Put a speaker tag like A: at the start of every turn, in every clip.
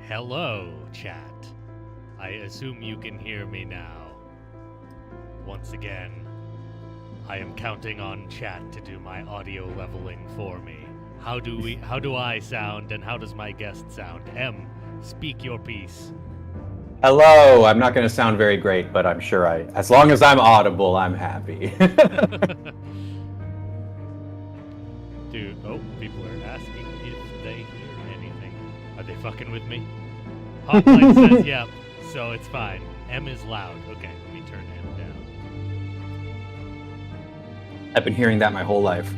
A: Hello, chat. I assume you can hear me now. Once again, I am counting on chat to do my audio leveling for me. How do I sound and how does my guest sound? M, speak your piece.
B: Hello, I'm not going to sound very great, but I'm sure as long as I'm audible, I'm happy.
A: Dude, people are asking if they hear anything. Are they fucking with me? Hotline says yep, so it's fine. M is loud. Okay, let me turn M down.
B: I've been hearing that my whole life.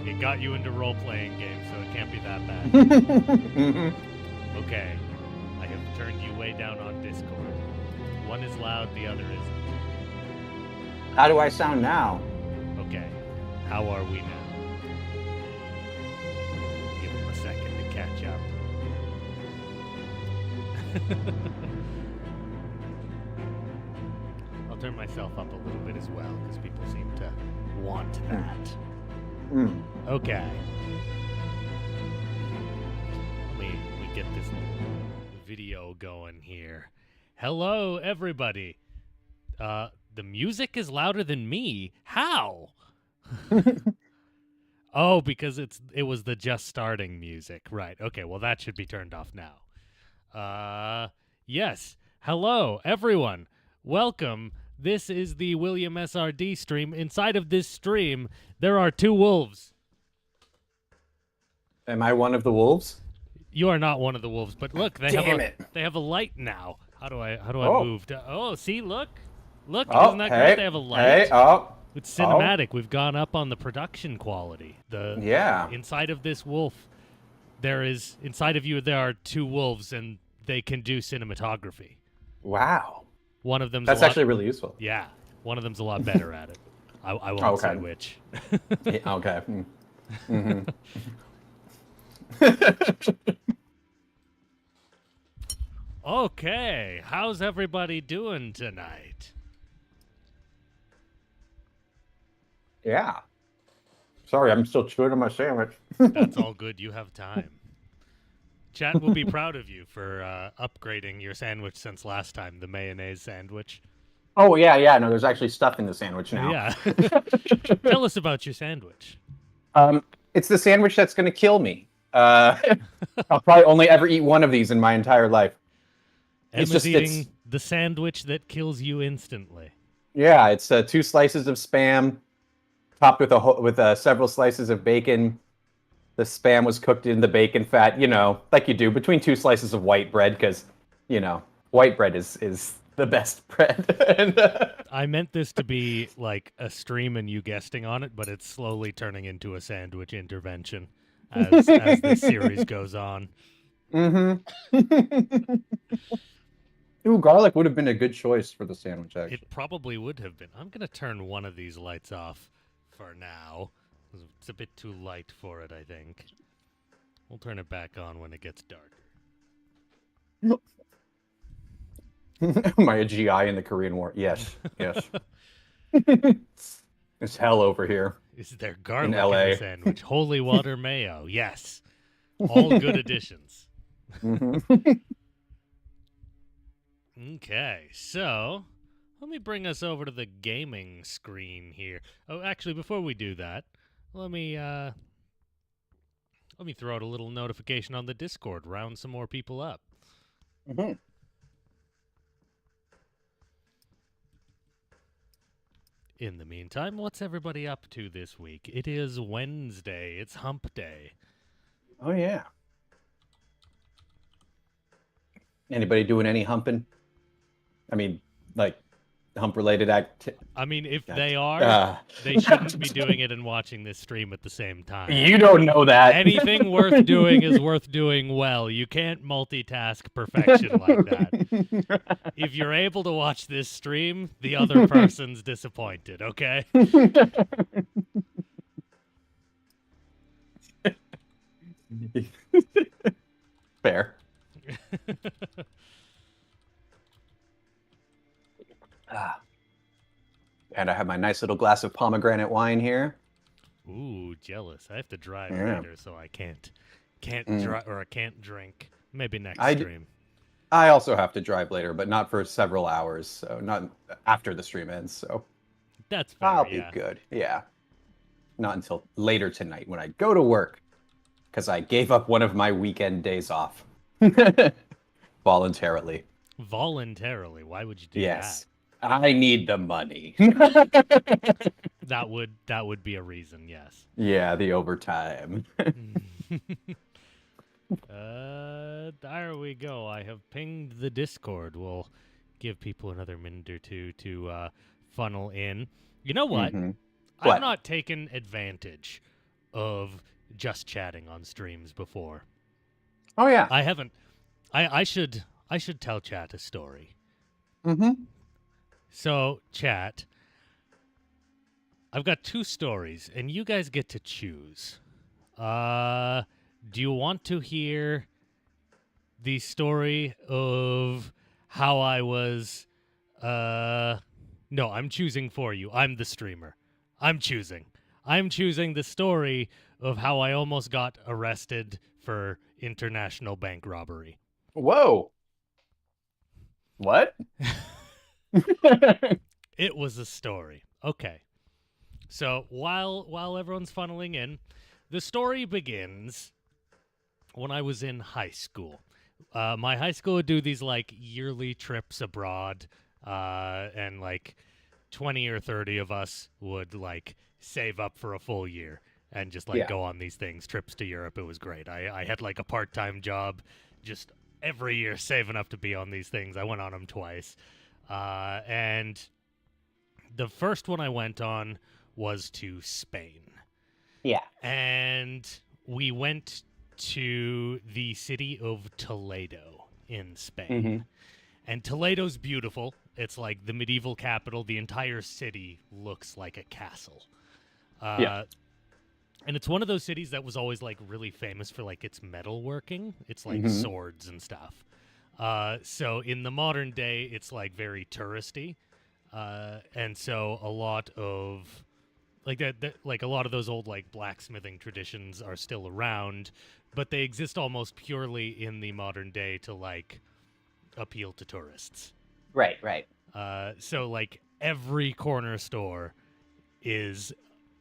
A: It got you into role-playing games, so it can't be that bad. Okay, I have turned you way down on Discord. One is loud, the other isn't.
B: How do I sound now?
A: Okay, how are we now? Give him a second to catch up. I'll turn myself up a little bit as well, because people seem to want that. Okay. Let me get this video going here. Hello, everybody. The music is louder than me. How? Oh, because it was the just starting music. Right. Okay, well that should be turned off now. Yes. Hello, everyone. Welcome. This is the William SRD stream. Inside of this stream, there are two wolves.
B: Am I one of the wolves?
A: You are not one of the wolves, but look, they have a light now. How do I move? See, look, isn't that great? They have a light. It's cinematic. We've gone up on the production quality. Inside of this wolf, inside of you there are two wolves, and they can do cinematography.
B: Wow.
A: One of them's
B: actually really useful.
A: Yeah, one of them's a lot better at it. I won't say which.
B: Okay. Mm-hmm.
A: Okay, how's everybody doing tonight?
B: Yeah. Sorry, I'm still chewing on my sandwich.
A: That's all good. You have time. Chat will be proud of you for upgrading your sandwich since last time, the mayonnaise sandwich.
B: Oh, yeah. No, there's actually stuff in the sandwich now.
A: Yeah. Tell us about your sandwich.
B: It's the sandwich that's going to kill me. I'll probably only ever eat one of these in my entire life.
A: Emma's eating the sandwich that kills you instantly.
B: Yeah, it's 2 slices of Spam, topped with several slices of bacon. The Spam was cooked in the bacon fat, like you do, between 2 slices of white bread, because, white bread is the best bread.
A: I meant this to be like a stream and you guesting on it, but it's slowly turning into a sandwich intervention as this series goes on.
B: Mm-hmm. Ooh, garlic would have been a good choice for the sandwich, actually.
A: It probably would have been. I'm going to turn one of these lights off for now. It's a bit too light for it, I think. We'll turn it back on when it gets darker.
B: Am I a GI in the Korean War? Yes. It's hell over here.
A: Is there garlic in the sandwich? Holy water mayo. Yes. All good additions.
B: Mm-hmm.
A: Okay, so let me bring us over to the gaming screen here. Oh, actually, before we do that, let me throw out a little notification on the Discord, round some more people up.
B: Mm-hmm.
A: In the meantime, what's everybody up to this week? It is Wednesday. It's hump day.
B: Oh, yeah. Anybody doing any humping? I mean, like, hump-related
A: I mean, if they are, they shouldn't be doing it and watching this stream at the same time.
B: You don't know that.
A: Anything worth doing is worth doing well. You can't multitask perfection like that. If you're able to watch this stream, the other person's disappointed, okay?
B: Fair. And I have my nice little glass of pomegranate wine here.
A: Ooh, jealous. I have to drive later, so I can't Can't drive or I can't drink. Maybe next stream.
B: I also have to drive later, but not for several hours, so not after the stream ends. So
A: that's fair.
B: I'll be good. Yeah, not until later tonight when I go to work, because I gave up one of my weekend days off voluntarily.
A: Voluntarily? Why would you do
B: that? I need the money.
A: That would be a reason, yes.
B: Yeah, the overtime.
A: There we go. I have pinged the Discord. We'll give people another minute or two to funnel in. You know what? I've not taken advantage of just chatting on streams before.
B: Oh yeah.
A: I haven't. I should tell chat a story. So, chat, I've got 2 stories, and you guys get to choose. Do you want to hear the story of how I was... No, I'm choosing for you. I'm the streamer. I'm choosing the story of how I almost got arrested for international bank robbery.
B: Whoa. What?
A: It was a story. Okay. So while everyone's funneling in, the story begins when I was in high school. My high school would do these like yearly trips abroad, and like 20 or 30 of us would like save up for a full year and just like go on these things, trips to Europe. It was great. I had like a part-time job just every year saving up to be on these things. I went on them twice. And the first one I went on was to Spain.
B: Yeah.
A: And we went to the city of Toledo in Spain. And Toledo's beautiful. It's like the medieval capital. The entire city looks like a castle. And it's one of those cities that was always like really famous for like its metalworking. It's like swords and stuff. So in the modern day, it's like very touristy. And so a lot of like like a lot of those old like blacksmithing traditions are still around, but they exist almost purely in the modern day to like appeal to tourists.
B: Right.
A: So like every corner store is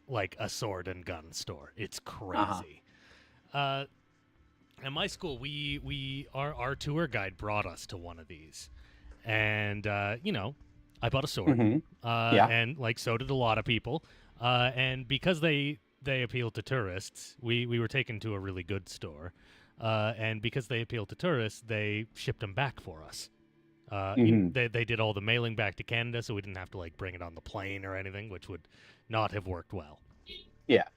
A: like a sword and gun store. It's crazy. At my school, our tour guide brought us to one of these, and you know, I bought a sword, and like so did a lot of people, and because they appeal to tourists, we were taken to a really good store, and because they appeal to tourists, they shipped them back for us. They did all the mailing back to Canada, so we didn't have to like bring it on the plane or anything, which would not have worked well.
B: Yeah.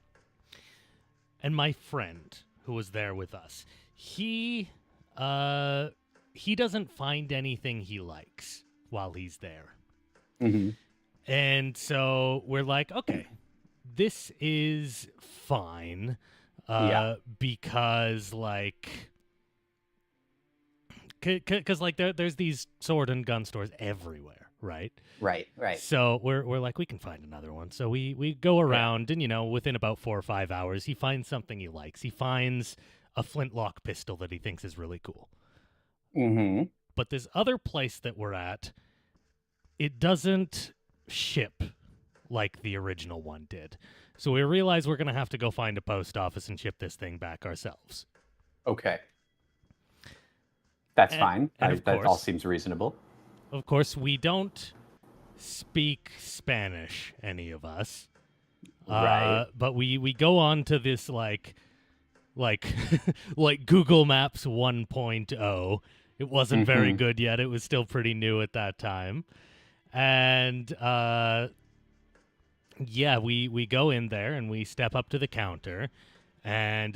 A: And my friend who was there with us, he doesn't find anything he likes while he's there. And so we're like, okay, this is fine, because like, because like there's these sword and gun stores everywhere, right?
B: Right.
A: So we're like, we can find another one. So we go around, and you know, within about 4 or 5 hours, he finds something he likes. He finds a flintlock pistol that he thinks is really cool. But this other place that we're at, it doesn't ship like the original one did. So we realize we're gonna have to go find a post office and ship this thing back ourselves.
B: Okay. That's fine. That all seems reasonable.
A: Of course, we don't speak Spanish, any of us.
B: Right.
A: But we go on to this like like Google Maps 1.0. It wasn't very good yet. It was still pretty new at that time. And we go in there and we step up to the counter, and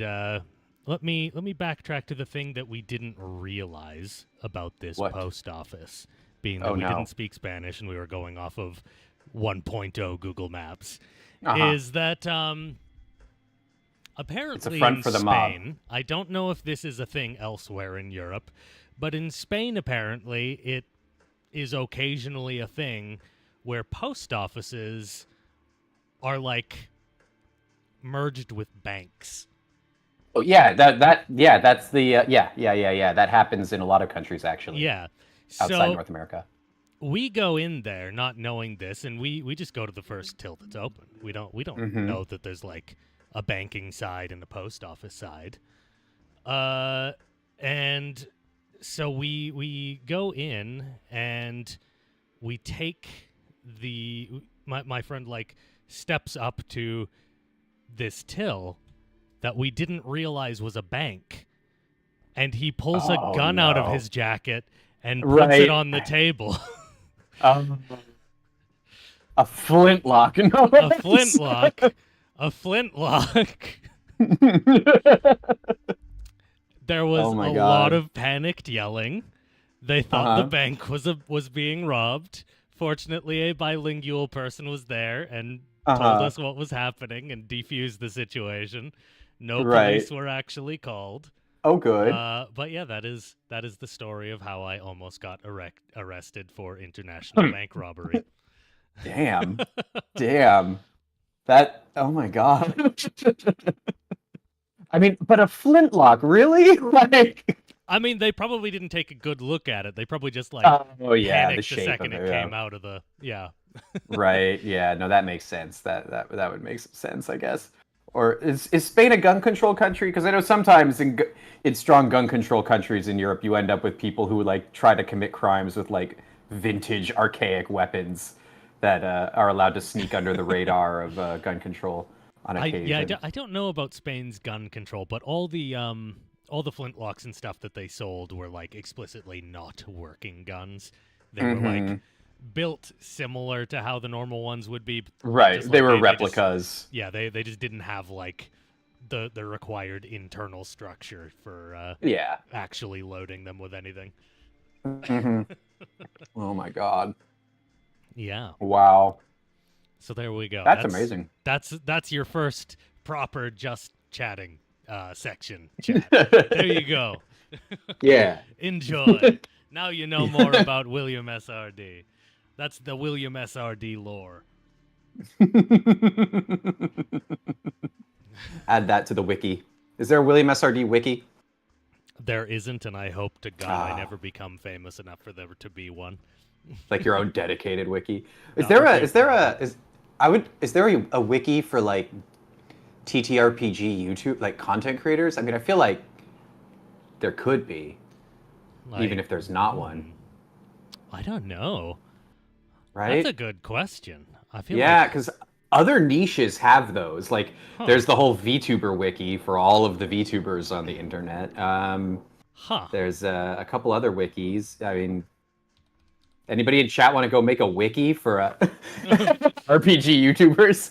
A: let me backtrack to the thing that we didn't realize about this post office, being that we didn't speak Spanish and we were going off of 1.0 Google Maps, is that apparently
B: it's a front for the
A: Spain,
B: mob.
A: I don't know if this is a thing elsewhere in Europe, but in Spain apparently it is occasionally a thing where post offices are like merged with banks.
B: Oh, yeah, that's the yeah. That happens in a lot of countries actually.
A: Yeah.
B: Outside North America.
A: We go in there not knowing this, and we just go to the first till that's open. We don't know that there's like a banking side and a post office side. And so we go in and we take my friend like steps up to this till that we didn't realize was a bank, and he pulls a gun out of his jacket and puts it on the table.
B: A flintlock. No,
A: a flintlock. A flintlock. There was a lot of panicked yelling. They thought the bank was being robbed. Fortunately, a bilingual person was there and told us what was happening and defused the situation. No police were actually called.
B: Oh, good.
A: But yeah, that is the story of how I almost got arrested for international bank robbery.
B: Damn. That, oh my God. I mean, but a flintlock, really? Like,
A: I mean, they probably didn't take a good look at it. They probably just like panicked the second it came out of the
B: Right. Yeah. No, that makes sense. That would make some sense, I guess. Or is Spain a gun control country? Because I know sometimes in strong gun control countries in Europe, you end up with people who like try to commit crimes with like vintage archaic weapons that are allowed to sneak under the radar of gun control on occasion.
A: I don't know about Spain's gun control, but all the flintlocks and stuff that they sold were like explicitly not working guns. They were like built similar to how the normal ones would be.
B: Right, they were replicas.
A: They just didn't have like the required internal structure for actually loading them with anything.
B: Oh my God.
A: Yeah.
B: Wow.
A: So there we go.
B: That's amazing.
A: That's your first proper just chatting section. Chat. There you go.
B: Yeah.
A: Enjoy. Now you know more about William SRD. That's the William SRD lore.
B: Add that to the wiki. Is there a William SRD wiki?
A: There isn't, and I hope to God I never become famous enough for there to be one.
B: Like your own dedicated wiki. Is there a wiki for like TTRPG YouTube like content creators? I mean, I feel like there could be, even if there's not one.
A: I don't know.
B: Right?
A: That's a good question. I feel
B: because other niches have those. Like, there's the whole VTuber wiki for all of the VTubers on the internet. There's a couple other wikis. I mean, anybody in chat want to go make a wiki for RPG YouTubers?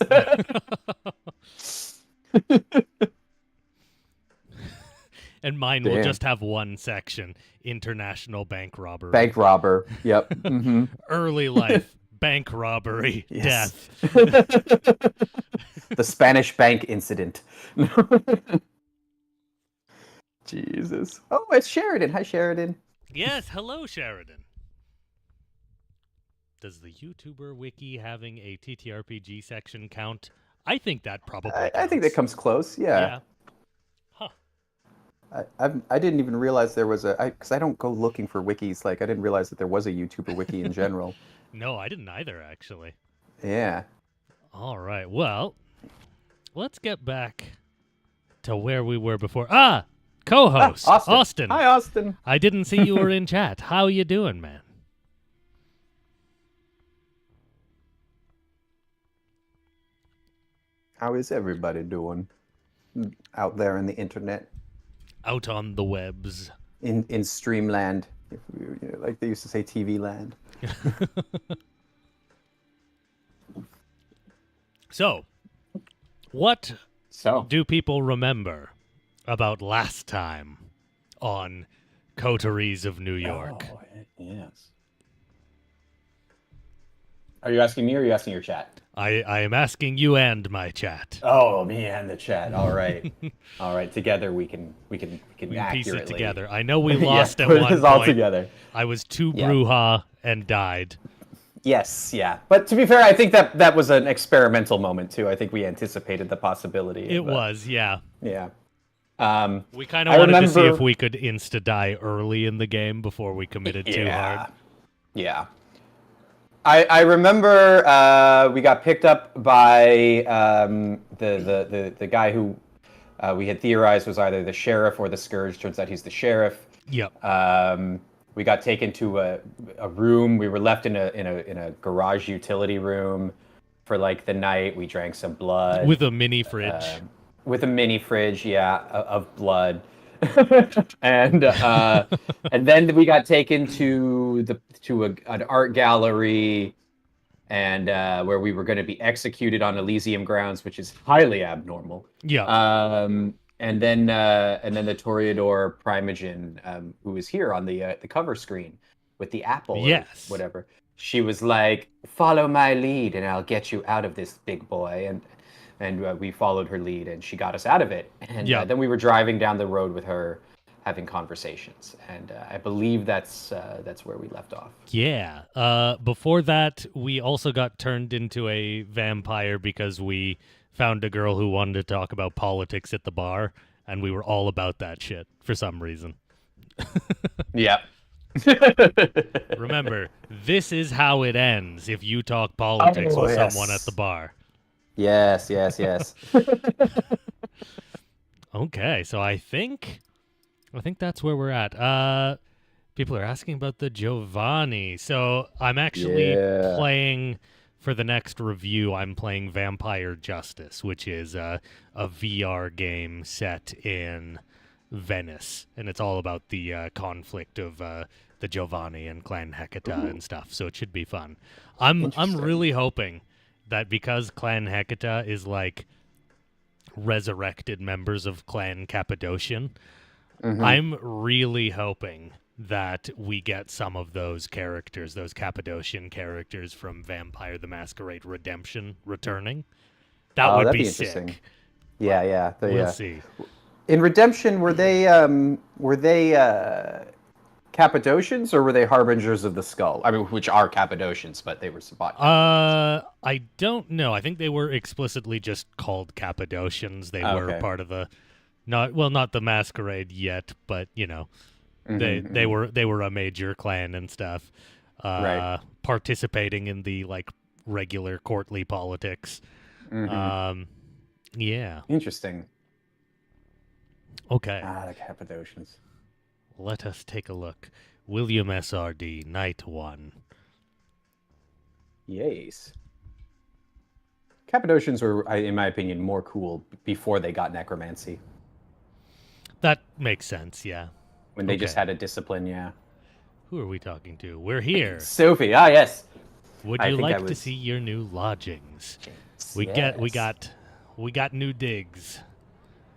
A: And mine will just have one section: international bank robbery.
B: Bank robber. Yep.
A: Early life bank robbery. Death.
B: The Spanish bank incident. Jesus. Oh, it's Sheridan. Hi, Sheridan.
A: Yes. Hello, Sheridan. Does the YouTuber wiki having a TTRPG section count? I think that probably counts.
B: I think that comes close. Yeah. I didn't even realize there was because I don't go looking for wikis. Like, I didn't realize that there was a YouTuber wiki in general.
A: No, I didn't either, actually.
B: Yeah.
A: All right. Well, let's get back to where we were before. Co-host Austin.
B: Hi, Austin.
A: I didn't see you were in chat. How you doing, man?
B: How is everybody doing out there in the internet?
A: Out on the webs.
B: In Streamland. Like they used to say TV land.
A: So, what do people remember about last time on Coteries of New York?
B: Oh, yes. Are you asking me or are you asking your chat?
A: I am asking you and my chat.
B: Oh, me and the chat. All right. All right. Together we can accurately
A: piece it together. I know we lost at one point.
B: All together.
A: I was too Bruha and died.
B: Yes, yeah. But to be fair, I think that was an experimental moment too. I think we anticipated the possibility.
A: It was, yeah.
B: Yeah.
A: We kind of wanted to see if we could insta-die early in the game before we committed too hard.
B: Yeah. I remember we got picked up by the guy who we had theorized was either the sheriff or the scourge. Turns out he's the sheriff.
A: Yep.
B: We got taken to a room. We were left in a garage utility room for like the night. We drank some blood
A: with a mini fridge.
B: Of blood. and then we got taken to an art gallery, and where we were going to be executed on Elysium grounds, which is highly abnormal.
A: Yeah.
B: And then the Toreador Primagen, who was here on the cover screen with the apple,
A: yes,
B: or whatever. She was like, "Follow my lead, and I'll get you out of this, big boy." And we followed her lead, and she got us out of it. And then we were driving down the road with her, having conversations. And I believe that's where we left off.
A: Yeah. Before that, we also got turned into a vampire because we found a girl who wanted to talk about politics at the bar, and we were all about that shit for some reason.
B: Yeah.
A: Remember, this is how it ends if you talk politics with someone at the bar.
B: Yes.
A: Okay, so I think that's where we're at. People are asking about the Giovanni. So I'm actually playing, for the next review, I'm playing Vampire Justice, which is a VR game set in Venice, and it's all about the conflict of the Giovanni and Clan Hecata and stuff. So it should be fun. I'm really hoping that because Clan Hecata is like resurrected members of Clan Cappadocian, I'm really hoping that we get some of those characters, those Cappadocian characters from Vampire the Masquerade Redemption returning. That would be
B: interesting.
A: Sick.
B: Yeah.
A: We'll see.
B: In Redemption, were they Cappadocians, or were they Harbingers of the Skull? I mean, which are Cappadocians, but they were Sabbat.
A: I don't know. I think they were explicitly just called Cappadocians. They were part of the, not the Masquerade yet, but you know, they were a major clan and stuff, participating in the like regular courtly politics. Yeah.
B: Interesting.
A: Okay.
B: The Cappadocians.
A: Let us take a look. William SRD, Night 1.
B: Yes. Cappadocians were, in my opinion, more cool before they got necromancy.
A: That makes sense, yeah.
B: When they just had a discipline, yeah.
A: Who are we talking to? We're here.
B: Sophie, yes.
A: Would you like to see your new lodgings? We got new digs.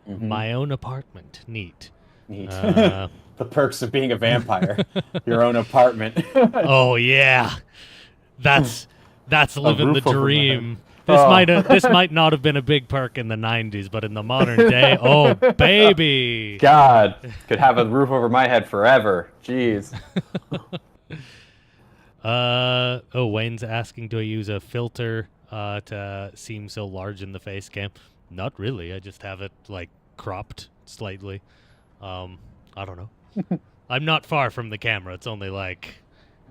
A: My own apartment. Neat.
B: The perks of being a vampire. Your own apartment.
A: Oh yeah. That's living the dream. This might not have been a big perk in the 90s, but in the modern day, oh baby.
B: God, could have a roof over my head forever. Jeez.
A: Wayne's asking, do I use a filter to seem so large in the face cam? Not really. I just have it like cropped slightly. I don't know. I'm not far from the camera. It's only like,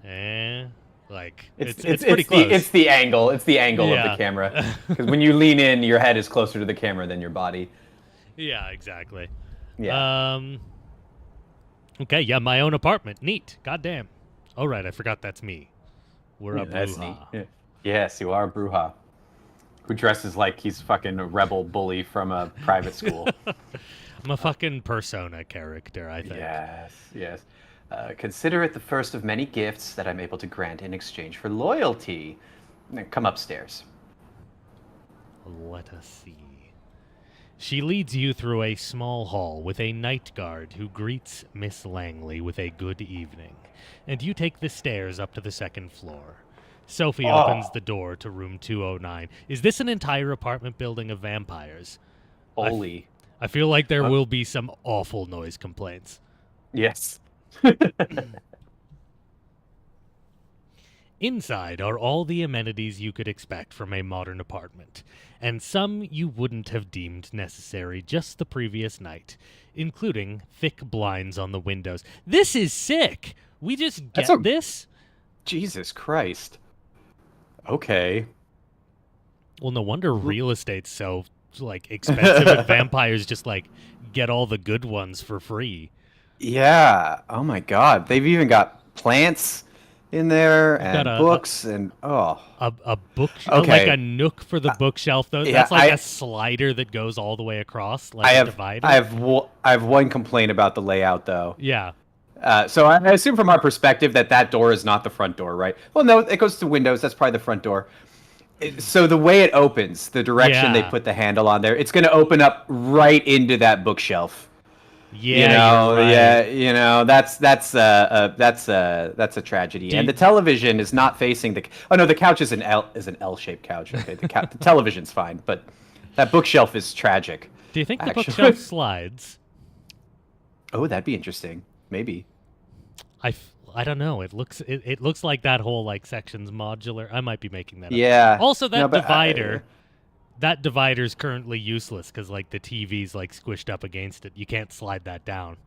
A: it's pretty close.
B: It's the angle. It's the angle of the camera. Because when you lean in, your head is closer to the camera than your body.
A: Yeah, exactly.
B: Yeah.
A: Okay. Yeah, my own apartment. Neat. Goddamn. All right, I forgot that's me. We're a Bruha.
B: That's neat. Yeah. Yes, you are Bruha, who dresses like he's fucking a rebel bully from a private school.
A: I'm a fucking persona character, I think.
B: Yes. Consider it the first of many gifts that I'm able to grant in exchange for loyalty. Come upstairs.
A: Let us see. She leads you through a small hall with a night guard who greets Miss Langley with a good evening, and you take the stairs up to the second floor. Sophie opens the door to room 209. Is this an entire apartment building of vampires?
B: Holy.
A: I feel like there will be some awful noise complaints.
B: Yes.
A: Inside are all the amenities you could expect from a modern apartment, and some you wouldn't have deemed necessary just the previous night, including thick blinds on the windows. This is sick! We just get this?
B: Jesus Christ. Okay.
A: Well, no wonder real estate's so, like, expensive and vampires just, like, get all the good ones for free.
B: Yeah. Oh, my God. They've even got plants in there and books and
A: a book like a nook for the bookshelf though. That's like a slider that goes all the way across, like a divider.
B: I have one complaint about the layout though.
A: Yeah.
B: So I assume from our perspective that door is not the front door, right? Well, no, it goes to windows. That's probably the front door. So the way it opens, the direction they put the handle on there, it's going to open up right into that bookshelf.
A: Yeah,
B: you're right. That's a tragedy. And the television is not facing the. Oh no, the couch is an L-shaped couch. Okay, the television's fine, but that bookshelf is tragic.
A: Do you think the bookshelf slides?
B: Oh, that'd be interesting. Maybe.
A: I don't know. It looks like that whole like section's modular. I might be making that up.
B: Yeah.
A: Also, that divider. That divider's currently useless because, like, the TV's, like, squished up against it. You can't slide that down.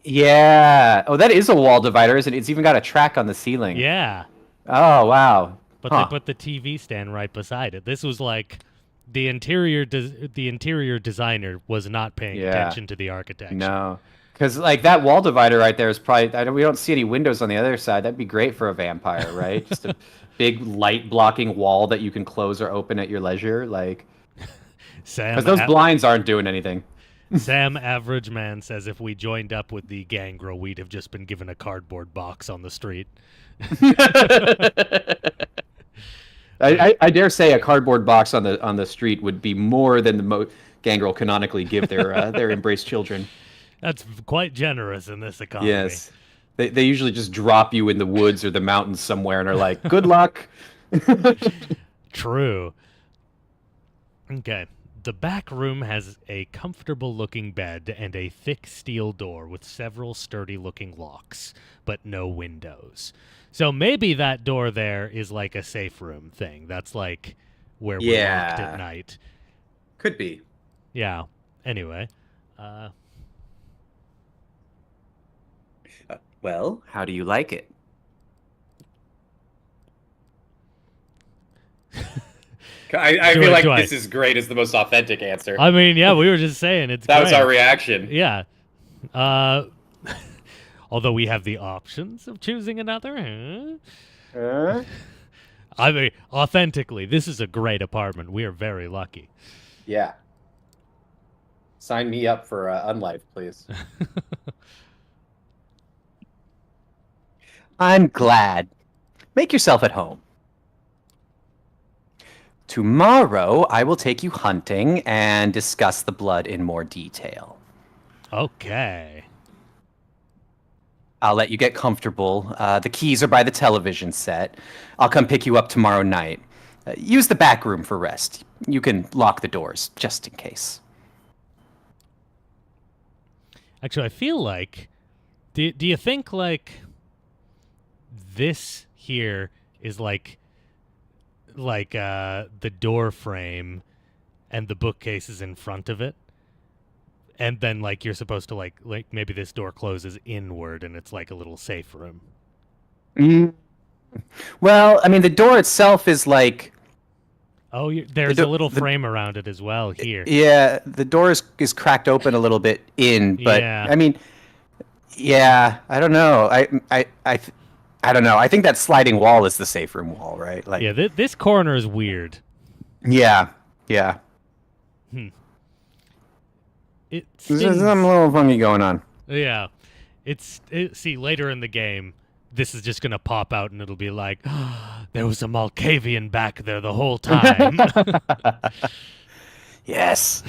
B: Yeah. Oh, that is a wall divider, isn't it? It's even got a track on the ceiling.
A: Yeah.
B: Oh, wow.
A: But they put the TV stand right beside it. This was, like, the interior designer was not paying attention to the architecture.
B: No. Because, like, that wall divider right there is probably... we don't see any windows on the other side. That'd be great for a vampire, right? Just a big light-blocking wall that you can close or open at your leisure, like... Because those blinds aren't doing anything.
A: Sam, average man, says if we joined up with the gangrel, we'd have just been given a cardboard box on the street.
B: I dare say a cardboard box on the street would be more than the gangrel canonically give their embraced children.
A: That's quite generous in this economy.
B: Yes. They usually just drop you in the woods or the mountains somewhere and are like, good luck.
A: True. Okay. The back room has a comfortable-looking bed and a thick steel door with several sturdy-looking locks, but no windows. So maybe that door there is like a safe room thing. That's like where we're locked at night.
B: Could be.
A: Yeah. Anyway.
B: Well, how do you like it? I feel like this is great is the most authentic answer.
A: I mean, yeah, we were just saying it's
B: That was our reaction.
A: Yeah. Although we have the options of choosing another. I mean, authentically, this is a great apartment. We are very lucky.
B: Yeah. Sign me up for Unlife, please. I'm glad. Make yourself at home. Tomorrow, I will take you hunting and discuss the blood in more detail.
A: Okay.
B: I'll let you get comfortable. The keys are by the television set. I'll come pick you up tomorrow night. Use the back room for rest. You can lock the doors, just in case.
A: Actually, I feel like... Do you think, like... This here is like the door frame and the bookcase is in front of it, and then like you're supposed to like maybe this door closes inward and it's like a little safe room.
B: Well, I mean, the door itself is like...
A: Oh, there's a little frame around it as well here.
B: Yeah, the door is cracked open a little bit in, but I mean, yeah, I don't know. I don't know. I think that sliding wall is the safe room wall, right? Like,
A: yeah, this corner is weird.
B: Yeah.
A: There's
B: something a little funky going on.
A: Yeah. See, later in the game, this is just going to pop out and it'll be like, there was a Malkavian back there the whole time.
B: Yes.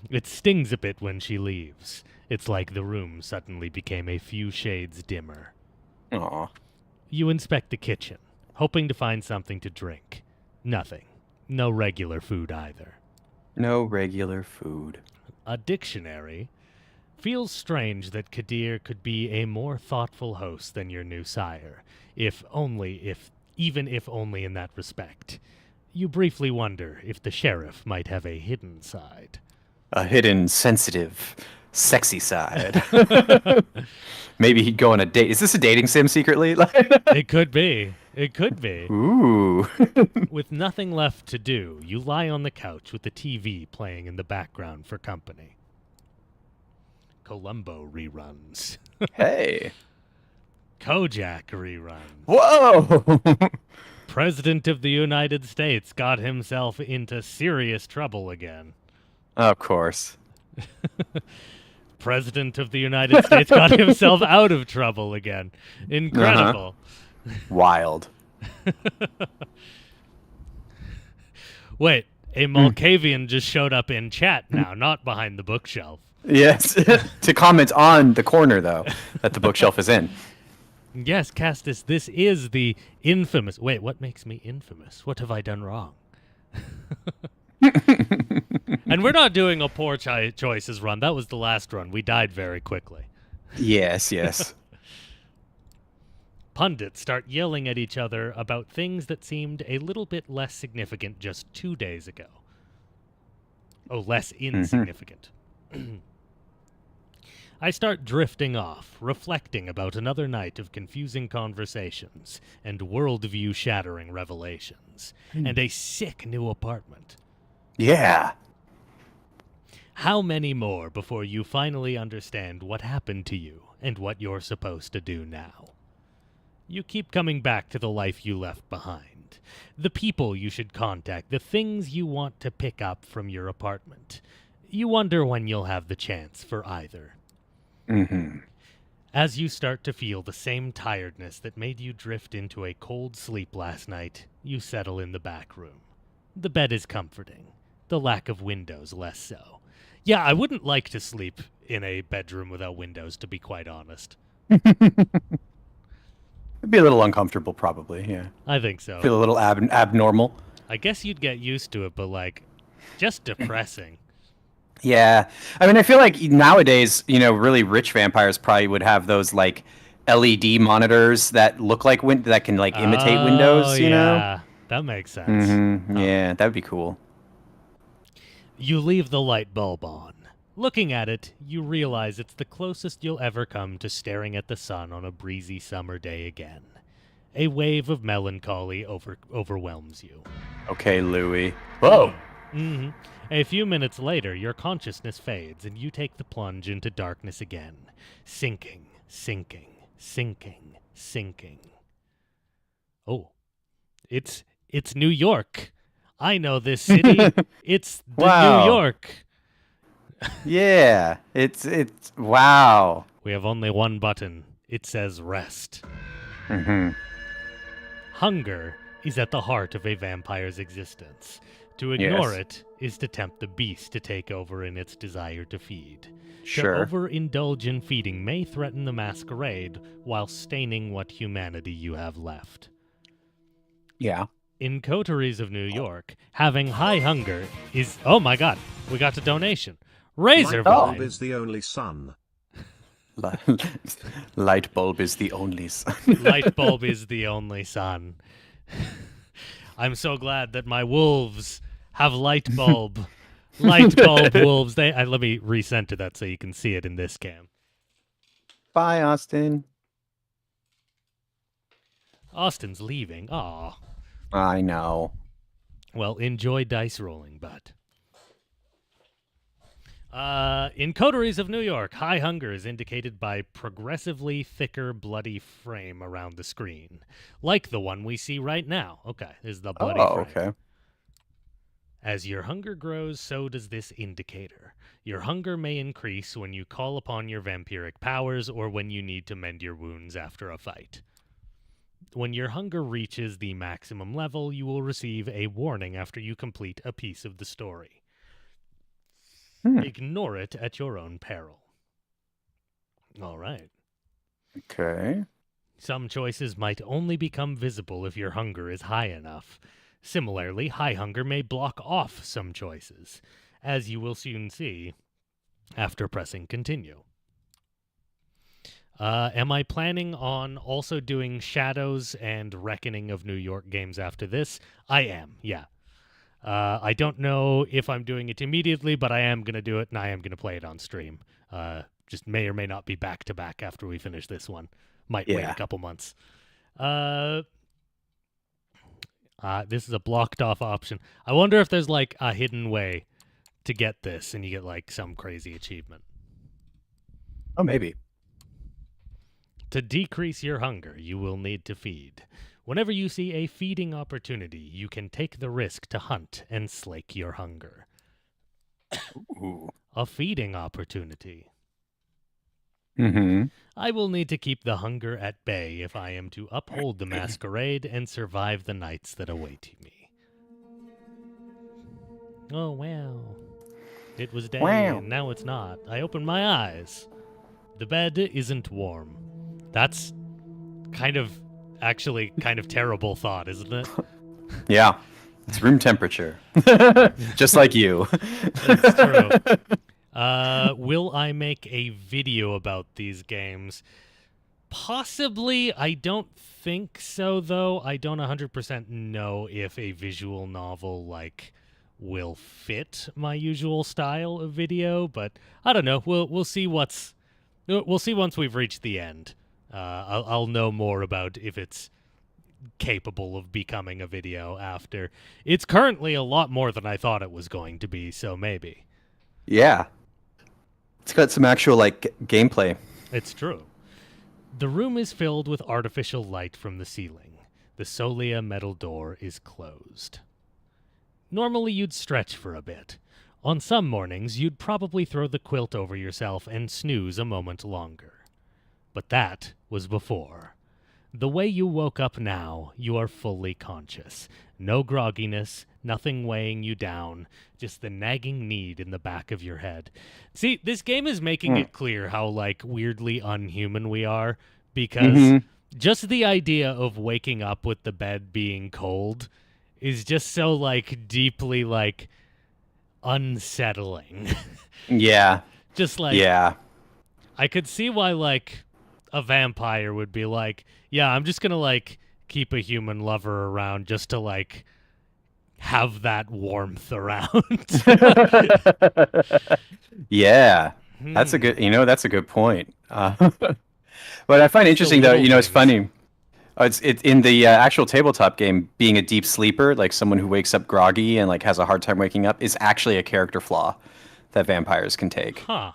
A: It stings a bit when she leaves. It's like the room suddenly became a few shades dimmer.
B: Aww.
A: You inspect the kitchen, hoping to find something to drink. Nothing. No regular food either.
B: No regular food.
A: A dictionary Feels strange that Kadir could be a more thoughtful host than your new sire, even if only in that respect. You briefly wonder if the sheriff might have a hidden side.
B: A hidden, sensitive, sexy side. Maybe he'd go on a date. Is this a dating sim secretly?
A: It could be. It could be.
B: Ooh.
A: With nothing left to do, you lie on the couch with the TV playing in the background for company. Columbo reruns.
B: Hey.
A: Kojak reruns.
B: Whoa!
A: President of the United States got himself into serious trouble again.
B: Of course.
A: President of the United States got himself out of trouble again. Incredible.
B: Wild.
A: Wait, a Malkavian just showed up in chat now, not behind the bookshelf.
B: Yes, to comment on the corner, though, that the bookshelf is in.
A: Yes, Castus, this is the infamous... Wait, what makes me infamous? What have I done wrong? And we're not doing a poor choices run. That was the last run. We died very quickly.
B: Yes.
A: Pundits start yelling at each other about things that seemed a little bit less significant just 2 days ago. Oh, less insignificant. I start drifting off, reflecting about another night of confusing conversations and worldview-shattering revelations, and a sick new apartment.
B: Yeah.
A: How many more before you finally understand what happened to you and what you're supposed to do now? You keep coming back to the life you left behind, the people you should contact, the things you want to pick up from your apartment. You wonder when you'll have the chance for either. As you start to feel the same tiredness that made you drift into a cold sleep last night, you settle in the back room. The bed is comforting, the lack of windows less so. Yeah, I wouldn't like to sleep in a bedroom without windows, to be quite honest.
B: It'd be a little uncomfortable, probably, yeah.
A: I think so.
B: Feel a little abnormal.
A: I guess you'd get used to it, but, like, just depressing.
B: Yeah. I mean, I feel like nowadays, really rich vampires probably would have those, like, LED monitors that look like that can, like, imitate windows, you know?
A: Yeah, that makes sense.
B: Yeah, that would be cool.
A: You leave the light bulb on. Looking at it, you realize it's the closest you'll ever come to staring at the sun on a breezy summer day again. A wave of melancholy overwhelms you.
B: Okay, Louis. Whoa!
A: A few minutes later, your consciousness fades and you take the plunge into darkness again. Sinking, sinking, sinking, sinking. Oh, it's New York. I know this city. It's New York.
B: Yeah, it's wow.
A: We have only one button. It says rest. Hunger is at the heart of a vampire's existence. To ignore it is to tempt the beast to take over in its desire to feed.
B: Sure.
A: To overindulge in feeding may threaten the masquerade while staining what humanity you have left.
B: Yeah.
A: In Coteries of New York, having high hunger is... Oh my god, we got a donation. Razor
C: bulb is the only sun.
B: Light bulb is the only sun.
A: Light bulb is the only sun. I'm so glad that my wolves have light bulb. Light bulb wolves. Let me recenter that so you can see it in this cam.
B: Bye, Austin.
A: Austin's leaving. Aw.
B: I know.
A: Well, enjoy dice rolling, bud. In Coteries of New York, high hunger is indicated by progressively thicker bloody frame around the screen, like the one we see right now. Okay, this is the bloody frame.
B: Okay.
A: As your hunger grows, so does this indicator. Your hunger may increase when you call upon your vampiric powers or when you need to mend your wounds after a fight. When your hunger reaches the maximum level, you will receive a warning after you complete a piece of the story. Ignore it at your own peril. All right.
B: Okay.
A: Some choices might only become visible if your hunger is high enough. Similarly, high hunger may block off some choices, as you will soon see after pressing continue. Am I planning on also doing Shadows and Reckoning of New York games after this? I am, yeah. I don't know if I'm doing it immediately, but I am going to do it, and I am going to play it on stream. Just may or may not be back-to-back after we finish this one. Might wait a couple months. This is a blocked-off option. I wonder if there's, like, a hidden way to get this, and you get, like, some crazy achievement.
B: Oh, maybe.
A: To decrease your hunger, you will need to feed. Whenever you see a feeding opportunity, you can take the risk to hunt and slake your hunger.
B: Ooh.
A: A feeding opportunity.
B: Mm-hmm.
A: I will need to keep the hunger at bay if I am to uphold the masquerade and survive the nights that await me. Oh, wow. It was day, and now it's not. I open my eyes. The bed isn't warm. That's kind of terrible thought, isn't it?
B: Yeah. It's room temperature. Just like you.
A: It's true. Will I make a video about these games? Possibly. I don't think so, though. I don't 100% know if a visual novel, will fit my usual style of video, but I don't know. We'll see once we've reached the end. I'll know more about if it's capable of becoming a video after. It's currently a lot more than I thought it was going to be, so maybe.
B: Yeah. It's got some actual, gameplay.
A: It's true. The room is filled with artificial light from the ceiling. The Solia metal door is closed. Normally you'd stretch for a bit. On some mornings, you'd probably throw the quilt over yourself and snooze a moment longer. But that was before. The way you woke up now, you are fully conscious. No grogginess, nothing weighing you down, just the nagging need in the back of your head. See, this game is making it clear how, weirdly unhuman we are, because just the idea of waking up with the bed being cold is just so, deeply, unsettling.
B: Yeah.
A: Just,
B: Yeah.
A: I could see why, a vampire would be yeah, I'm just gonna, keep a human lover around just to, have that warmth around.
B: Yeah. That's a good point. What I find interesting, though, it's funny. It's in the actual tabletop game, being a deep sleeper, someone who wakes up groggy and, has a hard time waking up, is actually a character flaw that vampires can take.
A: Huh.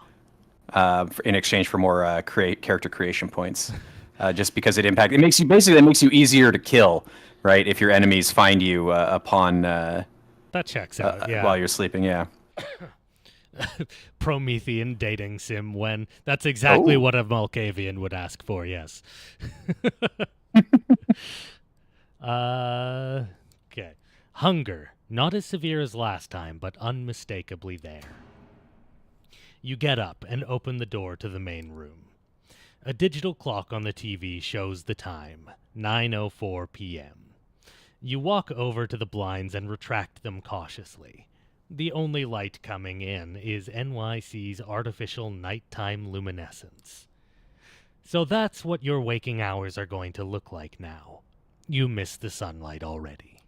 B: In exchange for more character creation points. Just because it makes you easier to kill, right? If your enemies find you upon
A: that checks out, yeah.
B: While you're sleeping, yeah.
A: Promethean dating sim when that's exactly what a Malkavian would ask for, yes. Okay. Hunger. Not as severe as last time, but unmistakably there. You get up and open the door to the main room. A digital clock on the TV shows the time, 9:04 p.m. You walk over to the blinds and retract them cautiously. The only light coming in is NYC's artificial nighttime luminescence. So that's what your waking hours are going to look like now. You miss the sunlight already.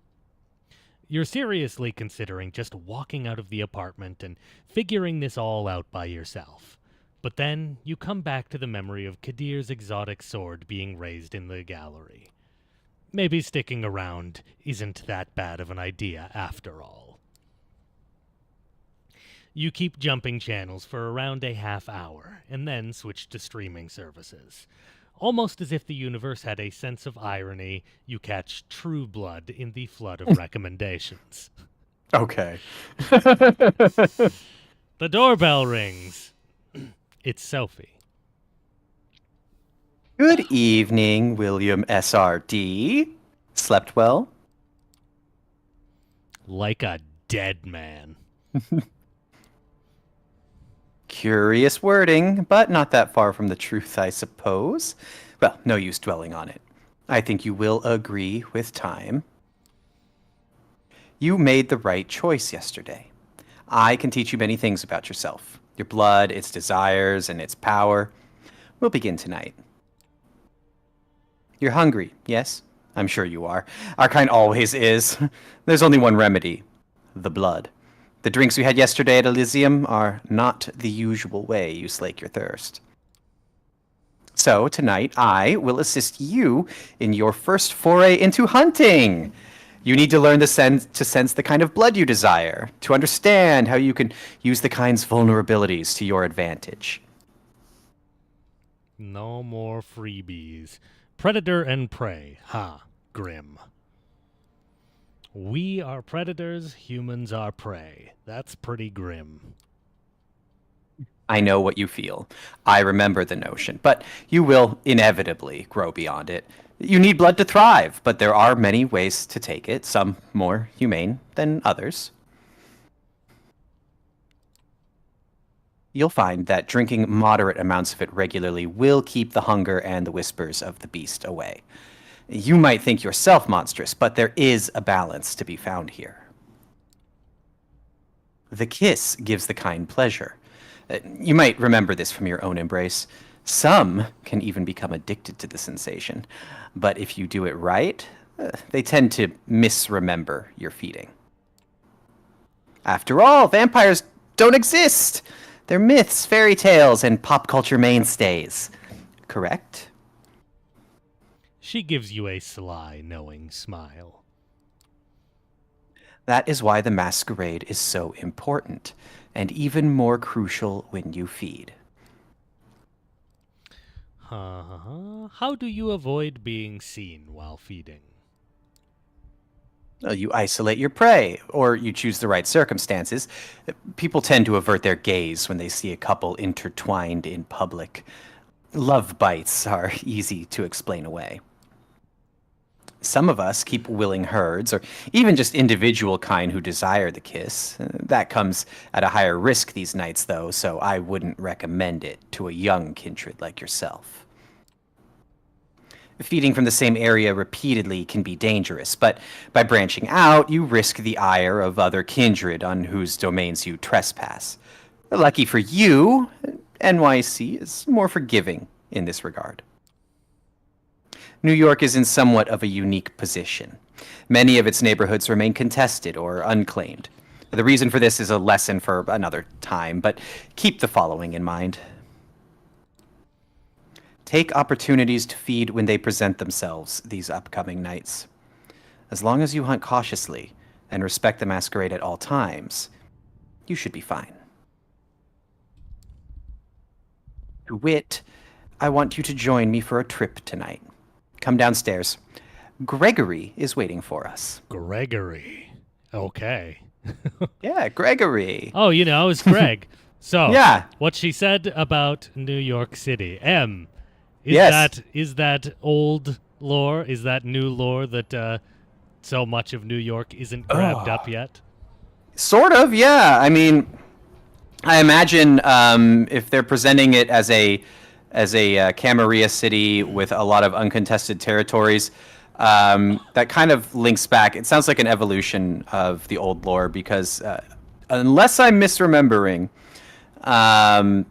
A: You're seriously considering just walking out of the apartment and figuring this all out by yourself. But then you come back to the memory of Kadir's exotic sword being raised in the gallery. Maybe sticking around isn't that bad of an idea after all. You keep jumping channels for around a half hour, and then switch to streaming services. Almost as if the universe had a sense of irony, you catch True Blood in the flood of recommendations.
B: Okay.
A: The doorbell rings. It's Sophie.
B: Good evening, William SRD. Slept well?
A: Like a dead man.
B: Curious wording, but not that far from the truth, I suppose. Well, no use dwelling on it. I think you will agree with time. You made the right choice yesterday. I can teach you many things about yourself. Your blood, its desires, and its power. We'll begin tonight. You're hungry, yes? I'm sure you are. Our kind always is. There's only one remedy. The blood. The drinks we had yesterday at Elysium are not the usual way you slake your thirst. So, tonight, I will assist you in your first foray into hunting. You need to learn to sense the kind of blood you desire, to understand how you can use the kind's vulnerabilities to your advantage.
A: No more freebies. Predator and prey. Ha. Grim. We are predators, humans are prey. That's pretty grim.
B: I know what you feel. I remember the notion, but you will inevitably grow beyond it. You need blood to thrive, but there are many ways to take it, some more humane than others. You'll find that drinking moderate amounts of it regularly will keep the hunger and the whispers of the beast away. You might think yourself monstrous, but there is a balance to be found here. The kiss gives the kind pleasure. You might remember this from your own embrace. Some can even become addicted to the sensation, but if you do it right, they tend to misremember your feeding. After all, vampires don't exist! They're myths, fairy tales, and pop culture mainstays. Correct?
A: She gives you a sly, knowing smile.
B: That is why the masquerade is so important, and even more crucial when you feed.
A: How do you avoid being seen while feeding?
B: You isolate your prey, or you choose the right circumstances. People tend to avert their gaze when they see a couple intertwined in public. Love bites are easy to explain away. Some of us keep willing herds, or even just individual kind who desire the kiss. That comes at a higher risk these nights, though, so I wouldn't recommend it to a young kindred like yourself. Feeding from the same area repeatedly can be dangerous, but by branching out, you risk the ire of other kindred on whose domains you trespass. Lucky for you, NYC is more forgiving in this regard. New York is in somewhat of a unique position. Many of its neighborhoods remain contested or unclaimed. The reason for this is a lesson for another time, but keep the following in mind. Take opportunities to feed when they present themselves these upcoming nights. As long as you hunt cautiously and respect the masquerade at all times, you should be fine. To wit, I want you to join me for a trip tonight. Come downstairs. Gregory is waiting for us.
A: Gregory. Okay.
B: Yeah, Gregory.
A: Oh, it's Greg. So,
B: yeah.
A: What she said about New York City.
B: Yes.
A: Is that old lore? Is that new lore that so much of New York isn't grabbed up yet?
B: Sort of, yeah. I mean, I imagine if they're presenting it as a Camarilla city with a lot of uncontested territories, that kind of links back. It sounds like an evolution of the old lore because unless I'm misremembering,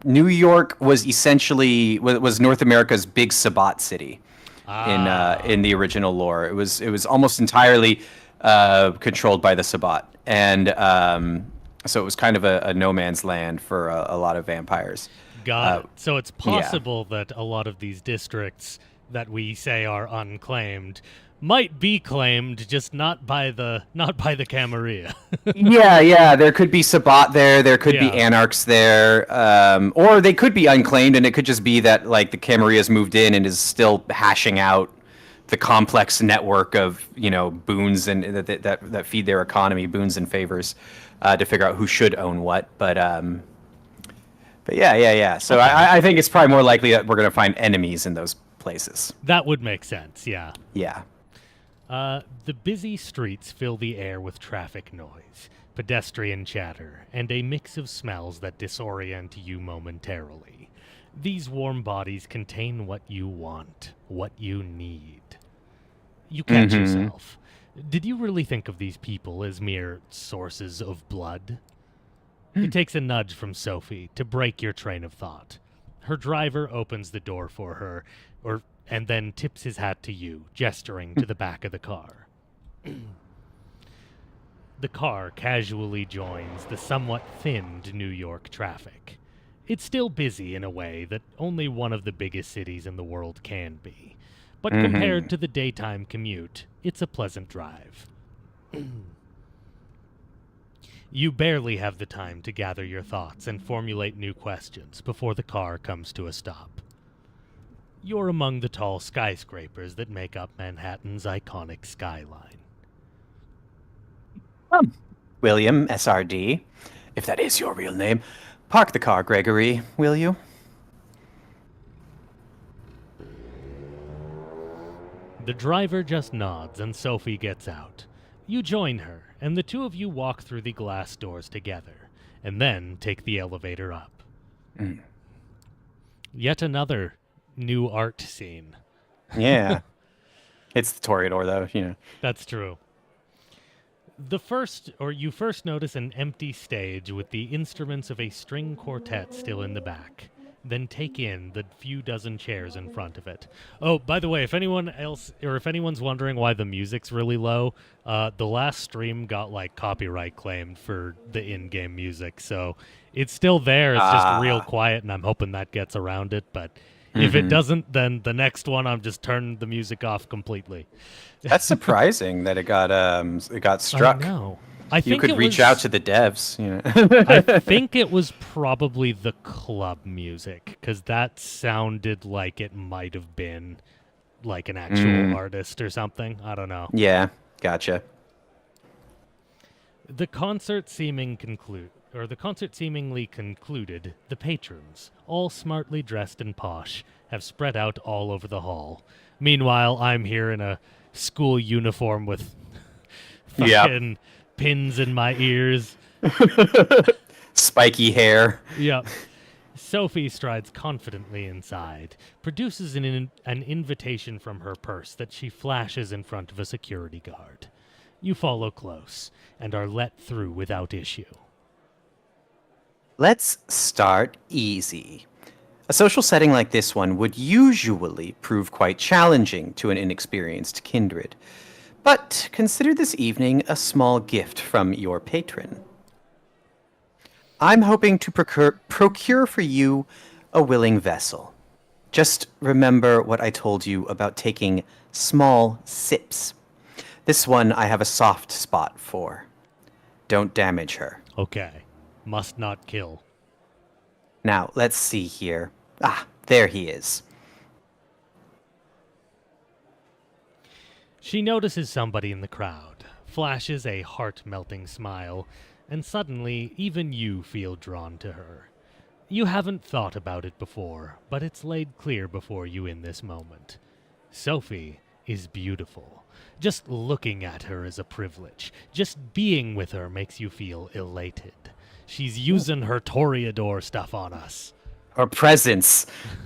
B: New York was essentially was North America's big Sabbat city in the original lore. It was almost entirely controlled by the Sabbat, and so it was kind of a no man's land for a lot of vampires.
A: Got it. So it's possible that a lot of these districts that we say are unclaimed might be claimed, just not by the Camarilla.
B: yeah. There could be Sabbat there. There could be Anarchs there, or they could be unclaimed, and it could just be that like the Camarillas moved in and is still hashing out the complex network of boons and that feed their economy, boons and favors, to figure out who should own what. But yeah. So okay. I think it's probably more likely that we're going to find enemies in those places.
A: That would make sense. Yeah.
B: Yeah.
A: The busy streets fill the air with traffic noise, pedestrian chatter, and a mix of smells that disorient you momentarily. These warm bodies contain what you want, what you need. You catch yourself. Did you really think of these people as mere sources of blood? It takes a nudge from Sophie to break your train of thought. Her driver opens the door for her, or and then tips his hat to you, gesturing to the back of the car. The car casually joins the somewhat thinned New York traffic. It's still busy in a way that only one of the biggest cities in the world can be. But compared to the daytime commute, it's a pleasant drive. You barely have the time to gather your thoughts and formulate new questions before the car comes to a stop. You're among the tall skyscrapers that make up Manhattan's iconic skyline.
B: William, SRD, if that is your real name. Park the car, Gregory, will you?
A: The driver just nods and Sophie gets out. You join her, and the two of you walk through the glass doors together, and then take the elevator up. Yet another new art scene.
B: Yeah. It's the Toreador, though, you know.
A: That's true. You first notice an empty stage with the instruments of a string quartet still in the back. Then take in the few dozen chairs in front of it. Oh, by the way, if anyone's wondering why the music's really low, the last stream got copyright claimed for the in-game music, so it's still there. It's just real quiet, and I'm hoping that gets around it. But if it doesn't, then the next one I'm just turning the music off completely.
B: That's surprising that it got struck.
A: I know.
B: You could reach out to the devs. You
A: know. I think it was probably the club music, because that sounded like it might have been an actual artist or something. I don't know.
B: Yeah, gotcha.
A: The concert seemingly concluded, the patrons, all smartly dressed and posh, have spread out all over the hall. Meanwhile, I'm here in a school uniform with fucking pins in my ears.
B: Spiky hair.
A: Yep. Sophie strides confidently inside, produces an invitation from her purse that she flashes in front of a security guard. You follow close, and are let through without issue.
B: Let's start easy. A social setting like this one would usually prove quite challenging to an inexperienced kindred. But consider this evening a small gift from your patron. I'm hoping to procure for you a willing vessel. Just remember what I told you about taking small sips. This one I have a soft spot for. Don't damage her.
A: Okay. Must not kill.
B: Now, let's see here. There he is.
A: She notices somebody in the crowd, flashes a heart-melting smile, and suddenly even you feel drawn to her. You haven't thought about it before, but it's laid clear before you in this moment. Sophie is beautiful. Just looking at her is a privilege. Just being with her makes you feel elated. She's using her Toreador stuff on us.
B: Her presence.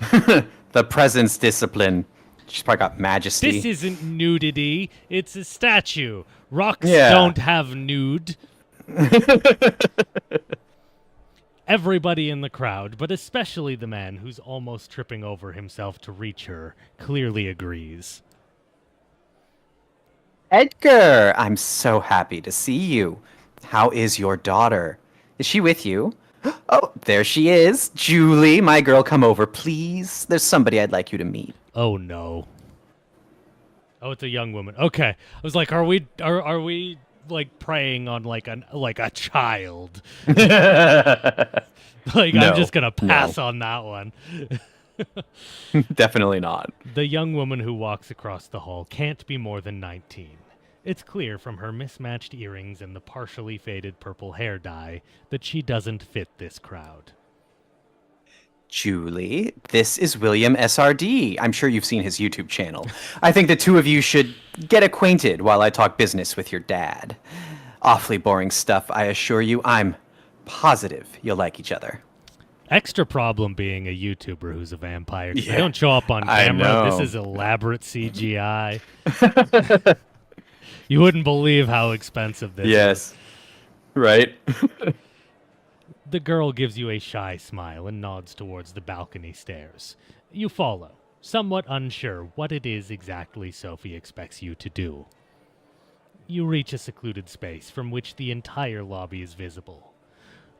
B: The presence discipline. She's probably got majesty.
A: This isn't nudity. It's a statue. Rocks don't have nude. Everybody in the crowd, but especially the man who's almost tripping over himself to reach her, clearly agrees.
B: Edgar, I'm so happy to see you. How is your daughter? Is she with you? Oh, there she is. Julie, my girl, come over, please. There's somebody I'd like you to meet.
A: Oh, no. Oh, it's a young woman. Okay. I was like, are we preying on a child?
B: No,
A: I'm just going to pass on that one.
B: Definitely not.
A: The young woman who walks across the hall can't be more than 19. It's clear from her mismatched earrings and the partially faded purple hair dye that she doesn't fit this crowd.
B: Julie, this is William SRD. I'm sure you've seen his YouTube channel. I think the two of you should get acquainted while I talk business with your dad. Awfully boring stuff, I assure you. I'm positive you'll like each other.
A: Extra problem being a YouTuber who's a vampire. They don't show up on camera. This is elaborate CGI. You wouldn't believe how expensive this is.
B: Yes. Right.
A: The girl gives you a shy smile and nods towards the balcony stairs. You follow, somewhat unsure what it is exactly Sophie expects you to do. You reach a secluded space from which the entire lobby is visible.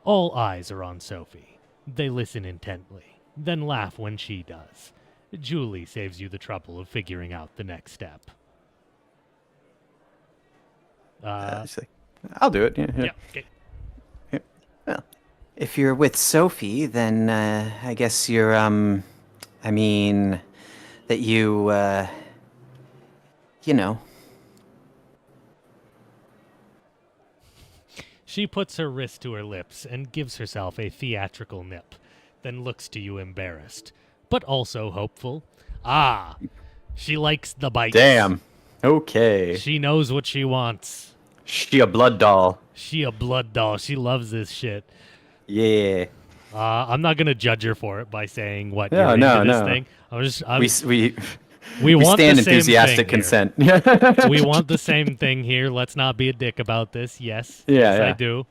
A: All eyes are on Sophie. They listen intently, then laugh when she does. Julie saves you the trouble of figuring out the next step.
B: I'll do it.
A: Yeah, okay.
D: Well, if you're with Sophie, then I guess you're, that you, you know.
A: She puts her wrist to her lips and gives herself a theatrical nip, then looks to you embarrassed, but also hopeful. Ah, she likes the bites.
B: Damn. Okay.
A: She knows what she wants.
B: She a blood doll.
A: She a blood doll. She loves this shit.
B: Yeah.
A: I'm not gonna judge her for it by saying what
B: No,
A: you're
B: no,
A: into this
B: no.
A: thing.
B: We
A: want
B: stand
A: the same
B: enthusiastic
A: thing
B: consent.
A: We want the same thing here. Let's not be a dick about this. Yes.
B: Yeah,
A: yes,
B: yeah.
A: I do.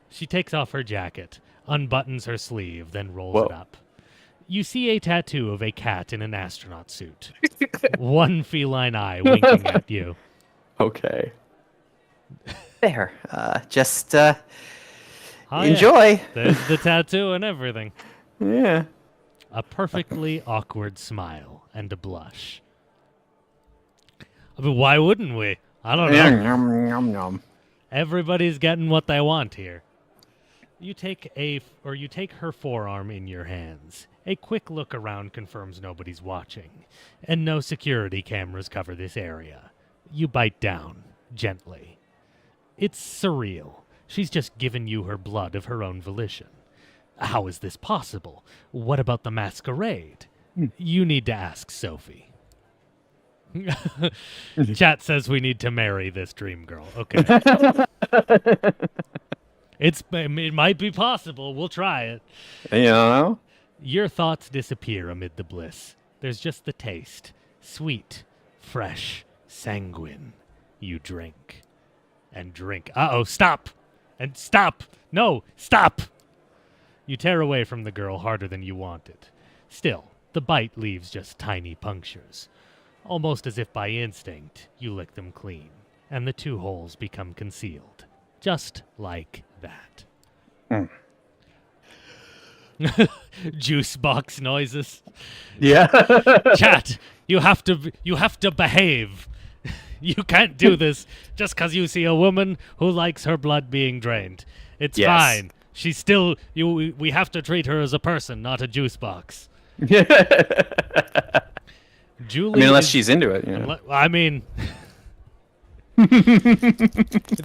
A: She takes off her jacket, unbuttons her sleeve, then rolls it up. You see a tattoo of a cat in an astronaut suit. One feline eye winking at you.
B: Okay.
D: There. Just,
A: Oh,
D: enjoy.
A: Yeah. There's the tattoo and everything.
B: Yeah.
A: A perfectly awkward smile and a blush. I mean, why wouldn't we? I don't know.
B: Yum, yum, yum.
A: Everybody's getting what they want here. You take her forearm in your hands. A quick look around confirms nobody's watching, and no security cameras cover this area. You bite down, gently. It's surreal. She's just given you her blood of her own volition. How is this possible? What about the masquerade? You need to ask Sophie. Chat says we need to marry this dream girl. Okay. It might be possible. We'll try it.
B: You know?
A: Your thoughts disappear amid the bliss. There's just the taste. Sweet, fresh, sanguine. You drink. And drink. Uh-oh, stop! And stop! No, stop! You tear away from the girl harder than you wanted. Still, the bite leaves just tiny punctures. Almost as if by instinct, you lick them clean, and the two holes become concealed. Just like that. Juice box noises.
B: Yeah.
A: Chat, you have to behave. You can't do this just because you see a woman who likes her blood being drained. It's fine. She's still we have to treat her as a person, not a juice box. Julie,
B: unless she's into it. You know?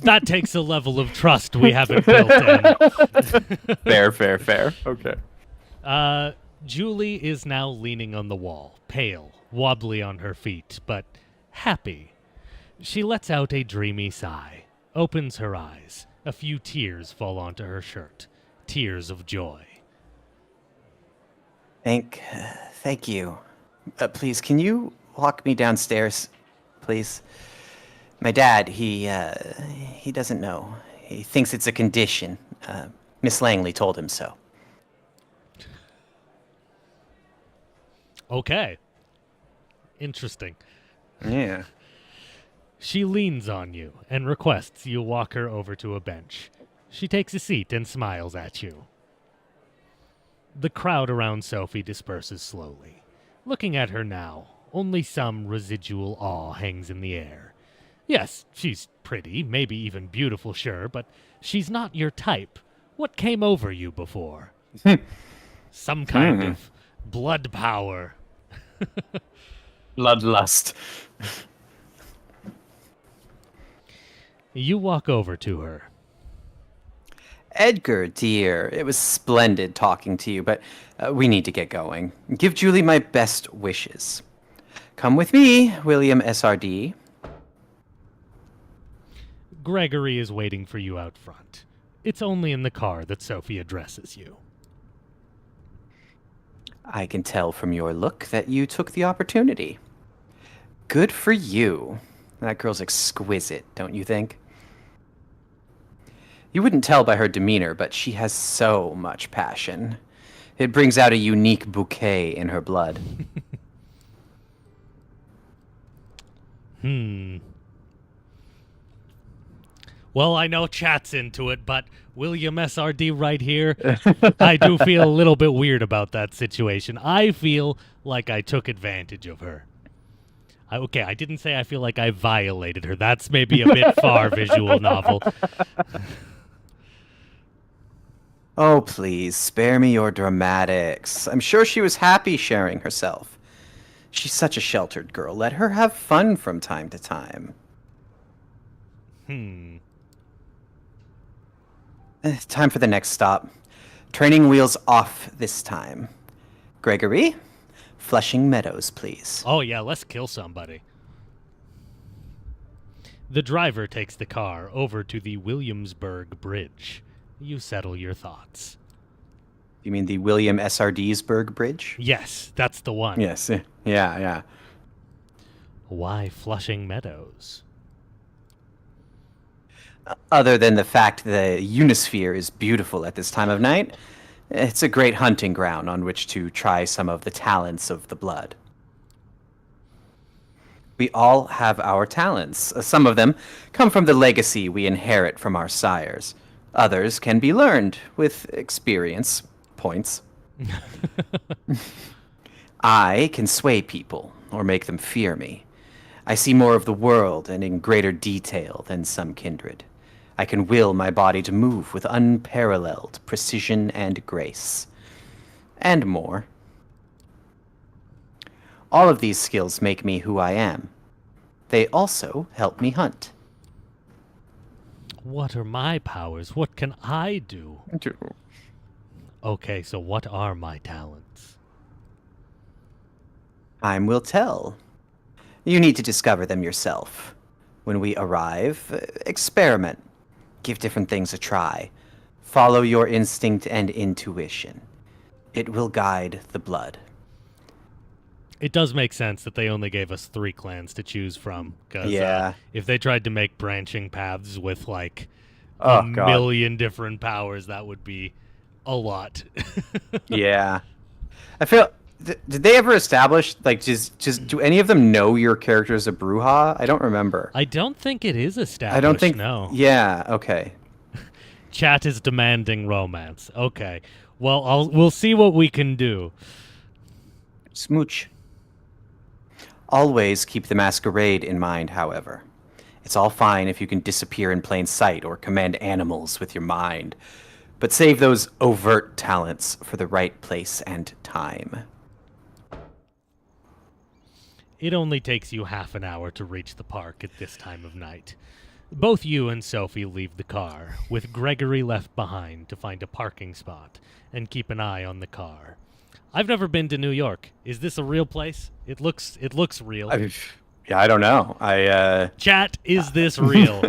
A: That takes a level of trust we haven't built in.
B: Fair. Okay.
A: Julie is now leaning on the wall, pale, wobbly on her feet, but happy. She lets out a dreamy sigh, opens her eyes. A few tears fall onto her shirt. Tears of joy.
D: Thank you. Please, can you walk me downstairs, please? My dad, he doesn't know. He thinks it's a condition. Miss Langley told him so.
A: Okay. Interesting.
B: Yeah.
A: She leans on you and requests you walk her over to a bench. She takes a seat and smiles at you. The crowd around Sophie disperses slowly. Looking at her now, only some residual awe hangs in the air. Yes, she's pretty, maybe even beautiful, sure, but she's not your type. What came over you before? Some kind of blood power.
B: Bloodlust.
A: You walk over to her.
D: Edgar, dear, it was splendid talking to you, but we need to get going. Give Julie my best wishes. Come with me, William SRD.
A: Gregory is waiting for you out front. It's only in the car that Sophie addresses you.
D: I can tell from your look that you took the opportunity. Good for you. That girl's exquisite, don't you think? You wouldn't tell by her demeanor, but she has so much passion. It brings out a unique bouquet in her blood.
A: Well, I know chat's into it, but William SRD right here, I do feel a little bit weird about that situation. I feel like I took advantage of her. Okay, I didn't say I feel like I violated her. That's maybe a bit far, visual novel.
D: Oh, please, spare me your dramatics. I'm sure she was happy sharing herself. She's such a sheltered girl. Let her have fun from time to time. Time for the next stop. Training wheels off this time. Gregory, Flushing Meadows, please.
A: Oh, yeah, let's kill somebody. The driver takes the car over to the Williamsburg Bridge. You settle your thoughts.
D: You mean the William SRDsburg Bridge?
A: Yes, that's the one.
D: Yes, yeah.
A: Why Flushing Meadows?
D: Other than the fact the Unisphere is beautiful at this time of night, it's a great hunting ground on which to try some of the talents of the blood. We all have our talents. Some of them come from the legacy we inherit from our sires. Others can be learned with experience points. I can sway people or make them fear me. I see more of the world and in greater detail than some kindred. I can will my body to move with unparalleled precision and grace. And more. All of these skills make me who I am. They also help me hunt.
A: What are my powers? What can I do? Okay, so what are my talents?
D: Time will tell. You need to discover them yourself. When we arrive, experiment. Give different things a try. Follow your instinct and intuition. It will guide the blood.
A: It does make sense that they only gave us 3 clans to choose from. Because if they tried to make branching paths with, like, a million different powers, that would be a lot.
D: Yeah. I feel... Did they ever establish, like, just do any of them know your character is a Bruha? I don't remember.
A: I don't think it is established,
D: I don't think...
A: no.
D: Yeah, okay.
A: Chat is demanding romance. Okay. Well, we'll see what we can do.
D: Smooch. Always keep the masquerade in mind, however. It's all fine if you can disappear in plain sight or command animals with your mind. But save those overt talents for the right place and time.
A: It only takes you half an hour to reach the park at this time of night. Both you and Sophie leave the car, with Gregory left behind to find a parking spot and keep an eye on the car. I've never been to New York. Is this a real place? It looks real.
D: I don't know.
A: Chat, is this real?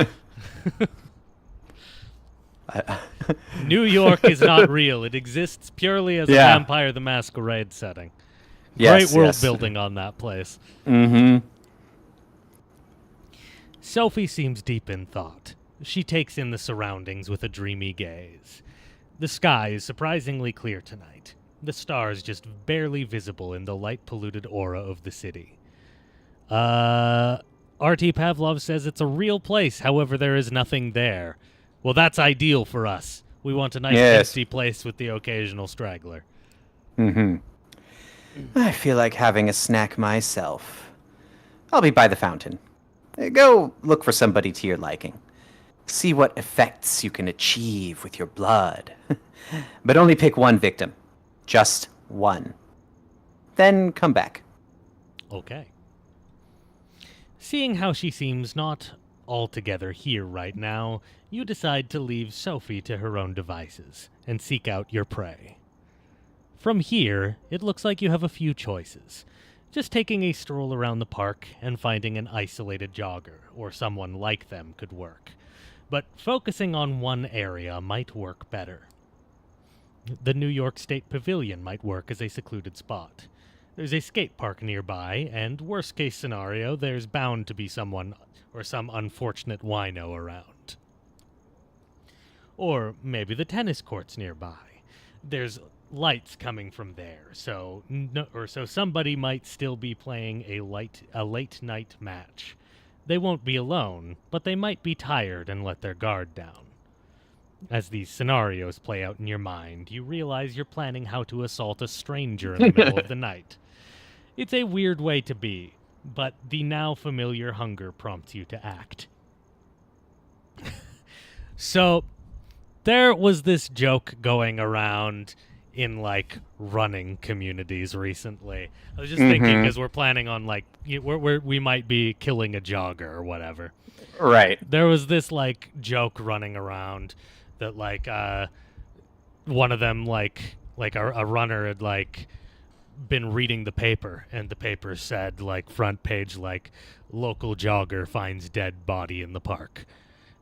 A: New York is not real. It exists purely as a Vampire the Masquerade setting. Great world building on that place.
D: Mm-hmm.
A: Sophie seems deep in thought. She takes in the surroundings with a dreamy gaze. The sky is surprisingly clear tonight. The stars just barely visible in the light-polluted aura of the city. R.T. Pavlov says it's a real place, however there is nothing there. Well, that's ideal for us. We want a nice empty place with the occasional straggler.
D: Mm-hmm. I feel like having a snack myself. I'll be by the fountain. Go look for somebody to your liking. See what effects you can achieve with your blood. But only pick one victim. Just one. Then come back.
A: Okay. Seeing how she seems not altogether here right now, you decide to leave Sophie to her own devices and seek out your prey. From here, it looks like you have a few choices. Just taking a stroll around the park and finding an isolated jogger or someone like them could work. But focusing on one area might work better. The New York State Pavilion might work as a secluded spot. There's a skate park nearby, and worst case scenario, there's bound to be someone or some unfortunate wino around. Or maybe the tennis courts nearby. There's lights coming from there. So somebody might still be playing a late night match. They won't be alone, but they might be tired and let their guard down. As these scenarios play out in your mind, you realize you're planning how to assault a stranger in the middle of the night. It's a weird way to be, but the now familiar hunger prompts you to act. So, there was this joke going around in, like, running communities recently. I was just thinking, because we're planning on, like, we might be killing a jogger or whatever.
B: Right.
A: There was this, like, joke running around that, like, one of them, like a runner had, like, been reading the paper, and the paper said, like, front page, like, local jogger finds dead body in the park.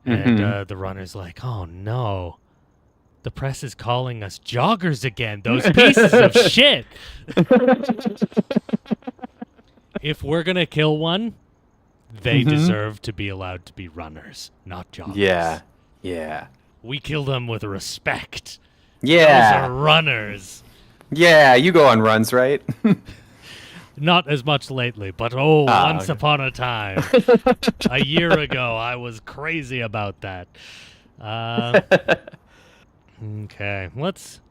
A: And the runner's like, oh, no. The press is calling us joggers again, those pieces of shit. If we're going to kill one, they deserve to be allowed to be runners, not joggers.
B: Yeah.
A: We kill them with respect.
B: Yeah.
A: Those are runners.
B: Yeah, you go on runs, right?
A: Not as much lately, but once upon a time. A year ago, I was crazy about that. Okay, let's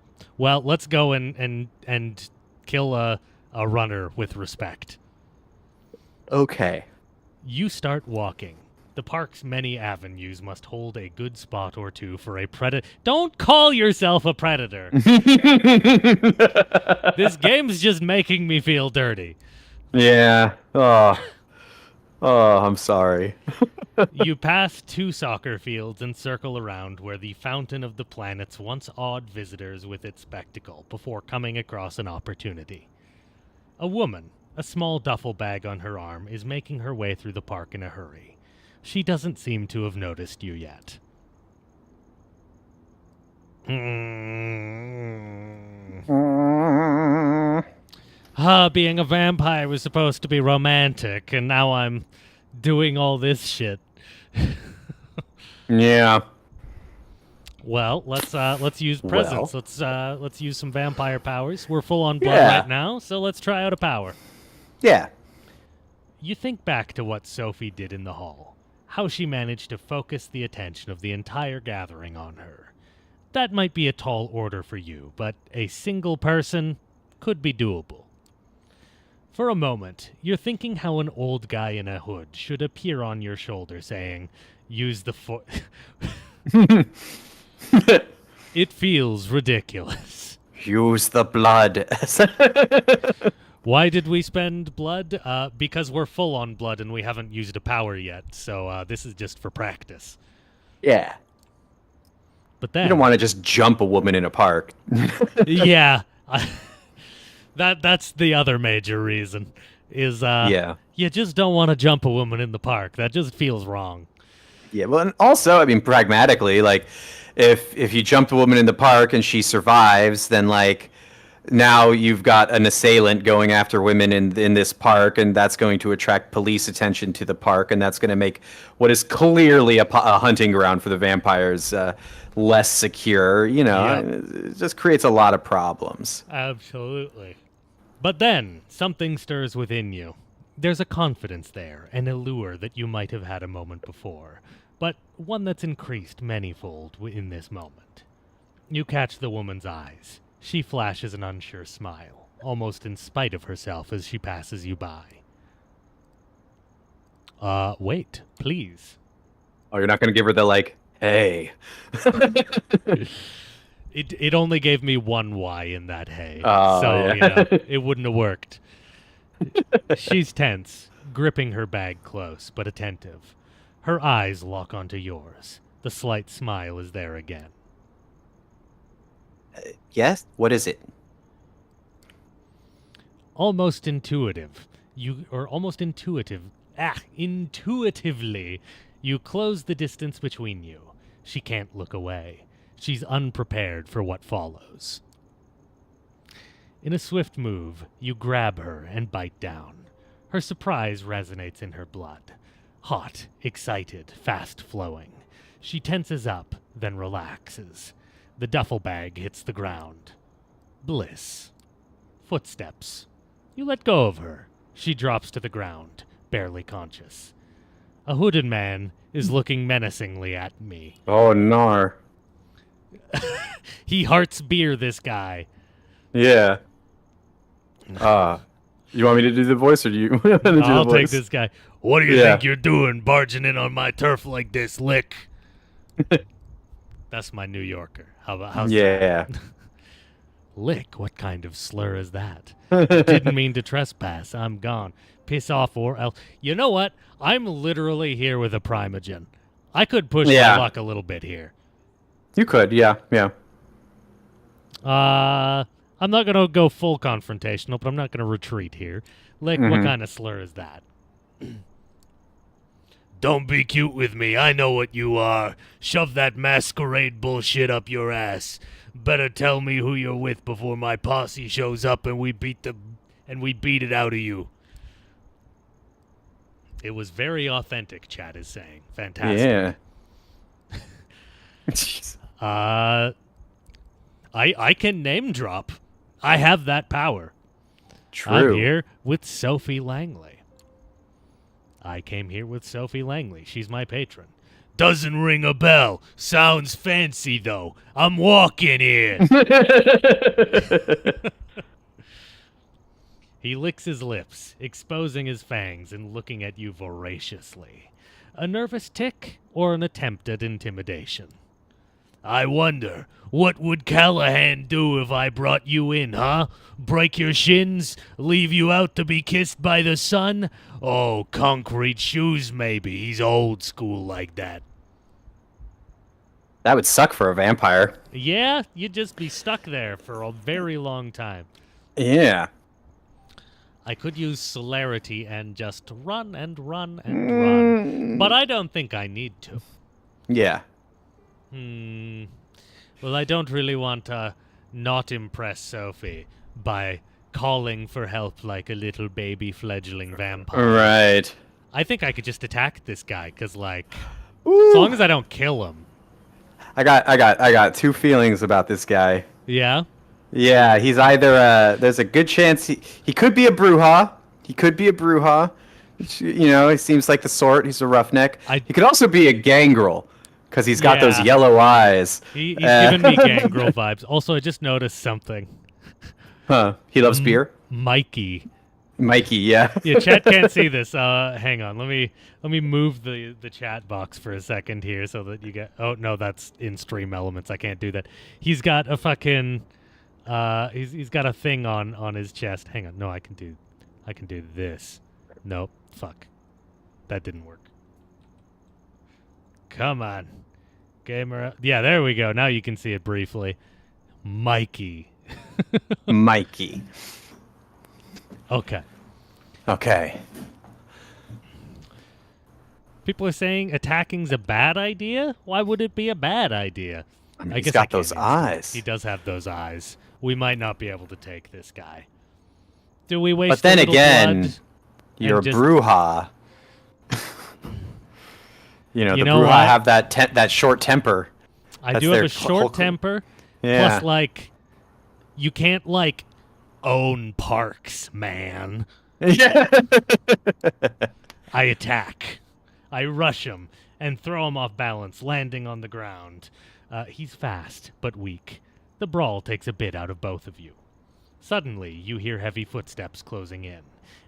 A: go and kill a runner with respect.
B: Okay.
A: You start walking. The park's many avenues must hold a good spot or two for a predator. Don't call yourself a predator. This game's just making me feel dirty.
B: Yeah. Oh, I'm sorry.
A: You pass 2 soccer fields and circle around where the fountain of the planets once awed visitors with its spectacle before coming across an opportunity. A woman, a small duffel bag on her arm, is making her way through the park in a hurry. She doesn't seem to have noticed you yet. Being a vampire was supposed to be romantic, and now I'm doing all this shit.
B: Yeah.
A: Well, let's use presents. Let's use some vampire powers. We're full on blood right now, so let's try out a power.
B: Yeah.
A: You think back to what Sophie did in the hall, how she managed to focus the attention of the entire gathering on her. That might be a tall order for you, but a single person could be doable. For a moment, you're thinking how an old guy in a hood should appear on your shoulder saying, use the foot. It feels ridiculous.
B: Use the blood.
A: Why did we spend blood? Because we're full on blood and we haven't used a power yet, so this is just for practice.
B: Yeah.
A: But then...
B: You don't want to just jump a woman in a park.
A: Yeah. That's the other major reason, is you just don't want to jump a woman in the park. That just feels wrong.
B: Yeah, well, and also, I mean, pragmatically, like, if you jump a woman in the park and she survives, then, like, now you've got an assailant going after women in this park, and that's going to attract police attention to the park, and that's going to make what is clearly a hunting ground for the vampires less secure. You know, It just creates a lot of problems.
A: Absolutely. But then, something stirs within you. There's a confidence there, an allure that you might have had a moment before, but one that's increased manyfold in this moment. You catch the woman's eyes. She flashes an unsure smile, almost in spite of herself as she passes you by. Wait, please.
B: Oh, you're not going to give her the, like, hey.
A: It only gave me one Y in that hey, so you know, it wouldn't have worked. She's tense, gripping her bag close, but attentive. Her eyes lock onto yours. The slight smile is there again.
D: Yes? What is it?
A: Almost intuitive. Intuitively, you close the distance between you. She can't look away. She's unprepared for what follows. In a swift move, you grab her and bite down. Her surprise resonates in her blood. Hot, excited, fast-flowing. She tenses up, then relaxes. The duffel bag hits the ground. Bliss. Footsteps. You let go of her. She drops to the ground, barely conscious. A hooded man is looking menacingly at me.
B: Oh, nar.
A: He hearts beer, this guy.
B: Yeah. You want me to do the voice, or do you want to do
A: I'll
B: the voice?
A: take this guy. What do you think you're doing, barging in on my turf like this, Lick? That's my New Yorker. How's that? Lick? What kind of slur is that? Didn't mean to trespass. I'm gone. Piss off or else. You know what? I'm literally here with a primagen. I could push my luck a little bit here.
B: You could, yeah.
A: I'm not going to go full confrontational, but I'm not going to retreat here. Lick, what kind of slur is that? Don't be cute with me. I know what you are. Shove that masquerade bullshit up your ass. Better tell me who you're with before my posse shows up and we beat it out of you. It was very authentic, Chad is saying. Fantastic.
B: Yeah.
A: I can name drop. I have that power.
B: True.
A: I'm here with Sophie Langley. I came here with Sophie Langley. She's my patron. Doesn't ring a bell. Sounds fancy, though. I'm walking here. He licks his lips, exposing his fangs and looking at you voraciously. A nervous tick or an attempt at intimidation? I wonder, what would Callahan do if I brought you in, huh? Break your shins? Leave you out to be kissed by the sun? Oh, concrete shoes, maybe. He's old school like that.
B: That would suck for a vampire.
A: Yeah, you'd just be stuck there for a very long time.
B: Yeah.
A: I could use celerity and just run and run and run. But I don't think I need to.
B: Yeah.
A: Well, I don't really want to not impress Sophie by calling for help like a little baby fledgling vampire.
B: Right.
A: I think I could just attack this guy, because, like, as long as I don't kill him.
B: I got two feelings about this guy.
A: Yeah?
B: Yeah, he's either there's a good chance he could be a Bruha. He could be a Bruha. You know, he seems like the sort. He's a roughneck. He could also be a gangrel, because he's got those yellow eyes.
A: He's giving me gangrel vibes. Also, I just noticed something.
B: Huh. He loves beer?
A: Mikey,
B: yeah.
A: Yeah, chat can't see this. Hang on. Let me move the chat box for a second here so that you get... Oh, no, that's in stream elements. I can't do that. He's got a fucking... he's got a thing on his chest. Hang on. No, I can do this. Nope. Fuck. That didn't work. Come on. Gamer. Yeah, there we go. Now you can see it briefly. Mikey.
B: Mikey.
A: Okay. People are saying attacking's a bad idea? Why would it be a bad idea?
B: I mean, he's got those eyes.
A: He does have those eyes. We might not be able to take this guy. Do we waste
B: But then
A: a little
B: again,
A: blood
B: you're
A: and just...
B: Bruha. You know, Bruha
A: what?
B: have that short temper.
A: I do have a short temper.
B: Yeah.
A: Plus, like, you can't, like, own parks, man.
B: Yeah.
A: I attack. I rush him and throw him off balance, landing on the ground. He's fast, but weak. The brawl takes a bit out of both of you. Suddenly, you hear heavy footsteps closing in,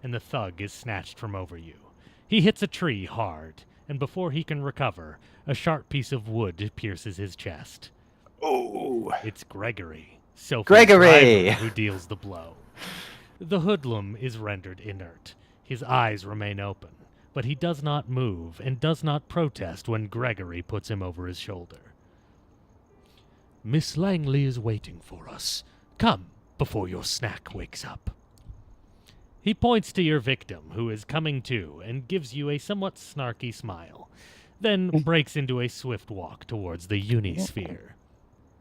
A: and the thug is snatched from over you. He hits a tree hard, and before he can recover, a sharp piece of wood pierces his chest.
B: Oh.
A: It's Gregory, Sophie's
B: Gregory,
A: driver, who deals the blow. The hoodlum is rendered inert. His eyes remain open, but he does not move and does not protest when Gregory puts him over his shoulder. Miss Langley is waiting for us. Come, before your snack wakes up. He points to your victim, who is coming to, and gives you a somewhat snarky smile, then breaks into a swift walk towards the Unisphere.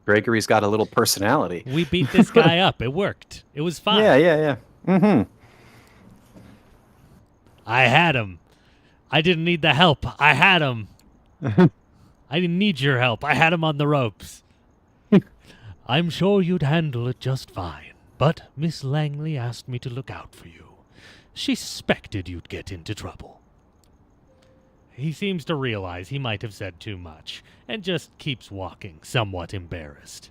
B: Gregory's got a little personality.
A: We beat this guy up. It worked. It was fine.
B: Yeah. Mm-hmm.
A: I had him. I didn't need the help. I had him. I didn't need your help. I had him on the ropes. I'm sure you'd handle it just fine, but Miss Langley asked me to look out for you. She suspected you'd get into trouble. He seems to realize he might have said too much, and just keeps walking, somewhat embarrassed.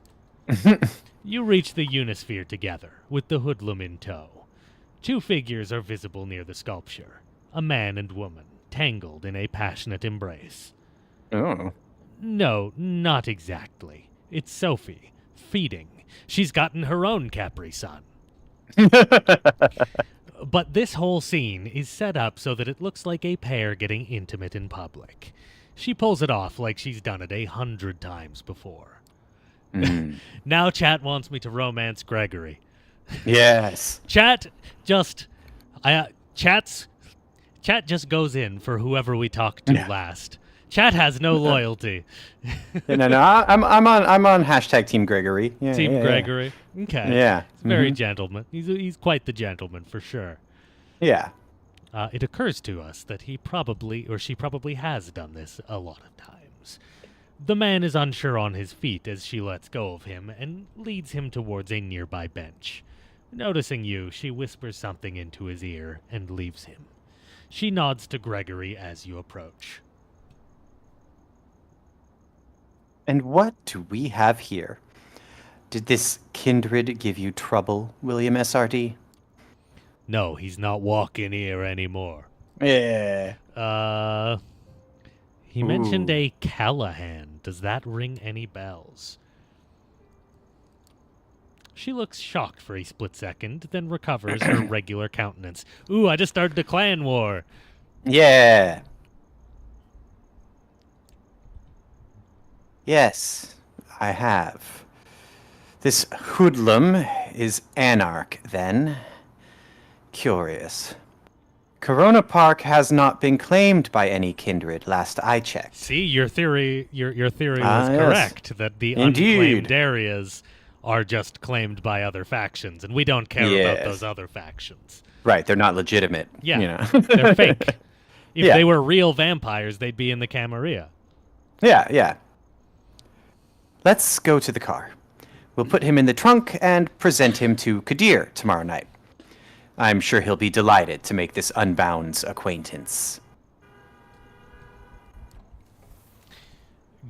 A: You reach the Unisphere together, with the hoodlum in tow. 2 figures are visible near the sculpture, a man and woman, tangled in a passionate embrace.
B: Oh.
A: No, not exactly. It's Sophie, feeding. She's gotten her own Capri-Sun. But this whole scene is set up so that it looks like a pair getting intimate in public. She pulls it off like she's done it 100 times before. Now chat wants me to romance Gregory.
B: Yes.
A: Chat just goes in for whoever we talk to last. Chat has no loyalty.
B: No. I'm on hashtag Team Gregory. Yeah,
A: Team Gregory. Okay.
B: Yeah.
A: He's very gentleman. He's quite the gentleman for sure.
B: Yeah.
A: It occurs to us that she probably has done this a lot of times. The man is unsure on his feet as she lets go of him and leads him towards a nearby bench. Noticing you, she whispers something into his ear and leaves him. She nods to Gregory as you approach.
D: And what do we have here? Did this kindred give you trouble, William SRD?
A: No, he's not walking here anymore.
B: Yeah.
A: He mentioned a Callahan. Does that ring any bells? She looks shocked for a split second, then recovers her regular countenance. Ooh, I just started a clan war.
D: Yeah. Yes, I have. This hoodlum is Anarch, then. Curious. Corona Park has not been claimed by any kindred, last I checked.
A: See, your theory was correct, that the unclaimed areas are just claimed by other factions, and we don't care about those other factions.
B: Right, they're not legitimate.
A: Yeah,
B: you know.
A: They're fake. If they were real vampires, they'd be in the Camarilla.
B: Yeah.
D: Let's go to the car. We'll put him in the trunk and present him to Kadir tomorrow night. I'm sure he'll be delighted to make this Unbound's acquaintance.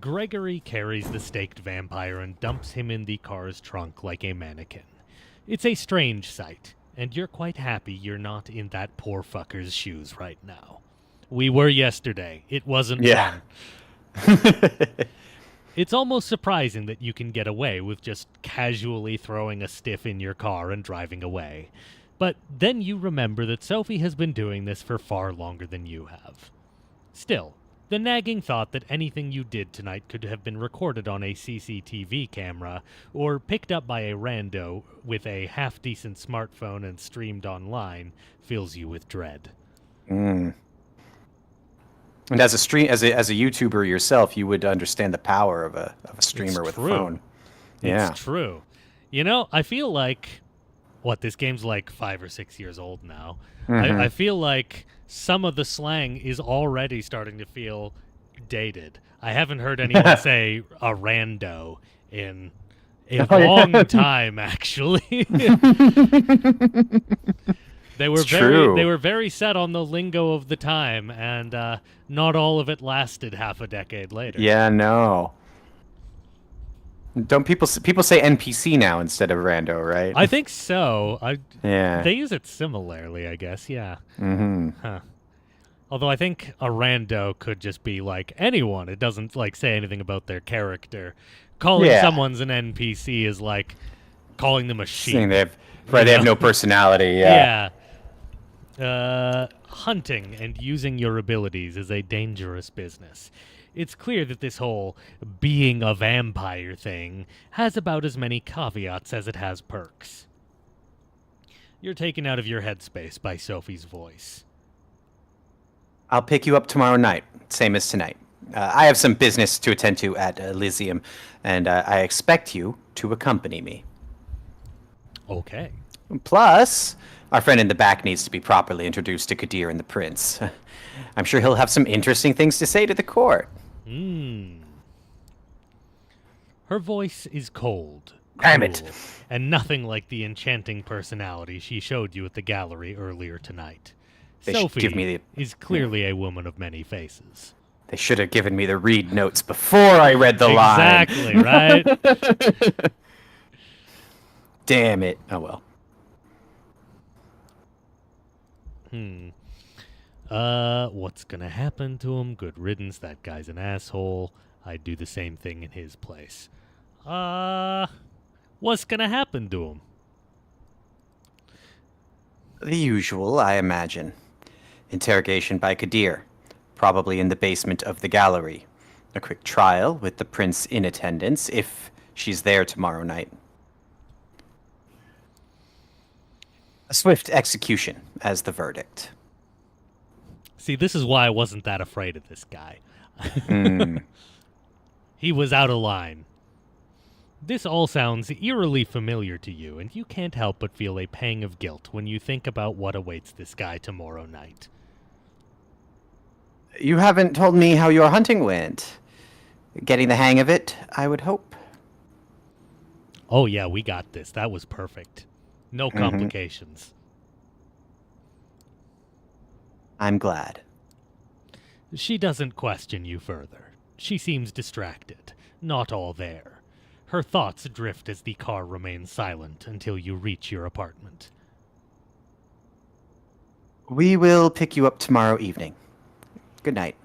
A: Gregory carries the staked vampire and dumps him in the car's trunk like a mannequin. It's a strange sight, and you're quite happy you're not in that poor fucker's shoes right now. We were yesterday. It wasn't fun. It's almost surprising that you can get away with just casually throwing a stiff in your car and driving away. But then you remember that Sophie has been doing this for far longer than you have. Still, the nagging thought that anything you did tonight could have been recorded on a CCTV camera or picked up by a rando with a half-decent smartphone and streamed online fills you with dread.
B: And as a YouTuber yourself, you would understand the power of a streamer with a phone.
A: It's true. You know, I feel like this game's like 5 or 6 years old now. I feel like some of the slang is already starting to feel dated. I haven't heard anyone say a rando in a long time, actually. They were very set on the lingo of the time, and not all of it lasted half a decade later.
B: Yeah, no. Don't people say NPC now instead of rando, right?
A: I think so.
B: Yeah.
A: They use it similarly, I guess. Yeah. Huh. Although I think a rando could just be like anyone. It doesn't like say anything about their character. Calling someone's an NPC is like calling them a sheep.
B: They have no personality. Yeah.
A: Hunting and using your abilities is a dangerous business. It's clear that this whole being a vampire thing has about as many caveats as it has perks. You're taken out of your headspace by Sophie's voice.
D: I'll pick you up tomorrow night, same as tonight. I have some business to attend to at Elysium, and I expect you to accompany me.
A: Okay.
D: Plus, our friend in the back needs to be properly introduced to Kadir and the Prince. I'm sure he'll have some interesting things to say to the court.
A: Her voice is cold,
B: Damn it.
A: And nothing like the enchanting personality she showed you at the gallery earlier tonight. Sophie is clearly a woman of many faces.
D: They should have given me the read notes before I read the line.
A: Exactly, right?
D: Damn it. Oh, well.
A: What's gonna happen to him? Good riddance, that guy's an asshole. I'd do the same thing in his place. What's gonna happen to him?
D: The usual, I imagine. Interrogation by Kadir, probably in the basement of the gallery. A quick trial with the prince in attendance, if she's there tomorrow night. A swift execution as the verdict.
A: See, this is why I wasn't that afraid of this guy. He was out of line. This all sounds eerily familiar to you, and you can't help but feel a pang of guilt when you think about what awaits this guy tomorrow night.
D: You haven't told me how your hunting went. Getting the hang of it, I would hope.
A: Oh yeah, we got this. That was perfect. No complications.
D: I'm glad.
A: She doesn't question you further. She seems distracted, not all there. Her thoughts drift as the car remains silent until you reach your apartment.
D: We will pick you up tomorrow evening. Good night.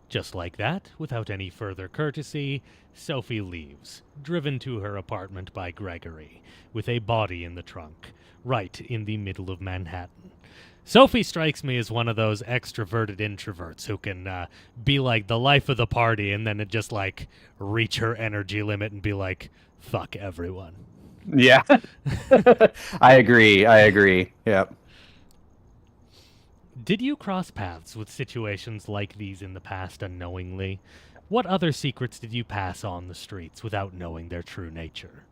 A: Just like that, without any further courtesy, Sophie leaves, driven to her apartment by Gregory, with a body in the trunk, right in the middle of Manhattan. Sophie strikes me as one of those extroverted introverts who can be like the life of the party and then just like reach her energy limit and be like, fuck everyone.
B: Yeah. I agree. Yep.
A: Did you cross paths with situations like these in the past unknowingly? What other secrets did you pass on the streets without knowing their true nature?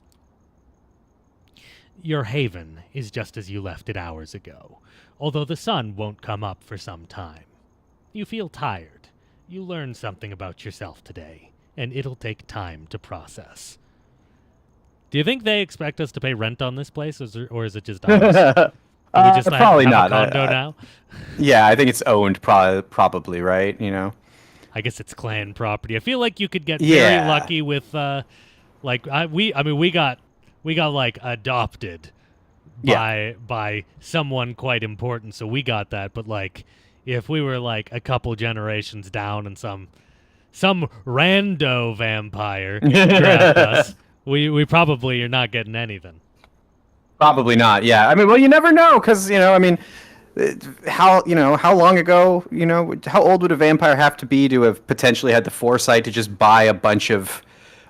A: Your haven is just as you left it hours ago, although the sun won't come up for some time. You feel tired. You learned something about yourself today, and it'll take time to process. Do you think they expect us to pay rent on this place, or is it just ours? We just
B: probably
A: have
B: not.
A: A condo now?
B: Yeah, I think it's owned probably, right? You know?
A: I guess it's clan property. I feel like you could get very lucky with, we got like adopted by someone quite important, so we got that. But like, if we were like a couple generations down and some rando vampire grabbed us, we probably are not getting anything.
B: Probably not. Yeah. I mean, well, you never know, because how long ago, how old would a vampire have to be to have potentially had the foresight to just buy a bunch of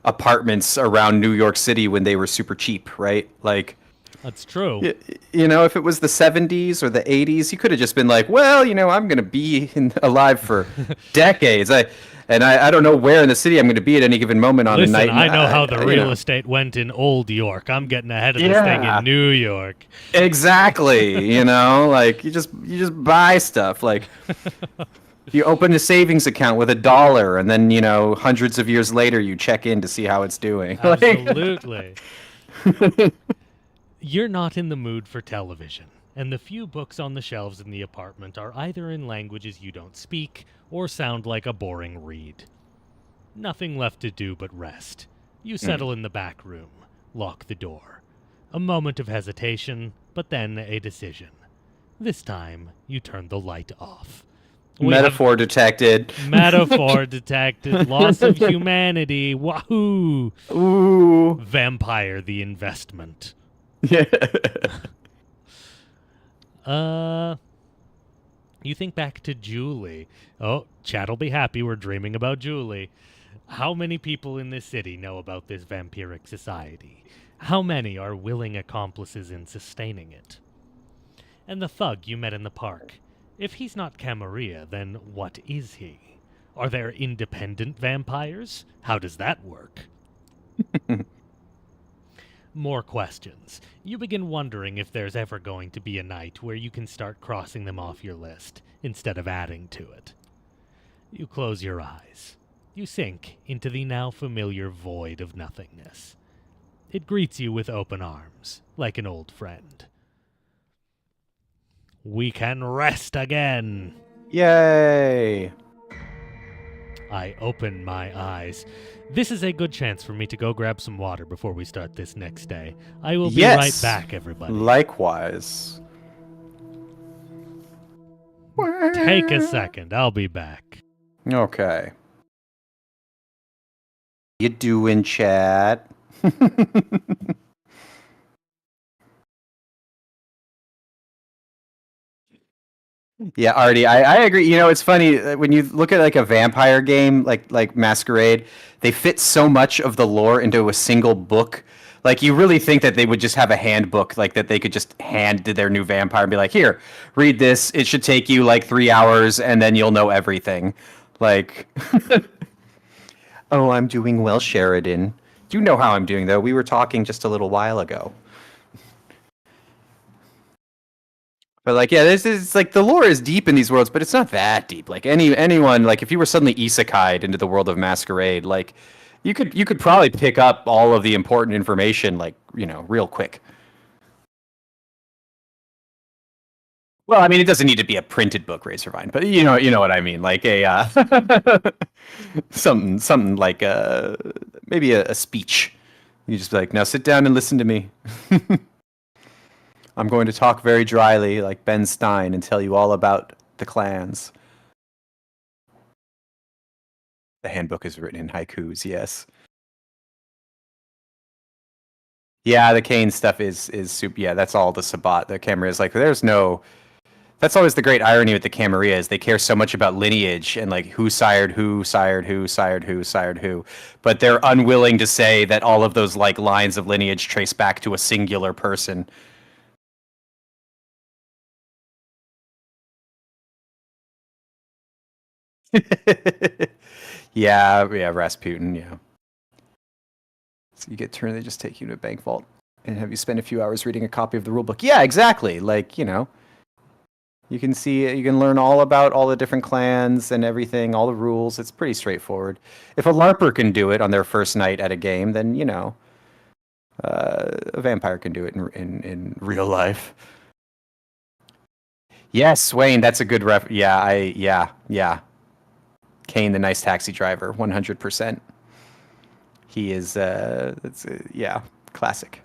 B: apartments around New York City when they were super cheap, right? Like,
A: that's true.
B: If it was the 70s or the 80s, he could have just been like, well, I'm going to be alive for decades. I don't know where in the city I'm going to be at any given moment on a night.
A: I know how the real estate went in old York. I'm getting ahead of this thing in New York.
B: Exactly. Like you just buy stuff. Like you open a savings account with $1, and then hundreds of years later you check in to see how it's doing.
A: Absolutely. You're not in the mood for television, and the few books on the shelves in the apartment are either in languages you don't speak or sound like a boring read. Nothing left to do but rest. You settle in the back room, lock the door. A moment of hesitation, but then a decision. This time, you turn the light off.
B: Metaphor detected.
A: Metaphor detected. Loss of humanity. Wahoo!
B: Ooh.
A: Vampire the investment.
B: Yeah.
A: You think back to Julie. Oh, Chad'll be happy we're dreaming about Julie. How many people in this city know about this vampiric society? How many are willing accomplices in sustaining it? And the thug you met in the park. If he's not Camarilla, then what is he? Are there independent vampires? How does that work? More questions. You begin wondering if there's ever going to be a night where you can start crossing them off your list, instead of adding to it. You close your eyes. You sink into the now familiar void of nothingness. It greets you with open arms, like an old friend. We can rest again.
B: Yay!
A: I open my eyes. This is a good chance for me to go grab some water before we start this next day. I will be right back, everybody.
B: Likewise.
A: Take a second. I'll be back.
B: Okay. You doing, chat? Yeah, Artie, I agree. You know, it's funny when you look at like a vampire game, like Masquerade, they fit so much of the lore into a single book. Like, you really think that they would just have a handbook, like that they could just hand to their new vampire and be like, "Here, read this. It should take you like 3 hours, and then you'll know everything." Like, oh, I'm doing well, Sheridan. You know how I'm doing, though. We were talking just a little while ago. But like, yeah, this is like the lore is deep in these worlds, but it's not that deep. Like anyone, like if you were suddenly isekai'd into the world of Masquerade, like you could probably pick up all of the important information, like, you know, real quick. Well, I mean, it doesn't need to be a printed book, Razorvine, but you know what I mean, like a something like maybe a speech. You just be like, now sit down and listen to me. I'm going to talk very dryly, like Ben Stein, and tell you all about the clans. The handbook is written in haikus, yes. Yeah, the Kane stuff is super. Yeah, that's all the Sabbat. The Camarilla is like, there's no. That's always the great irony with the Camarilla is they care so much about lineage and like who sired who, sired who, sired who, sired who, but they're unwilling to say that all of those like lines of lineage trace back to a singular person. yeah, Rasputin, yeah. So you get turned, they just take you to a bank vault and have you spend a few hours reading a copy of the rulebook. Yeah, exactly. Like, you know, you can see, you can learn all about all the different clans and everything, all the rules. It's pretty straightforward. If a LARPer can do it on their first night at a game, then, you know, a vampire can do it in real life. Yes, Wayne, that's a good ref. Yeah. Kane, the nice taxi driver, 100%. He is, yeah, classic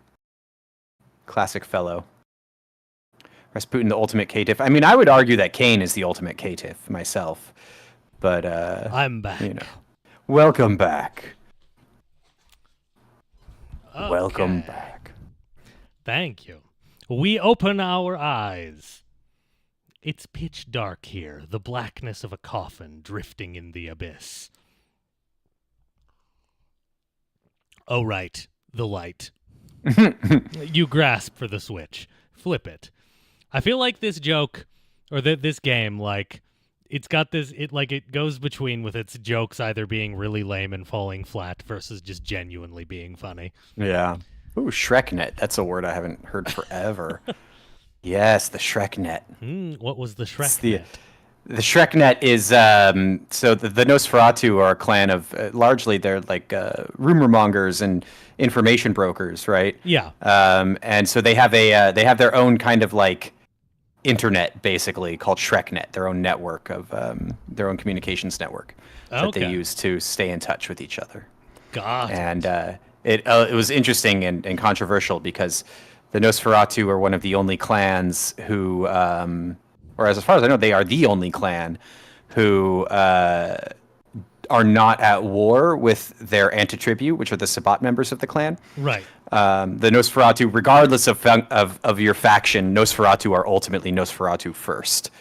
B: fellow. Rasputin, the ultimate caitiff. I mean, I would argue that Kane is the ultimate caitiff myself, but
A: I'm back.
B: You know, welcome back.
A: Okay.
B: Welcome back.
A: Thank you. We open our eyes. It's pitch dark here, the blackness of a coffin drifting in the abyss. Oh, right, the light. You grasp for the switch. Flip it. I feel like this joke, or this game, like, it's got this, it goes between with its jokes either being really lame and falling flat versus just genuinely being funny.
B: Yeah. Ooh, Shreknet. That's a word I haven't heard forever. Yes, the Shreknet.
A: What was the Shreknet?
B: The Shreknet is so the Nosferatu are a clan of largely they're like rumor mongers and information brokers, right?
A: Yeah.
B: And so they have their own kind of like internet basically called Shreknet, their own network of their own communications network that they use to stay in touch with each other.
A: God.
B: And it was interesting and controversial because the Nosferatu are one of the only clans who, or as far as I know, they are the only clan who are not at war with their antitribu, which are the Sabbat members of the clan.
A: Right.
B: The Nosferatu, regardless of your faction, Nosferatu are ultimately Nosferatu first,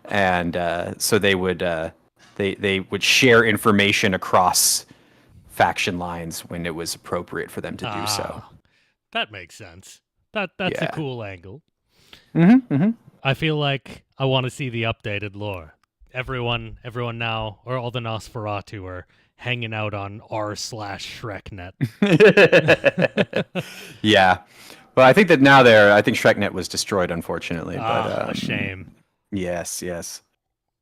B: and so they would share information across faction lines when it was appropriate for them to do so.
A: That makes sense. That's a cool angle.
B: Mm-hmm.
A: I feel like I want to see the updated lore. Everyone now, or all the Nosferatu are hanging out on r/Shreknet.
B: Yeah. Well, I think that now I think Shreknet was destroyed, unfortunately. But,
A: a shame.
B: Yes.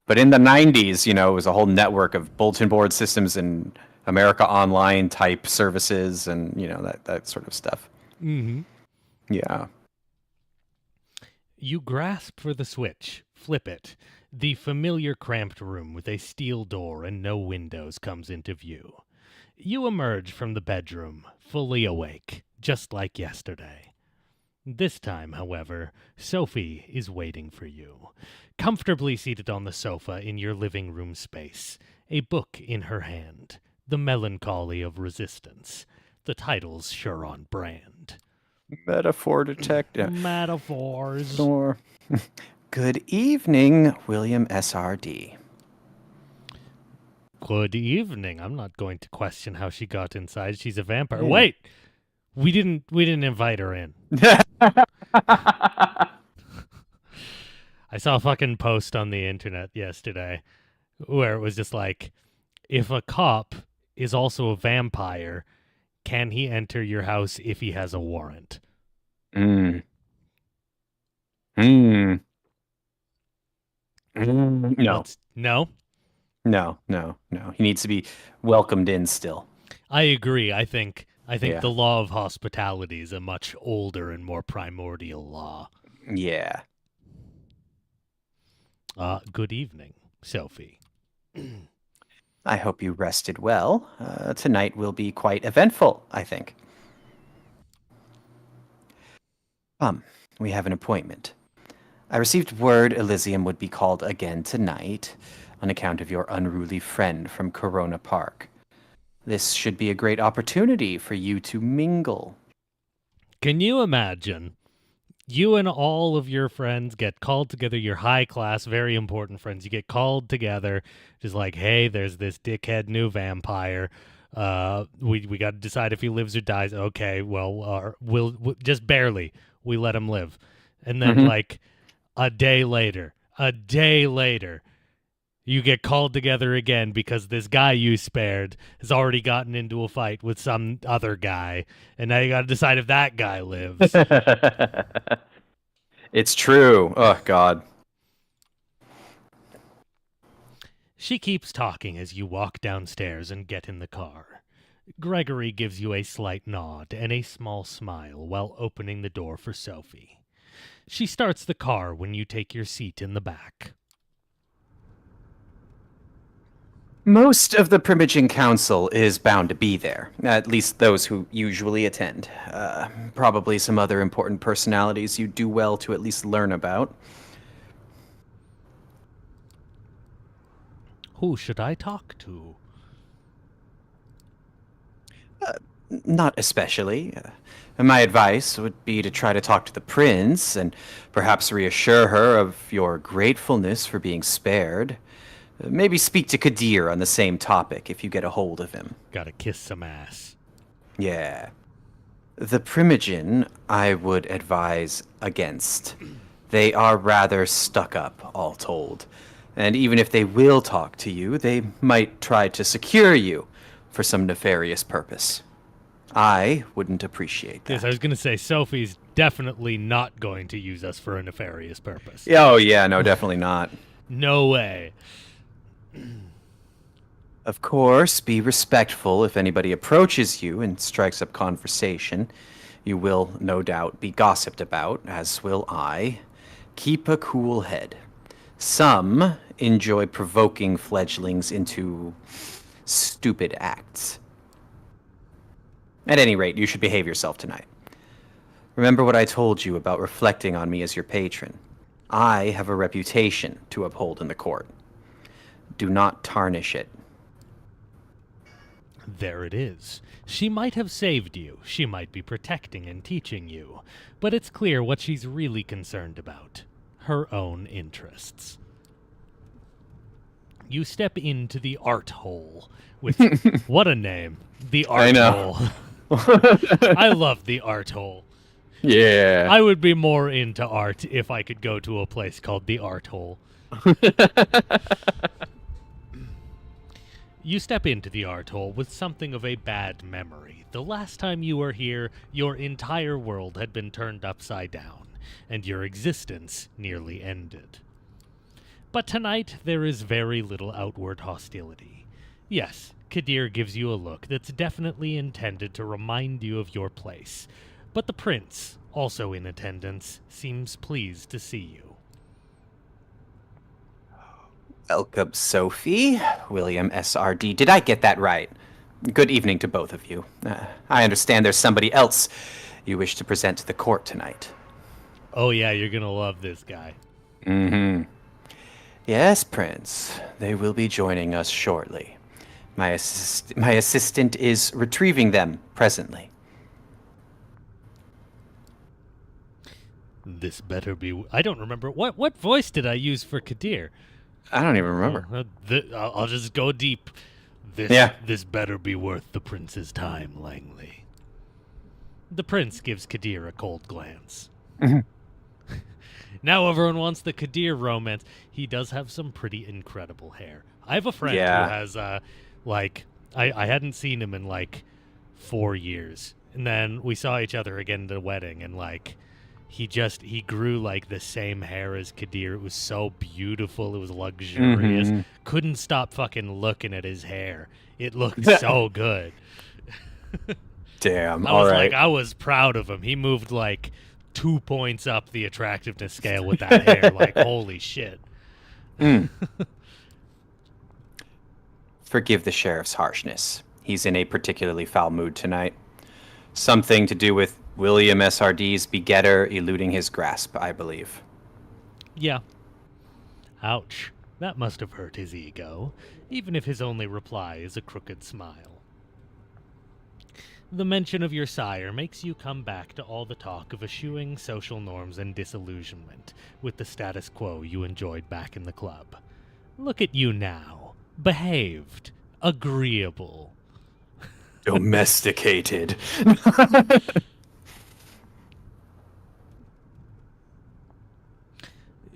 B: But in the 90s, you know, it was a whole network of bulletin board systems and America Online type services and, that sort of stuff.
A: Mm-hmm.
B: Yeah.
A: You grasp for the switch, flip it. The familiar cramped room with a steel door and no windows comes into view. You emerge from the bedroom, fully awake, just like yesterday. This time, however, Sophie is waiting for you, comfortably seated on the sofa in your living room space, a book in her hand, The Melancholy of Resistance. The title's sure on brand.
B: Metaphor detective.
A: Metaphors.
B: Or
D: Good evening, William S.R.D.
A: Good evening. I'm not going to question how she got inside. She's a vampire. Wait! We didn't invite her in. I saw a fucking post on the internet yesterday where it was just like, if a cop is also a vampire, can he enter your house if he has a warrant?
B: No.
A: No?
B: No. He needs to be welcomed in still.
A: I agree. I think
B: Yeah.
A: the law of hospitality is a much older and more primordial law.
B: Yeah.
A: Good evening, Sophie.
D: I hope you rested well. Tonight will be quite eventful, I think. We have an appointment. I received word Elysium would be called again tonight on account of your unruly friend from Corona Park. This should be a great opportunity for you to mingle.
A: Can you imagine? You and all of your friends get called together, your high-class, very important friends. You get called together, just like, hey, there's this dickhead new vampire. We got to decide if he lives or dies. Okay, well, we'll just barely. We let him live. And then, like, a day later, you get called together again because this guy you spared has already gotten into a fight with some other guy, and now you got to decide if that guy lives.
B: It's true. Oh, God.
A: She keeps talking as you walk downstairs and get in the car. Gregory gives you a slight nod and a small smile while opening the door for Sophie. She starts the car when you take your seat in the back.
D: Most of the Primogen Council is bound to be there, at least those who usually attend. Probably some other important personalities you do well to at least learn about.
A: Who should I talk to?
D: Not especially. My advice would be to try to talk to the prince and perhaps reassure her of your gratefulness for being spared. Maybe speak to Kadir on the same topic if you get a hold of him.
A: Gotta kiss some ass.
D: Yeah. The Primogen, I would advise against. They are rather stuck up, all told. And even if they will talk to you, they might try to secure you for some nefarious purpose. I wouldn't appreciate that.
A: Yes, I was gonna say, Sophie's definitely not going to use us for a nefarious purpose.
B: Oh, yeah, no, definitely not.
A: No way.
D: Of course, be respectful if anybody approaches you and strikes up conversation. You will, no doubt, be gossiped about, as will I. Keep a cool head. Some enjoy provoking fledglings into stupid acts. At any rate, you should behave yourself tonight. Remember what I told you about reflecting on me as your patron. I have a reputation to uphold in the court. Do not tarnish it.
A: There it is. She might have saved you. She might be protecting and teaching you. But it's clear what she's really concerned about. Her own interests. You step into the art hole. With what a name. The art hole. I love the art hole.
B: Yeah.
A: I would be more into art if I could go to a place called the art hole. You step into the art hole with something of a bad memory. The last time you were here, your entire world had been turned upside down, and your existence nearly ended. But tonight, there is very little outward hostility. Yes, Kadir gives you a look that's definitely intended to remind you of your place. But the prince, also in attendance, seems pleased to see you.
D: Welcome, Sophie. William SRD. Did I get that right? Good evening to both of you. I understand there's somebody else you wish to present to the court tonight.
A: Oh yeah, you're gonna love this guy.
D: Mm-hmm. Yes, Prince. They will be joining us shortly. My assistant is retrieving them presently.
A: This better be... I don't remember. What voice did I use for Kadir?
D: I don't even remember.
A: I'll just go deep. This better be worth the prince's time, Langley. The prince gives Kadir a cold glance. Now everyone wants the Kadir romance. He does have some pretty incredible hair. I have a friend who has, I hadn't seen him in, 4 years. And then we saw each other again at the wedding, and, he grew, the same hair as Kadir. It was so beautiful. It was luxurious.
B: Mm-hmm.
A: Couldn't stop fucking looking at his hair. It looked so good.
B: Damn,
A: I was proud of him. He moved, 2 points up the attractiveness scale with that hair. Holy shit.
D: Forgive the sheriff's harshness. He's in a particularly foul mood tonight. Something to do with William SRD's begetter eluding his grasp, I believe.
A: Yeah. Ouch. That must have hurt his ego, even if his only reply is a crooked smile. The mention of your sire makes you come back to all the talk of eschewing social norms and disillusionment with the status quo you enjoyed back in the club. Look at you now. Behaved. Agreeable.
B: Domesticated.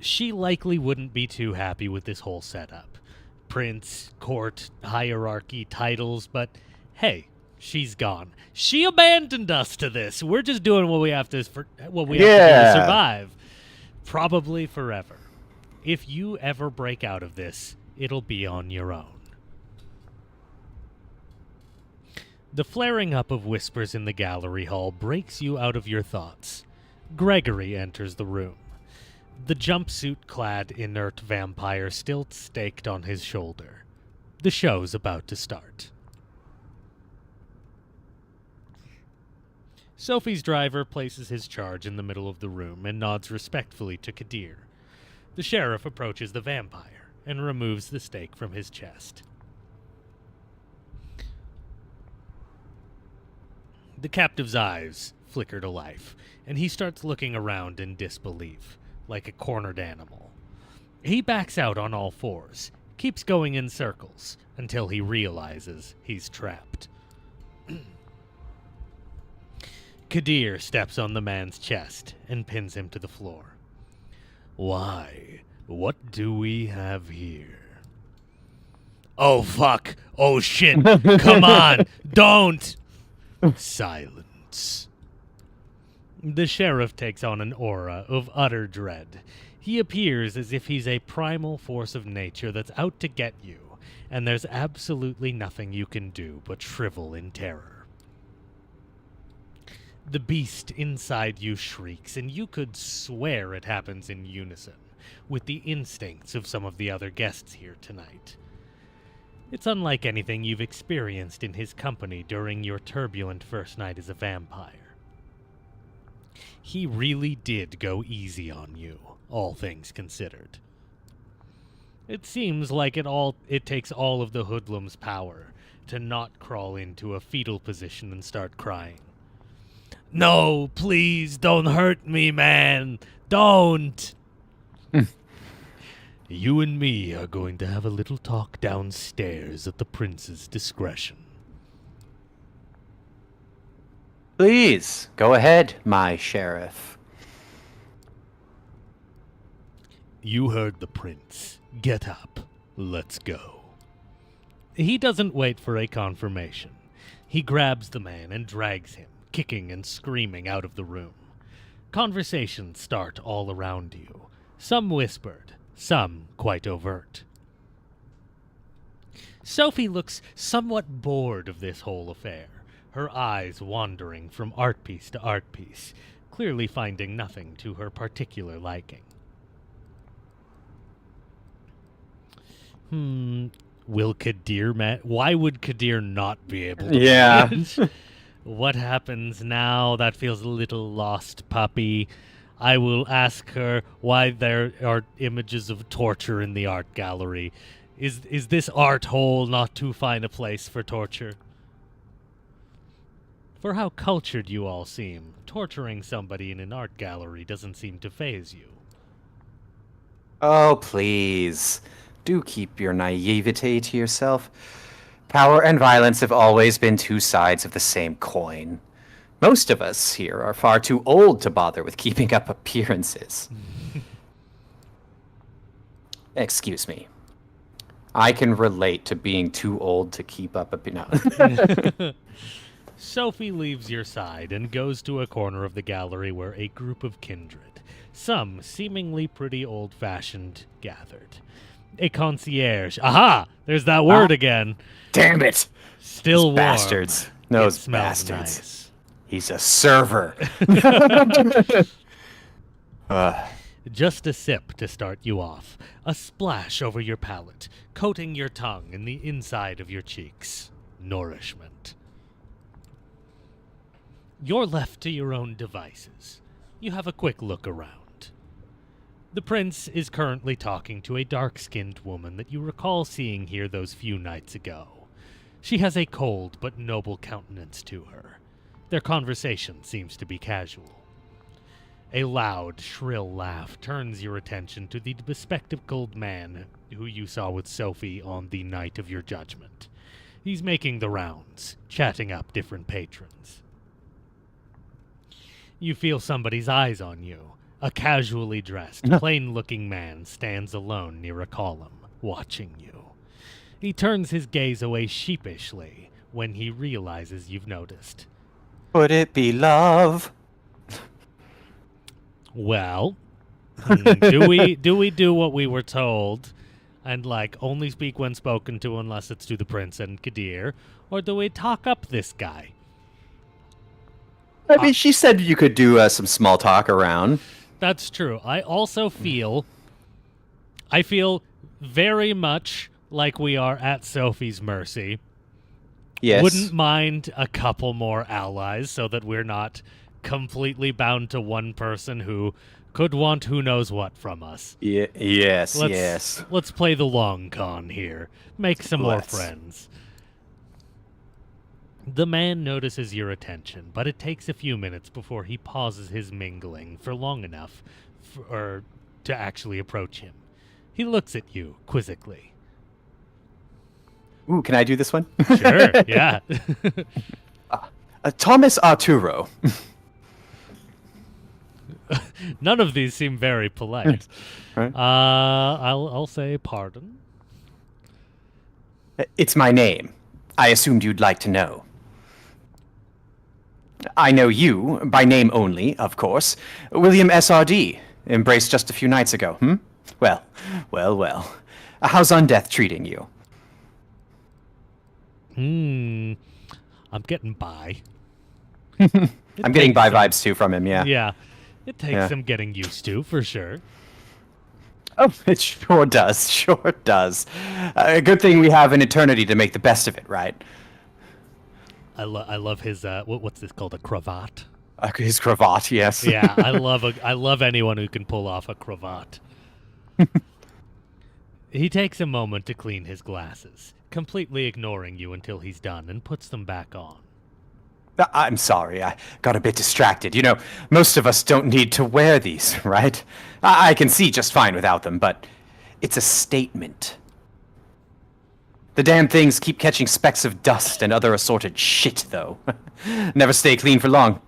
A: She likely wouldn't be too happy with this whole setup. Prince, court, hierarchy, titles, but hey, she's gone. She abandoned us to this. We're just doing what we have to do to survive. Probably forever. If you ever break out of this, it'll be on your own. The flaring up of whispers in the gallery hall breaks you out of your thoughts. Gregory enters the room. The jumpsuit-clad inert vampire still staked on his shoulder. The show's about to start. Sophie's driver places his charge in the middle of the room and nods respectfully to Kadir. The sheriff approaches the vampire and removes the stake from his chest. The captive's eyes flicker to life, and he starts looking around in disbelief, like a cornered animal. He backs out on all fours, keeps going in circles, until he realizes he's trapped. Kadir steps on the man's chest and pins him to the floor. Why, what do we have here? Oh, fuck. Oh, shit. Come on. Don't. Silence. The sheriff takes on an aura of utter dread. He appears as if he's a primal force of nature that's out to get you, and there's absolutely nothing you can do but shrivel in terror. The beast inside you shrieks, and you could swear it happens in unison with the instincts of some of the other guests here tonight. It's unlike anything you've experienced in his company during your turbulent first night as a vampire. He really did go easy on you, all things considered. It seems like it takes all of the hoodlum's power to not crawl into a fetal position and start crying. No, please, don't hurt me, man. Don't. You and me are going to have a little talk downstairs at the prince's discretion.
D: Please, go ahead, my sheriff.
A: You heard the prince. Get up. Let's go. He doesn't wait for a confirmation. He grabs the man and drags him, kicking and screaming, out of the room. Conversations start all around you, some whispered, some quite overt. Sophie looks somewhat bored of this whole affair, her eyes wandering from art piece to art piece, clearly finding nothing to her particular liking. Will Kadir why would Kadir not be able to manage? What happens now? That feels a little lost, puppy. I will ask her why there are images of torture in the art gallery. Is this art hole not too fine a place for torture? For how cultured you all seem, torturing somebody in an art gallery doesn't seem to faze you.
D: Oh, please. Do keep your naivete to yourself. Power and violence have always been two sides of the same coin. Most of us here are far too old to bother with keeping up appearances. Excuse me. I can relate to being too old to keep up no.
A: Sophie leaves your side and goes to a corner of the gallery where a group of kindred, some seemingly pretty old-fashioned, gathered. A concierge. Aha! There's that word again.
D: Damn it!
A: Still
D: Those
A: warm.
D: Bastards. Those
A: It smells
D: bastards.
A: nice.
D: He's a server.
A: Just a sip to start you off. A splash over your palate, coating your tongue and the inside of your cheeks. Nourishment. You're left to your own devices. You have a quick look around. The prince is currently talking to a dark-skinned woman that you recall seeing here those few nights ago. She has a cold but noble countenance to her. Their conversation seems to be casual. A loud, shrill laugh turns your attention to the bespectacled man who you saw with Sophie on the night of your judgment. He's making the rounds, chatting up different patrons. You feel somebody's eyes on you. A casually dressed, plain-looking man stands alone near a column, watching you. He turns his gaze away sheepishly when he realizes you've noticed.
D: Would it be love?
A: Well, do we do what we were told and, only speak when spoken to unless it's to the prince and Kadir, or do we talk up this guy?
D: I mean, she said you could do some small talk around.
A: That's true. I also feel very much like we are at Sophie's mercy.
D: Yes.
A: Wouldn't mind a couple more allies so that we're not completely bound to one person who could want who knows what from us.
D: Yes.
A: Let's play the long con here. Make some more friends. The man notices your attention, but it takes a few minutes before he pauses his mingling for long enough to actually approach him. He looks at you quizzically.
D: Ooh, can I do this one?
A: Sure, yeah.
D: Thomas Arturo.
A: None of these seem very polite.
D: Right.
A: I'll say pardon.
D: It's my name. I assumed you'd like to know. I know you, by name only, of course. William S.R.D., embraced just a few nights ago, Well. How's Undeath treating you?
A: I'm getting by.
D: I'm getting by vibes, too, from him, yeah.
A: Yeah. It takes some getting used to, for sure.
D: Oh, it sure does. Good thing we have an eternity to make the best of it, right?
A: I love his what's this called, a cravat?
D: His cravat, yes.
A: Yeah, I love anyone who can pull off a cravat. He takes a moment to clean his glasses, completely ignoring you until he's done, and puts them back on.
D: I'm sorry, I got a bit distracted. You know, most of us don't need to wear these, right? I can see just fine without them, but it's a statement. The damn things keep catching specks of dust and other assorted shit, though. Never stay clean for long.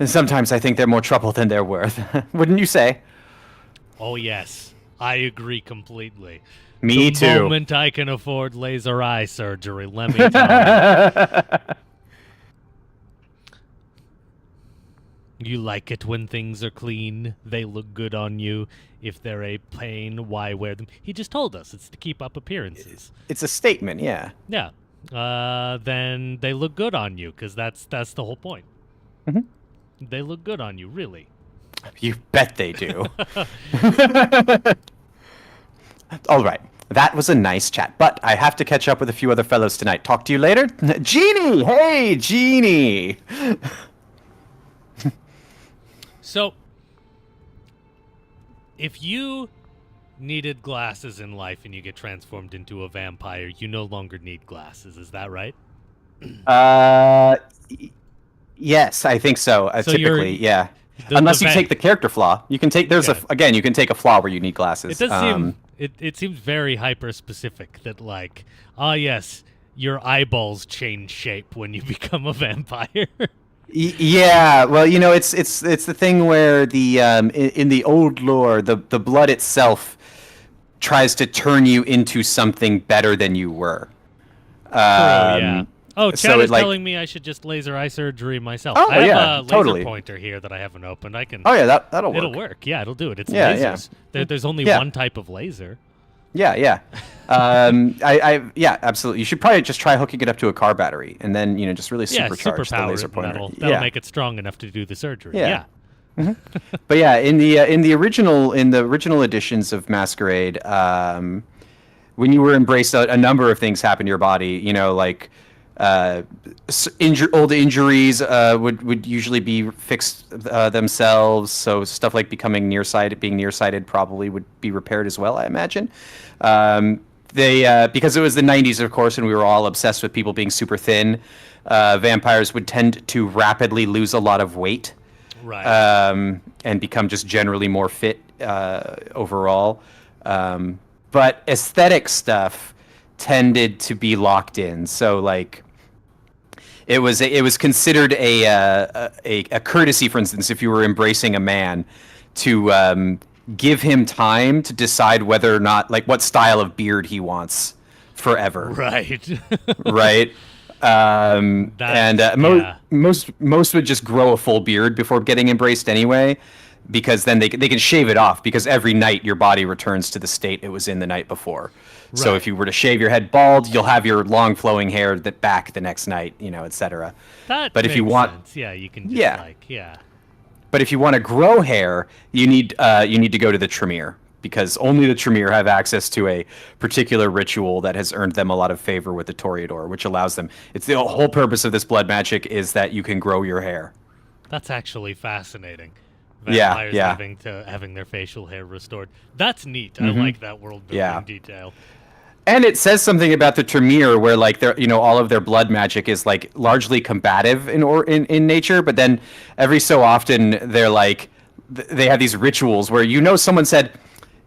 D: And sometimes I think they're more trouble than they're worth. Wouldn't you say?
A: Oh, yes. I agree completely.
D: Me too.
A: The moment I can afford laser eye surgery, let me tell you. You like it when things are clean. They look good on you. If they're a pain, why wear them? He just told us it's to keep up appearances.
B: It's a statement, yeah.
A: Yeah. Then they look good on you, because that's the whole point.
B: Mm-hmm.
A: They look good on you, really.
B: You bet they do. All right. That was a nice chat, but I have to catch up with a few other fellows tonight. Talk to you later. Jeannie! Hey, Jeannie!
A: So, if you needed glasses in life and you get transformed into a vampire, you no longer need glasses. Is that right?
B: Yes, I think so. Typically, yeah. Unless you take the character flaw, you can take. You can take a flaw where you need glasses.
A: It does seem. It seems very hyper specific that yes, your eyeballs change shape when you become a vampire.
B: Yeah, well, it's the thing where the in the old lore, the blood itself tries to turn you into something better than you were.
A: Yeah. Oh, Chad is telling me I should just laser eye surgery myself.
B: Oh,
A: I have
B: yeah,
A: a laser
B: totally.
A: Pointer here that I haven't opened. I can.
B: Oh yeah, that'll work.
A: It'll work. Yeah, it'll do it. It's
B: Yeah,
A: lasers. There's only one type of laser.
B: Yeah. Yeah, absolutely. You should probably just try hooking it up to a car battery, and then just really supercharge the laser pointer.
A: That'll make it strong enough to do the surgery. Yeah.
B: Mm-hmm. But yeah, in the original editions of Masquerade, when you were embraced, a number of things happened to your body. Old injuries would usually be fixed themselves. So stuff like being nearsighted probably would be repaired as well, I imagine. Because it was the 90s, of course, and we were all obsessed with people being super thin. Vampires would tend to rapidly lose a lot of weight,
A: right?
B: And become just generally more fit overall. But aesthetic stuff tended to be locked in. So it was considered a courtesy, for instance, if you were embracing a man, to give him time to decide whether or not, what style of beard he wants forever.
A: Right.
B: Right. Most would just grow a full beard before getting embraced anyway, because then they can shave it off, because every night your body returns to the state it was in the night before. Right. So if you were to shave your head bald, you'll have your long flowing hair back the next night, etc.
A: But
B: if you want,
A: sense. Yeah, you can just
B: But if you want to grow hair, you need to go to the Tremere, because only the Tremere have access to a particular ritual that has earned them a lot of favor with the Toreador, which allows them. It's the whole purpose of this blood magic is that you can grow your hair.
A: That's actually fascinating. Vampires having their facial hair restored. That's neat.
B: Mm-hmm.
A: I like that world building detail.
B: And it says something about the Tremere, where all of their blood magic is largely combative in nature, but then every so often they have these rituals where someone said,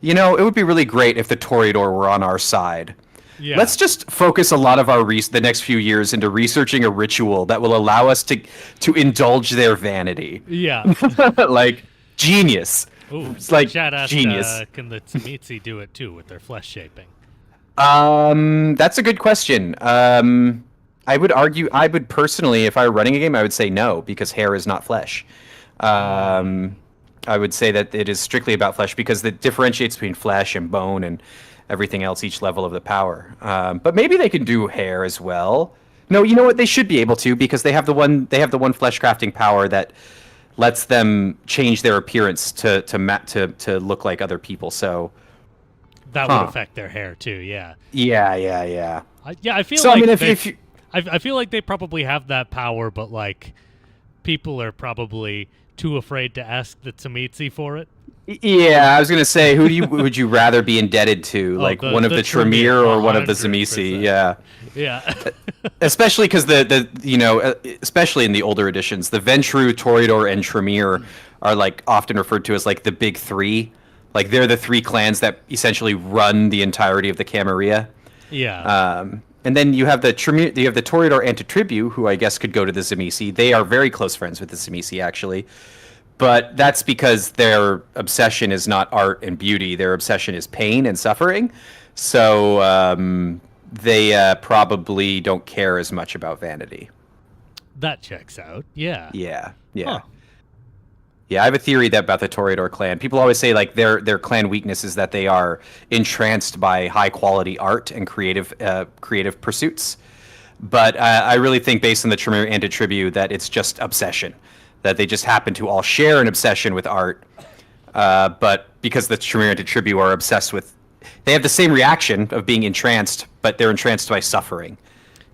B: it would be really great if the Toreador were on our side. Yeah. Let's just focus a lot of the next few years into researching a ritual that will allow us to indulge their vanity.
A: Yeah.
B: Genius.
A: Ooh,
B: it's
A: Chad asked,
B: genius.
A: Can the Tzimisce do it too with their flesh shaping?
B: That's a good question. I would personally, if I were running a game, I would say no, because hair is not flesh. I would say that it is strictly about flesh, because it differentiates between flesh and bone and everything else, each level of the power. But maybe they can do hair as well. No, you know what? They should be able to, because they have the one flesh crafting power that lets them change their appearance to look like other people. So
A: that would affect their hair too. Yeah.
B: Yeah.
A: I feel
B: so.
A: Like
B: I
A: feel like they probably have that power, but people are probably too afraid to ask the Tzimisce for it.
B: Yeah, I was gonna say, would you rather be indebted to, one of the Tremere or one of the Tzimisce? Yeah. Especially because especially in the older editions, the Ventrue, Toreador, and Tremere are often referred to as the big three. They're the three clans that essentially run the entirety of the Camarilla.
A: Yeah.
B: And then you have the Toreador Antitribu, who I guess could go to the Tzimisce. They are very close friends with the Tzimisce, actually. But that's because their obsession is not art and beauty. Their obsession is pain and suffering. So they probably don't care as much about vanity.
A: That checks out. Yeah.
B: Yeah.
A: Huh.
B: Yeah, I have a theory about the Toreador clan. People always say like their clan weakness is that they are entranced by high quality art and creative pursuits. But I really think, based on the Tremere and Tribu, that it's just obsession. That they just happen to all share an obsession with art. But because the Tremere and Tribu are obsessed with, they have the same reaction of being entranced, but they're entranced by suffering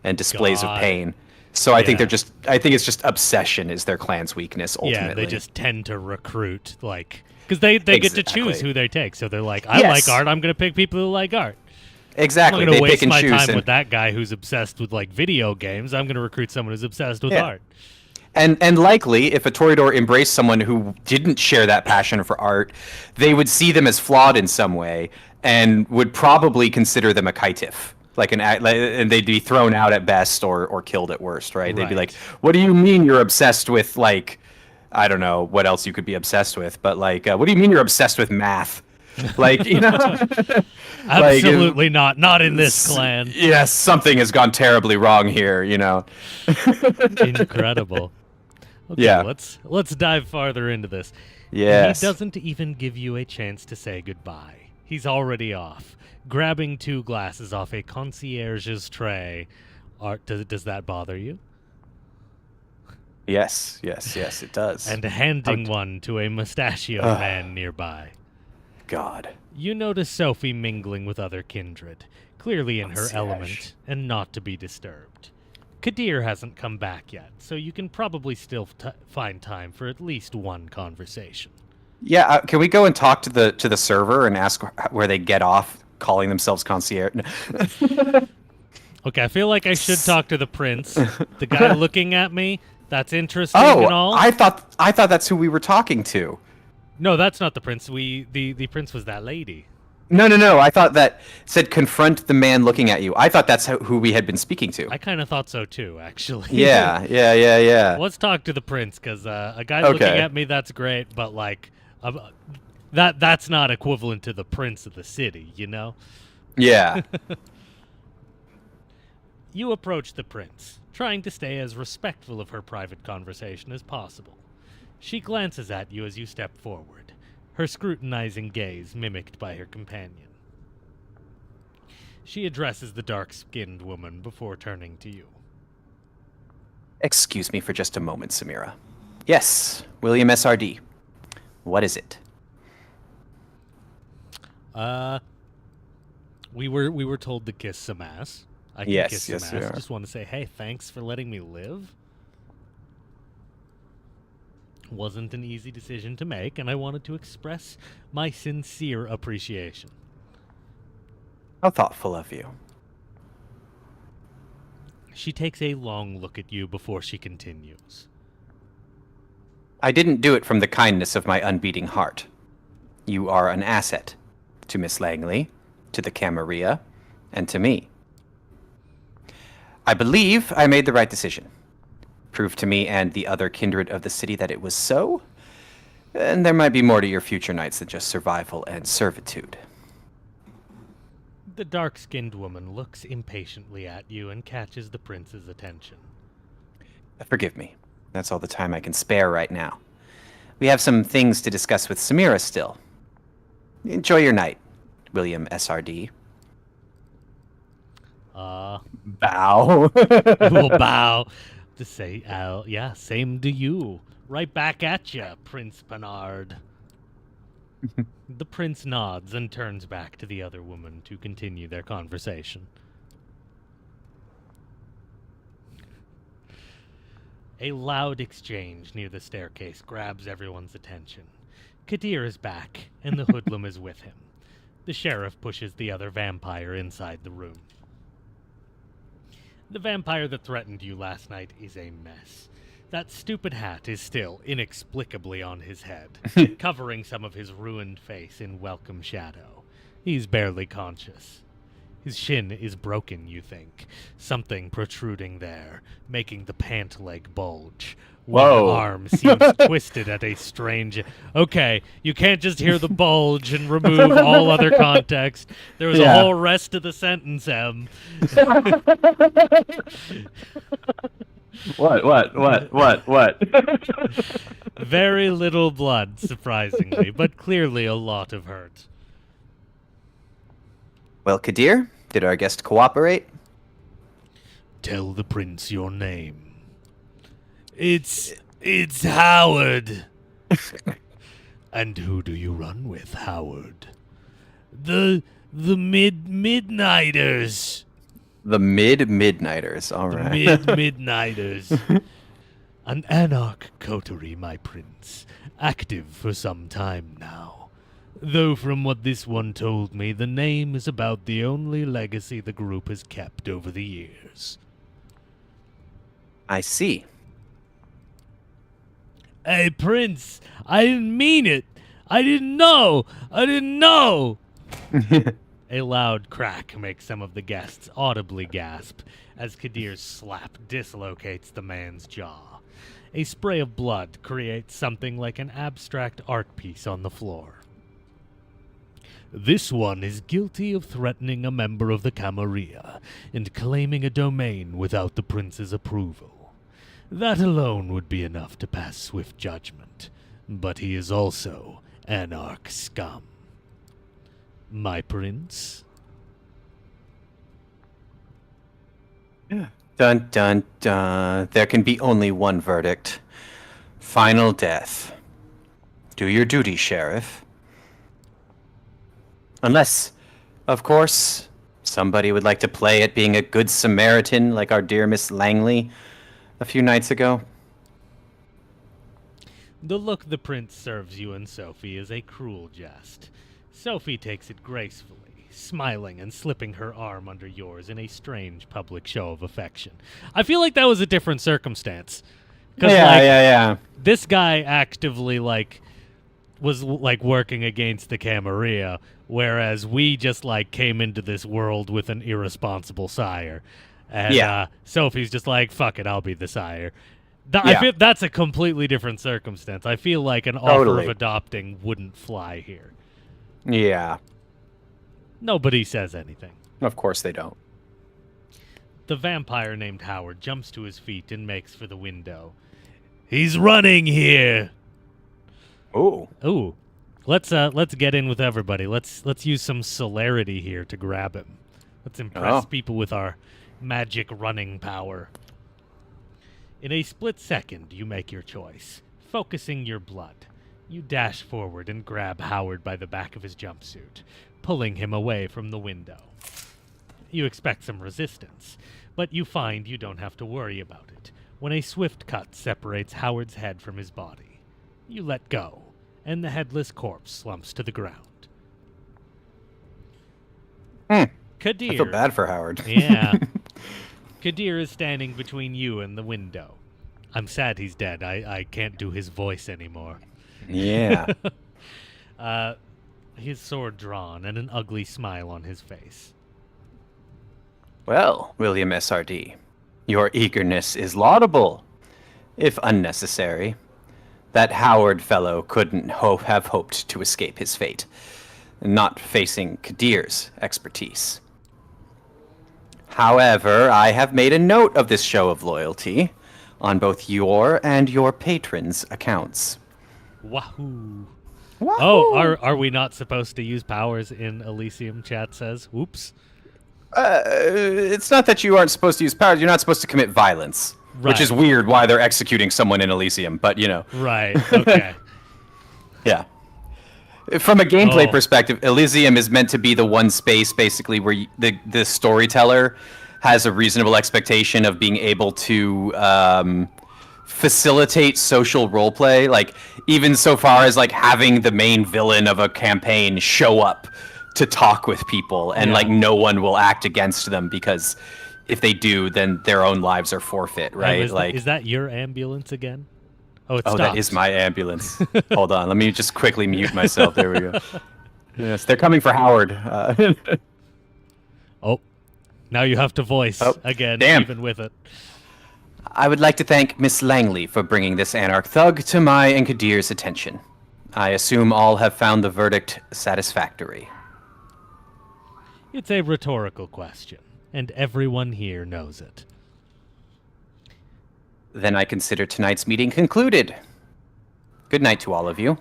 B: and displays of pain. So I think it's just obsession is their clan's weakness ultimately.
A: Yeah, they just tend to recruit, like, because they get to choose who they take. So they're like, I like art, I'm going to pick people who like art.
B: Exactly.
A: I'm going to waste my time with that guy who's obsessed with, like, video games. I'm going to recruit someone who's obsessed with art.
B: And likely, if a Toreador embraced someone who didn't share that passion for art, they would see them as flawed in some way and would probably consider them a caitiff. And they'd be thrown out at best or killed at worst, right? They'd be like, what do you mean you're obsessed with, like, I don't know what else you could be obsessed with, but, like, what do you mean you're obsessed with math? Like, you know?
A: Absolutely not. Not in this clan.
B: Yes, something has gone terribly wrong here, you know?
A: Incredible. Okay,
B: yeah.
A: Let's dive farther into this.
B: Yes.
A: He doesn't even give you a chance to say goodbye. He's already off, grabbing 2 glasses off a concierge's tray. Does that bother you?
B: Yes, it does.
A: And handing one to a mustachioed man nearby.
B: God.
A: You notice Sophie mingling with other kindred, clearly in her element, and not to be disturbed. Kadir hasn't come back yet, so you can probably still find time for at least one conversation.
B: Yeah, can we go and talk to the server and ask where they get off calling themselves concierge?
A: Okay, I feel like I should talk to the prince. The guy looking at me, that's interesting and all.
B: I thought that's who we were talking to.
A: No, that's not the prince. The prince was that lady.
B: No. I thought that said confront the man looking at you. I thought that's who we had been speaking to.
A: I kind of thought so too, actually.
B: Yeah.
A: Let's talk to the prince, because a guy looking at me, that's great, but, like, that's not equivalent to the prince of the city, you know?
B: Yeah.
A: You approach the prince, trying to stay as respectful of her private conversation as possible. She glances at you as you step forward, her scrutinizing gaze mimicked by her companion. She addresses the dark-skinned woman before turning to you.
B: Excuse me for just a moment, Samira. Yes, William SRD. What is it?
A: We were told to kiss some ass. I can kiss some ass. I just want to say, hey, thanks for letting me live. Wasn't an easy decision to make, and I wanted to express my sincere appreciation.
B: How thoughtful of you.
A: She takes a long look at you before she continues.
B: I didn't do it from the kindness of my unbeating heart. You are an asset to Miss Langley, to the Camarilla, and to me. I believe I made the right decision. Prove to me and the other kindred of the city that it was so, and there might be more to your future nights than just survival and servitude.
A: The dark-skinned woman looks impatiently at you and catches the prince's attention.
B: Forgive me. That's all the time I can spare right now. We have some things to discuss with Samira still. Enjoy your night, William SRD. Bow.
A: We'll bow. To say, yeah, same to you. Right back at ya, Prince Bernard. The prince nods and turns back to the other woman to continue their conversation. A loud exchange near the staircase grabs everyone's attention. Kadir is back, and the hoodlum is with him. The sheriff pushes the other vampire inside the room. The vampire that threatened you last night is a mess. That stupid hat is still inexplicably on his head, covering some of his ruined face in welcome shadow. He's barely conscious. His shin is broken, you think. Something protruding there, making the pant leg bulge. One arm seems twisted at a strange... Okay, you can't just hear the bulge and remove all other context. There was a whole rest of the sentence, Em.
B: What?
A: Very little blood, surprisingly, but clearly a lot of hurt.
D: Well, Kadir, did our guest cooperate?
A: Tell the prince your name. It's Howard. And who do you run with, Howard? The Midnighters.
D: The Midnighters, all right.
A: Midnighters. An Anarch coterie, my prince. Active for some time now. Though from what this one told me, the name is about the only legacy the group has kept over the years.
D: I see.
A: Hey, Prince, I didn't mean it. I didn't know. A loud crack makes some of the guests audibly gasp as Kadir's slap dislocates the man's jaw. A spray of blood creates something like an abstract art piece on the floor. This one is guilty of threatening a member of the Camarilla and claiming a domain without the prince's approval. That alone would be enough to pass swift judgment, but he is also Anarch scum. My prince?
D: Dun dun dun. There can be only one verdict. Final death. Do your duty, Sheriff. Unless, of course, somebody would like to play at being a good Samaritan like our dear Miss Langley a few nights ago.
A: The look the prince serves you and Sophie is a cruel jest. Sophie takes it gracefully, smiling and slipping her arm under yours in a strange public show of affection. I feel like that was a different circumstance.
B: Yeah.
A: This guy actively, was, working against the Camarilla, whereas we just, came into this world with an irresponsible sire. And Sophie's just like, fuck it, I'll be the sire. I feel that's a completely different circumstance. I feel like an offer of adopting wouldn't fly here.
B: Yeah.
A: Nobody says anything.
B: Of course they don't.
A: The vampire named Howard jumps to his feet and makes for the window. He's running here. Ooh. Let's get in with everybody. Let's use some celerity here to grab him. Let's impress people with our magic running power. In a split second, you make your choice, focusing your blood. You dash forward and grab Howard by the back of his jumpsuit, pulling him away from the window. You expect some resistance, but you find you don't have to worry about it when a swift cut separates Howard's head from his body. You let go, and the headless corpse slumps to the ground. Kadir.
D: I feel bad for Howard.
A: Yeah. Kadir is standing between you and the window. I'm sad he's dead. I can't do his voice anymore.
D: Yeah.
A: His sword drawn and an ugly smile on his face.
D: Well, William S.R.D., your eagerness is laudable, if unnecessary. That Howard fellow couldn't have hoped to escape his fate, not facing Kadir's expertise. However, I have made a note of this show of loyalty on both your and your patrons' accounts.
A: Wahoo! Oh, are we not supposed to use powers in Elysium? Chat says. Whoops.
D: It's not that you aren't supposed to use powers. You're not supposed to commit violence, which is weird. Why they're executing someone in Elysium, but you know.
A: Right. Okay.
D: Yeah. From a gameplay perspective, Elysium is meant to be the one space, basically, where the storyteller has a reasonable expectation of being able to facilitate social roleplay, like even so far as like having the main villain of a campaign show up to talk with people, and like no one will act against them because if they do, then their own lives are forfeit, right?
A: Is that your ambulance again? Oh,
D: that is my ambulance. Hold on, let me just quickly mute myself. There we go. Yes, they're coming for Howard.
A: Now you have to voice again, even with it.
D: I would like to thank Miss Langley for bringing this Anarch thug to my and Kadir's attention. I assume all have found the verdict satisfactory.
A: It's a rhetorical question, and everyone here knows it.
D: Then I consider tonight's meeting concluded. Good night to all of you.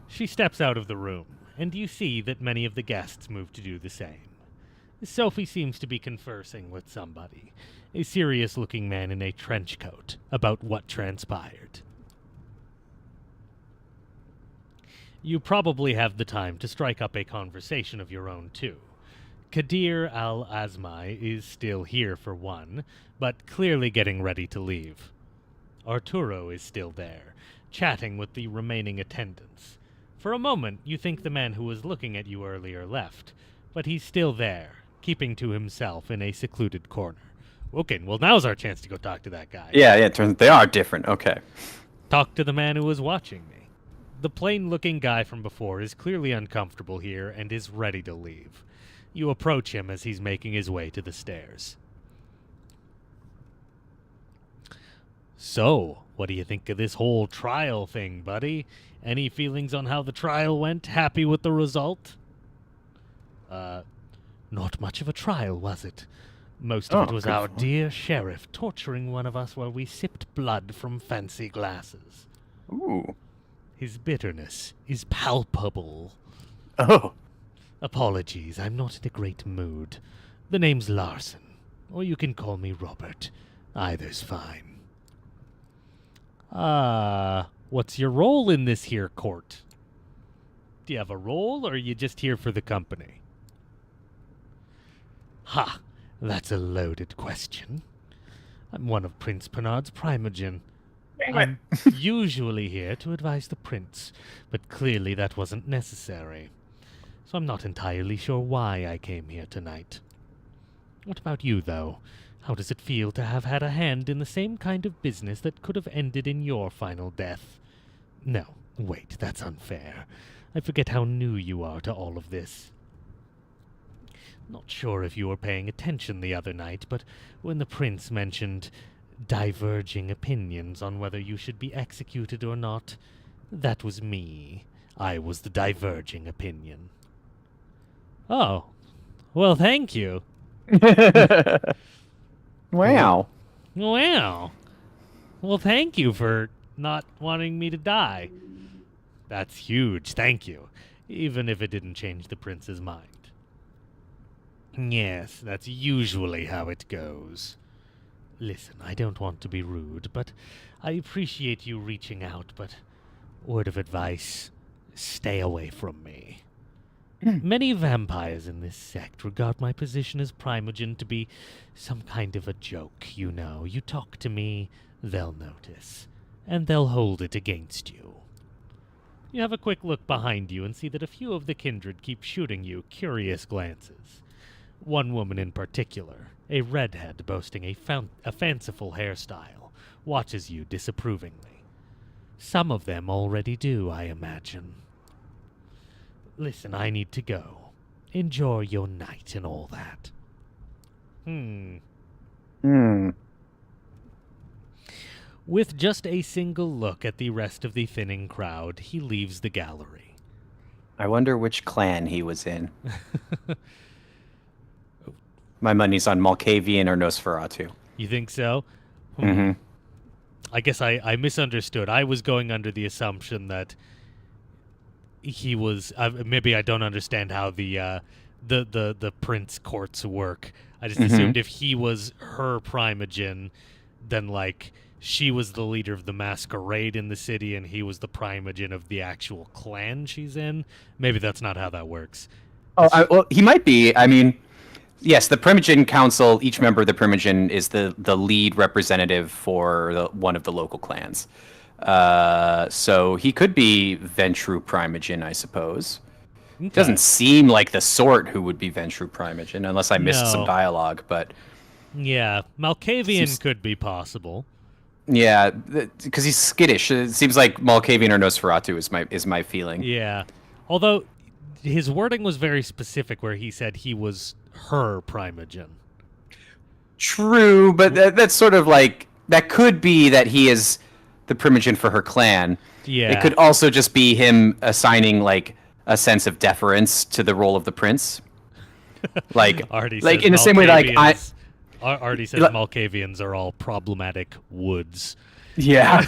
A: She steps out of the room, and you see that many of the guests move to do the same. Sophie seems to be conversing with somebody, a serious-looking man in a trench coat, about what transpired. You probably have the time to strike up a conversation of your own, too. Kadir al-Azmai is still here for one, but clearly getting ready to leave. Arturo is still there, chatting with the remaining attendants. For a moment, you think the man who was looking at you earlier left, but he's still there, keeping to himself in a secluded corner. Okay, well now's our chance to go talk to that guy.
D: Yeah, it turns they are different. Okay.
A: Talk to the man who was watching me. The plain-looking guy from before is clearly uncomfortable here and is ready to leave. You approach him as he's making his way to the stairs. So, what do you think of this whole trial thing, buddy? Any feelings on how the trial went? Happy with the result? Not much of a trial, was it? Most of it was our dear sheriff torturing one of us while we sipped blood from fancy glasses.
D: Ooh.
A: His bitterness is palpable.
D: Oh.
A: Apologies, I'm not in a great mood. The name's Larson, or you can call me Robert. Either's fine. What's your role in this here court? Do you have a role, or are you just here for the company? Ha! That's a loaded question. I'm one of Prince Bernard's primogen. I'm usually here to advise the prince, but clearly that wasn't necessary. So I'm not entirely sure why I came here tonight. What about you, though? How does it feel to have had a hand in the same kind of business that could have ended in your final death? No, wait, that's unfair. I forget how new you are to all of this. Not sure if you were paying attention the other night, but when the prince mentioned diverging opinions on whether you should be executed or not, that was me. I was the diverging opinion. Oh, well, thank you.
B: Wow.
A: Wow. Well, thank you for not wanting me to die. That's huge, thank you, even if it didn't change the prince's mind. Yes, that's usually how it goes. Listen, I don't want to be rude, but I appreciate you reaching out, but word of advice, stay away from me. Many vampires in this sect regard my position as primogen to be some kind of a joke, you know. You talk to me, they'll notice, and they'll hold it against you. You have a quick look behind you and see that a few of the kindred keep shooting you curious glances. One woman in particular, a redhead boasting a fanciful hairstyle, watches you disapprovingly. Some of them already do, I imagine. Listen, I need to go. Enjoy your night and all that. With just a single look at the rest of the thinning crowd, he leaves the gallery.
D: I wonder which clan he was in. My money's on Malkavian or Nosferatu.
A: You think so?
D: Mm-hmm.
A: I guess I misunderstood. I was going under the assumption that he was... maybe I don't understand how the prince courts work. I just assumed if he was her primogen, then, like, she was the leader of the masquerade in the city and he was the primogen of the actual clan she's in. Maybe that's not how that works.
D: Well, he might be. I mean... Yes, the Primogen Council, each member of the Primogen is the lead representative for one of the local clans. So he could be Ventru Primogen, I suppose. Okay. Doesn't seem like the sort who would be Ventru Primogen, unless I missed some dialogue, but...
A: Yeah, Malkavian could be possible.
D: Yeah, because he's skittish. It seems like Malkavian or Nosferatu is my feeling.
A: Yeah, although his wording was very specific where he said he was her primogen.
D: True, but that's sort of like... That could be that he is the primogen for her clan.
A: Yeah.
D: It could also just be him assigning, like, a sense of deference to the role of the prince. Like in the same way, like,
A: Artie says Malkavians are all problematic woods.
B: Yeah.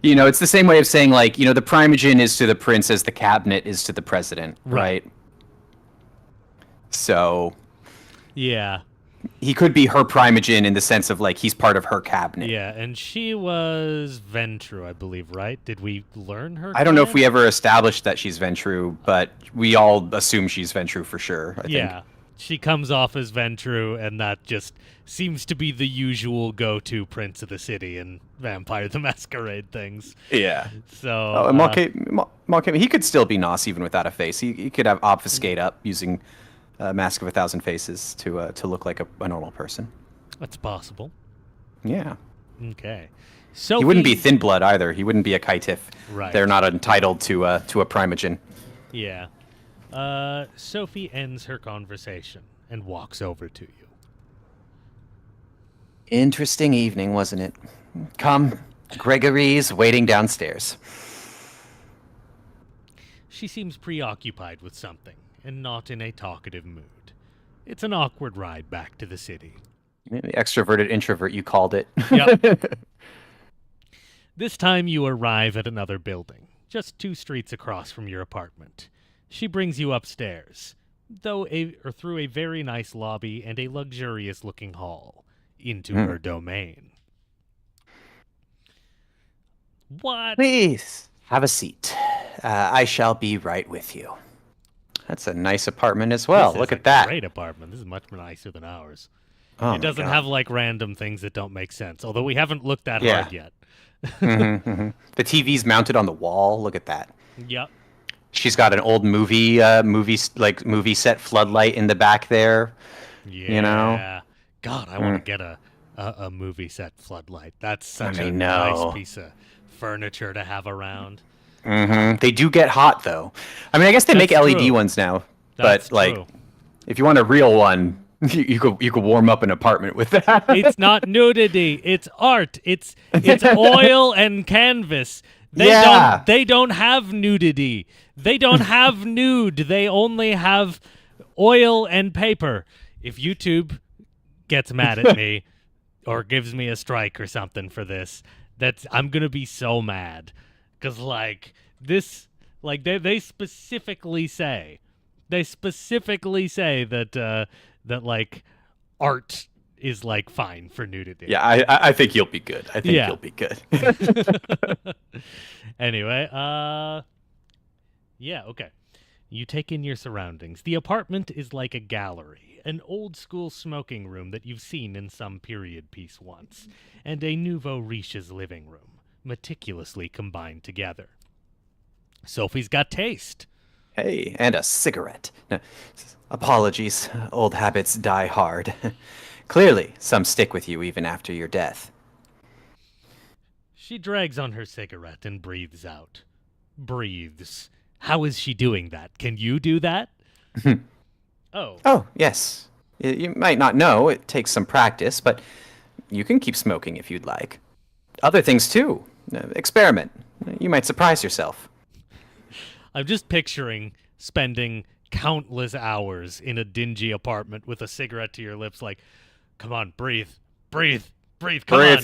B: It's the same way of saying, like, the primogen is to the prince as the cabinet is to the president, right? So...
A: Yeah.
B: He could be her primogen in the sense of, like, he's part of her cabinet.
A: Yeah, and she was Ventru, I believe, right? Did we learn her?
B: I don't know if we ever established that she's Ventru, but we all assume she's Ventru for sure, I think.
A: Yeah, she comes off as Ventru, and that just seems to be the usual go-to prince of the city in Vampire the Masquerade things.
B: Yeah.
A: So...
B: Malkavian, he could still be Nos even without a face. He could have obfuscate up using... Mask of 1,000 Faces to look like a normal person.
A: That's possible.
B: Yeah.
A: Okay. Sophie...
B: He wouldn't be Thin Blood either. He wouldn't be a Kaitif.
A: Right.
B: They're not entitled to a primogen.
A: Yeah. Sophie ends her conversation and walks over to you.
D: Interesting evening, wasn't it? Come, Gregory's waiting downstairs.
A: She seems preoccupied with something, and not in a talkative mood. It's an awkward ride back to the city.
B: The extroverted introvert, you called it.
A: Yep. This time you arrive at another building, just 2 streets across from your apartment. She brings you upstairs, through a very nice lobby and a luxurious-looking hall, into her domain. What?
D: Please, have a seat. I shall be right with you.
B: That's a nice apartment as well.
A: This
B: Look
A: is
B: at that.
A: Great apartment. This is much nicer than ours.
B: Oh
A: it doesn't have like random things that don't make sense. Although we haven't looked that hard yet.
B: The TV's mounted on the wall. Look at that.
A: Yep.
B: She's got an old movie set floodlight in the back there.
A: Yeah. God, I want to get a movie set floodlight. That's such a nice piece of furniture to have around.
B: They do get hot, though. I mean, I guess they make LED ones now, but if you want a real one, you could warm up an apartment with that.
A: It's not nudity. It's art. It's oil and canvas. They don't have nudity. They don't have nude. They only have oil and paper. If YouTube gets mad at me or gives me a strike or something for this, I'm gonna be so mad. Because, they specifically say that art is, fine for nudity.
B: Yeah, I think you'll be good. I think you'll be good.
A: Anyway, okay. You take in your surroundings. The apartment is like a gallery, an old-school smoking room that you've seen in some period piece once, and a nouveau riche's living room, meticulously combined together. Sophie's got taste.
D: Hey, and a cigarette. No, apologies, old habits die hard. Clearly, some stick with you even after your death.
A: She drags on her cigarette and breathes out. Breathes. How is she doing that? Can you do that?
D: Oh, yes. You might not know, it takes some practice, but you can keep smoking if you'd like. Other things, too. Experiment. You might surprise yourself.
A: I'm just picturing spending countless hours in a dingy apartment with a cigarette to your lips like, come on, breathe, come on.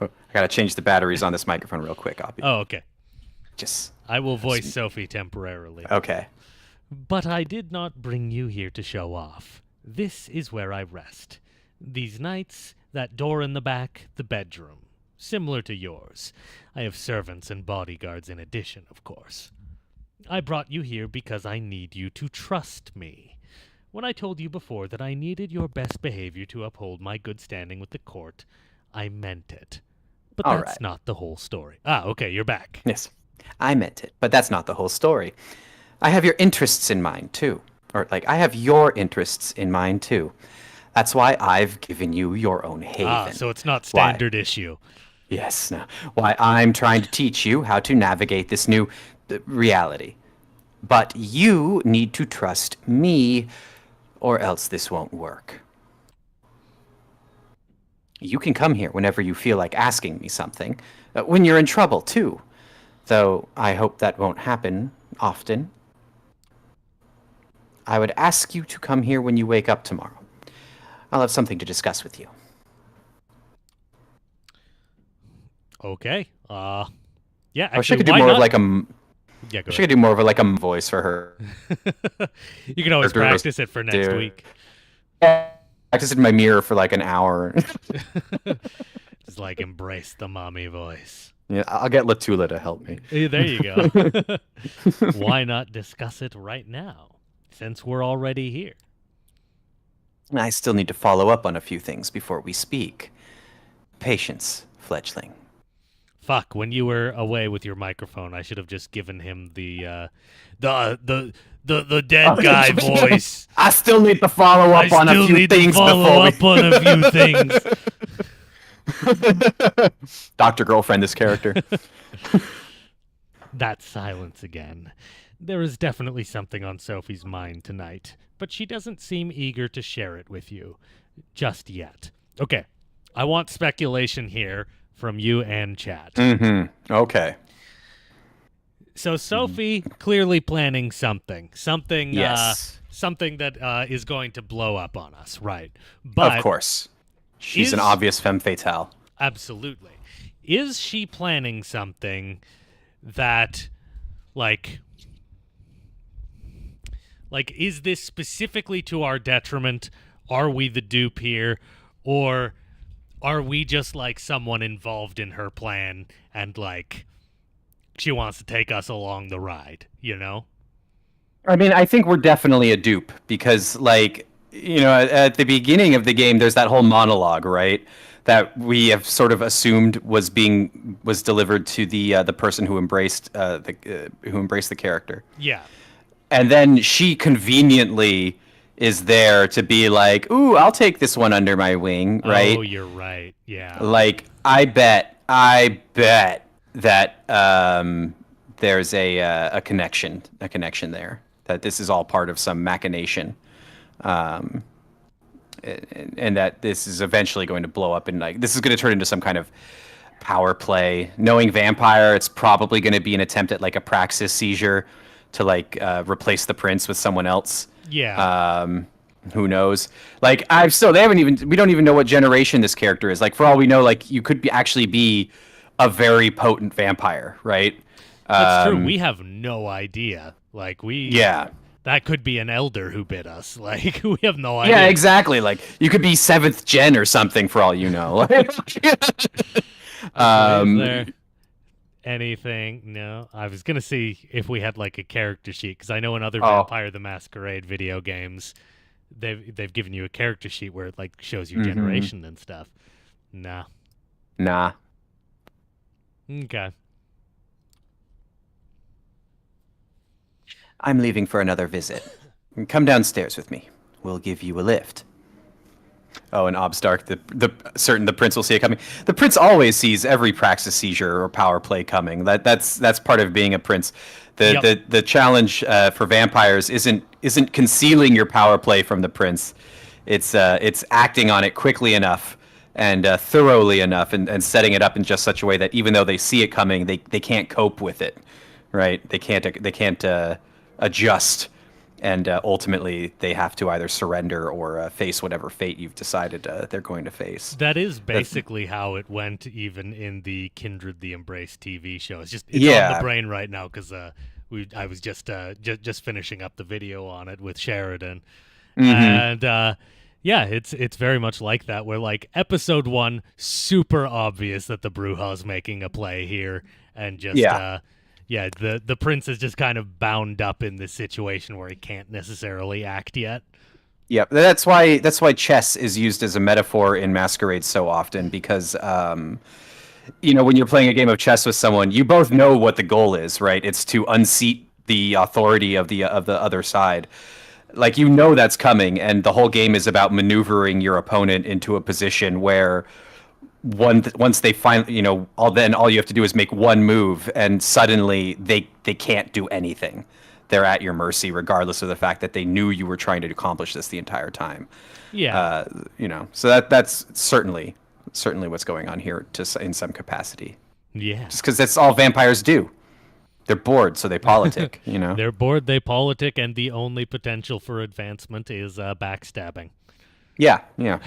B: I gotta change the batteries on this microphone real quick, Oppie.
A: Oh, okay.
B: I
A: will voice Sophie temporarily.
B: Okay.
A: But I did not bring you here to show off. This is where I rest. These nights, that door in the back, the bedroom. Similar to yours. I have servants and bodyguards in addition, of course. I brought you here because I need you to trust me. When I told you before that I needed your best behavior to uphold my good standing with the court, I meant it. But that's not the whole story. Ah, okay, you're back.
D: Yes, I meant it, but that's not the whole story. I have your interests in mind, too. I have your interests in mind, too. That's why I've given you your own haven.
A: Ah, so it's not standard issue.
D: Yes, no. Why I'm trying to teach you how to navigate this new reality. But you need to trust me, or else this won't work. You can come here whenever you feel like asking me something. When you're in trouble, too. Though I hope that won't happen often. I would ask you to come here when you wake up tomorrow. I'll have something to discuss with you.
A: Okay. Yeah. Actually,
B: I wish I could do more of like a.
A: Yeah,
B: I wish I could do more of like a voice for her.
A: You can always practice it for next week.
B: Practice it in my mirror for like an hour.
A: Just like embrace the mommy voice.
B: Yeah, I'll get Latula to help me.
A: There you go. Why not discuss it right now, since we're already here?
D: I still need to follow up on a few things before we speak. Patience, fledgling.
A: Fuck, when you were away with your microphone, I should have just given him the dead guy voice.
B: I still need to follow up on a few things Dr. Girlfriend, this character.
A: That silence again. There is definitely something on Sophie's mind tonight, but she doesn't seem eager to share it with you just yet. Okay, I want speculation here from you and chat.
B: Okay.
A: So Sophie clearly planning something.
B: Yes.
A: Something that is going to blow up on us, right? But
B: of course. She's an obvious femme fatale.
A: Absolutely. Is she planning something that, like, is this specifically to our detriment? Are we the dupe here? Or are we just, like, someone involved in her plan and, like, she wants to take us along the ride, you know?
B: I mean, I think we're definitely a dupe because, like, you know, at the beginning of the game, there's that whole monologue, right? That we have sort of assumed was delivered to the person who embraced the character.
A: Yeah.
B: And then she conveniently is there to be like, "Ooh, I'll take this one under my wing," right?
A: Oh, you're right. Yeah.
B: Like, I bet that there's a connection there. That this is all part of some machination. And that this is eventually going to blow up, and like this is going to turn into some kind of power play. Knowing Vampire, it's probably going to be an attempt at like a praxis seizure to like replace the prince with someone else.
A: Yeah.
B: Who knows? Like we don't even know what generation this character is. Like for all we know, like you could actually be a very potent vampire, right?
A: That's true. We have no idea. Like that could be an elder who bit us. Like, we have no idea.
B: Yeah, exactly. Like, you could be 7th gen or something for all you know.
A: Is there anything? No. I was going to see if we had, like, a character sheet, because I know in other Vampire the Masquerade video games, they've given you a character sheet where it, like, shows your generation and stuff. Nah. Okay.
D: I'm leaving for another visit. Come downstairs with me. We'll give you a lift.
B: Oh, and Obstark, the prince will see it coming. The prince always sees every praxis seizure or power play coming. That's part of being a prince. The challenge for vampires isn't concealing your power play from the prince. It's acting on it quickly enough and thoroughly enough, and setting it up in just such a way that even though they see it coming, they can't cope with it, right? They can't adjust, and ultimately they have to either surrender or face whatever fate you've decided they're going to face.
A: That is basically how it went, even in the Kindred the Embrace TV show. It's on the brain right now because I was just finishing up the video on it with Sheridan, and it's very much like that. Where like episode 1, super obvious that the Bruha's making a play here, and just the prince is just kind of bound up in this situation where he can't necessarily act yet.
B: Yeah, that's why chess is used as a metaphor in Masquerade so often, because when you're playing a game of chess with someone, you both know what the goal is, right? It's to unseat the authority of the other side. Like, that's coming, and the whole game is about maneuvering your opponent into a position where once they finally, all you have to do is make one move, and suddenly they can't do anything. They're at your mercy, regardless of the fact that they knew you were trying to accomplish this the entire time.
A: Yeah.
B: So that's certainly what's going on here, in some capacity.
A: Yeah.
B: Just because that's all vampires do. They're bored, so they politic.
A: They're bored, they politic, and the only potential for advancement is backstabbing.
B: Yeah, yeah.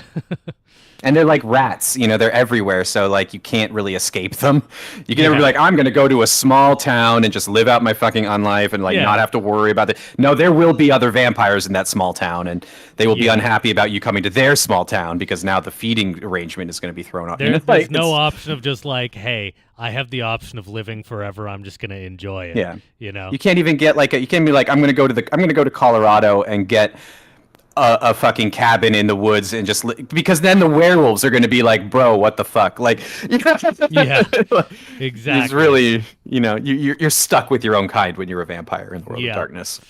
B: And they're like rats, they're everywhere, so like you can't really escape them. You can never be like, I'm gonna go to a small town and just live out my fucking unlife and like not have to worry about it. No, there will be other vampires in that small town, and they will be unhappy about you coming to their small town because now the feeding arrangement is going to be thrown off.
A: There's no option of just like, hey, I have the option of living forever. I'm just gonna enjoy it.
B: Yeah,
A: You
B: can't even get like you can't be like, I'm gonna go to Colorado and get a fucking cabin in the woods and just because then the werewolves are going to be like, bro, what the fuck? Like,
A: yeah, exactly.
B: It's really, you're stuck with your own kind when you're a vampire in the world of darkness.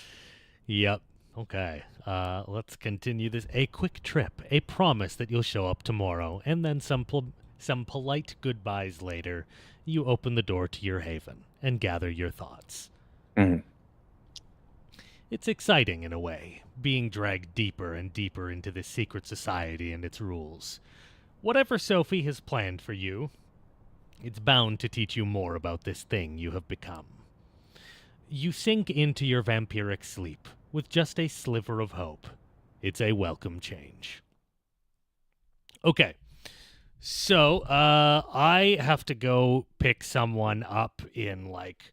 A: Yep. Okay. Let's continue this. A quick trip, a promise that you'll show up tomorrow, and then some polite goodbyes later. You open the door to your haven and gather your thoughts.
B: Mm-hmm.
A: It's exciting in a way, being dragged deeper and deeper into this secret society and its rules. Whatever Sophie has planned for you, it's bound to teach you more about this thing you have become. You sink into your vampiric sleep with just a sliver of hope. It's a welcome change. Okay, so I have to go pick someone up in like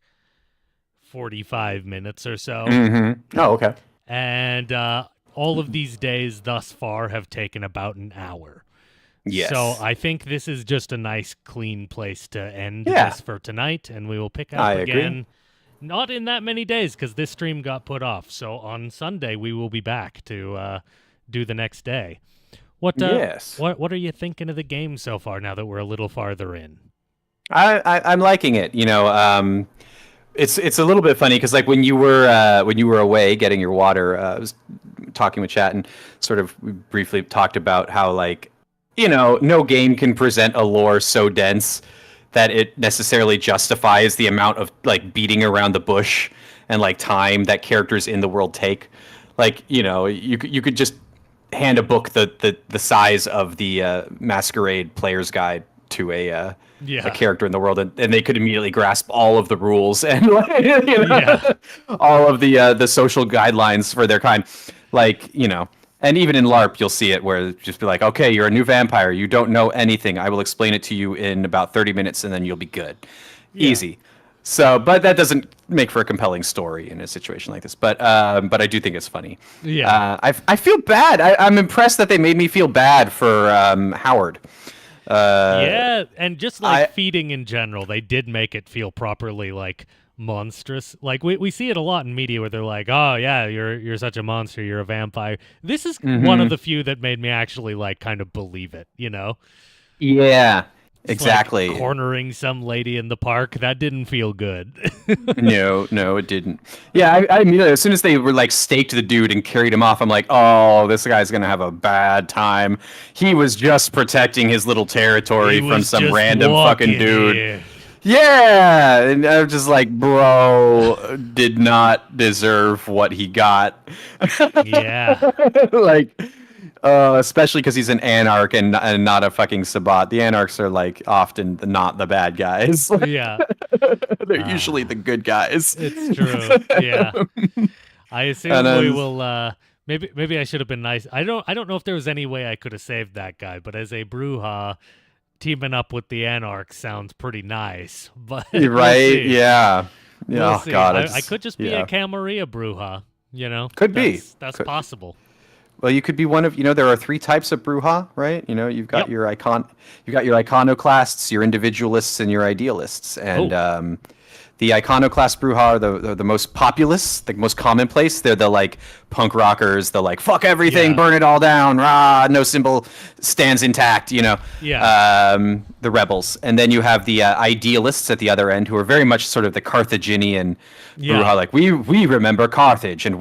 A: 45 minutes or so.
B: Mm-hmm. Oh, okay.
A: And all of these days thus far have taken about an hour.
B: Yes.
A: So I think this is just a nice, clean place to end this for tonight, and we will pick up again. Not in that many days, because this stream got put off. So on Sunday, we will be back to do the next day. What are you thinking of the game so far, now that we're a little farther in?
B: I'm liking it. It's a little bit funny because like when you were away getting your water, I was talking with chat and sort of we briefly talked about how like no game can present a lore so dense that it necessarily justifies the amount of like beating around the bush and like time that characters in the world take. Like you could just hand a book the size of the Masquerade Player's Guide to a character in the world, and they could immediately grasp all of the rules and all of the social guidelines for their kind, and even in LARP you'll see it where it's just be like, okay, you're a new vampire, you don't know anything, I will explain it to you in about 30 minutes and then you'll be good. Easy. So, but that doesn't make for a compelling story in a situation like this. But I do think it's funny.
A: Yeah.
B: I feel bad. I'm impressed that they made me feel bad for Howard.
A: And just like feeding in general, they did make it feel properly like monstrous. Like we see it a lot in media where they're like, oh yeah, you're such a monster, you're a vampire. This is one of the few that made me actually like kind of believe it,
B: Yeah.
A: It's
B: exactly.
A: Like cornering some lady in the park, that didn't feel good.
B: No, it didn't. Yeah, I mean, as soon as they were like staked the dude and carried him off, I'm like, oh, this guy's gonna have a bad time. He was just protecting his little territory from some random fucking dude. Here. Yeah, and I'm just like, bro, did not deserve what he got.
A: Yeah,
B: like. Especially because he's an anarch and not a fucking Sabbat. The anarchs are like often not the bad guys.
A: Yeah,
B: they're usually the good guys.
A: It's true. Yeah, I assume we will. Maybe I should have been nice. I don't know if there was any way I could have saved that guy. But as a Bruha, teaming up with the anarchs sounds pretty nice. But
B: right? Yeah.
A: We'll
B: oh God,
A: I could just be a Camarilla Bruha.
B: Could be.
A: That's possible.
B: Well, you could be one of, there are 3 types of Bruha, right? You've got your iconoclasts, your individualists, and your idealists. And the iconoclast Bruha are the most populous, the most commonplace. They're the like punk rockers, the like fuck everything, burn it all down, rah, no symbol stands intact, the rebels. And then you have the idealists at the other end, who are very much sort of the Carthaginian Bruha, like we remember Carthage, and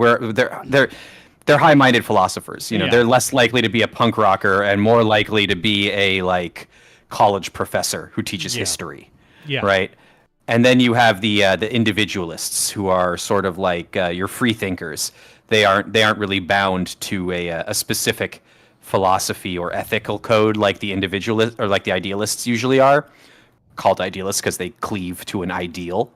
B: they're high-minded philosophers. They're less likely to be a punk rocker and more likely to be a like college professor who teaches history. Yeah. Right. And then you have the individualists, who are sort of like your free thinkers. They aren't really bound to a specific philosophy or ethical code like the individualist or like the idealists usually are, called idealists because they cleave to an ideal.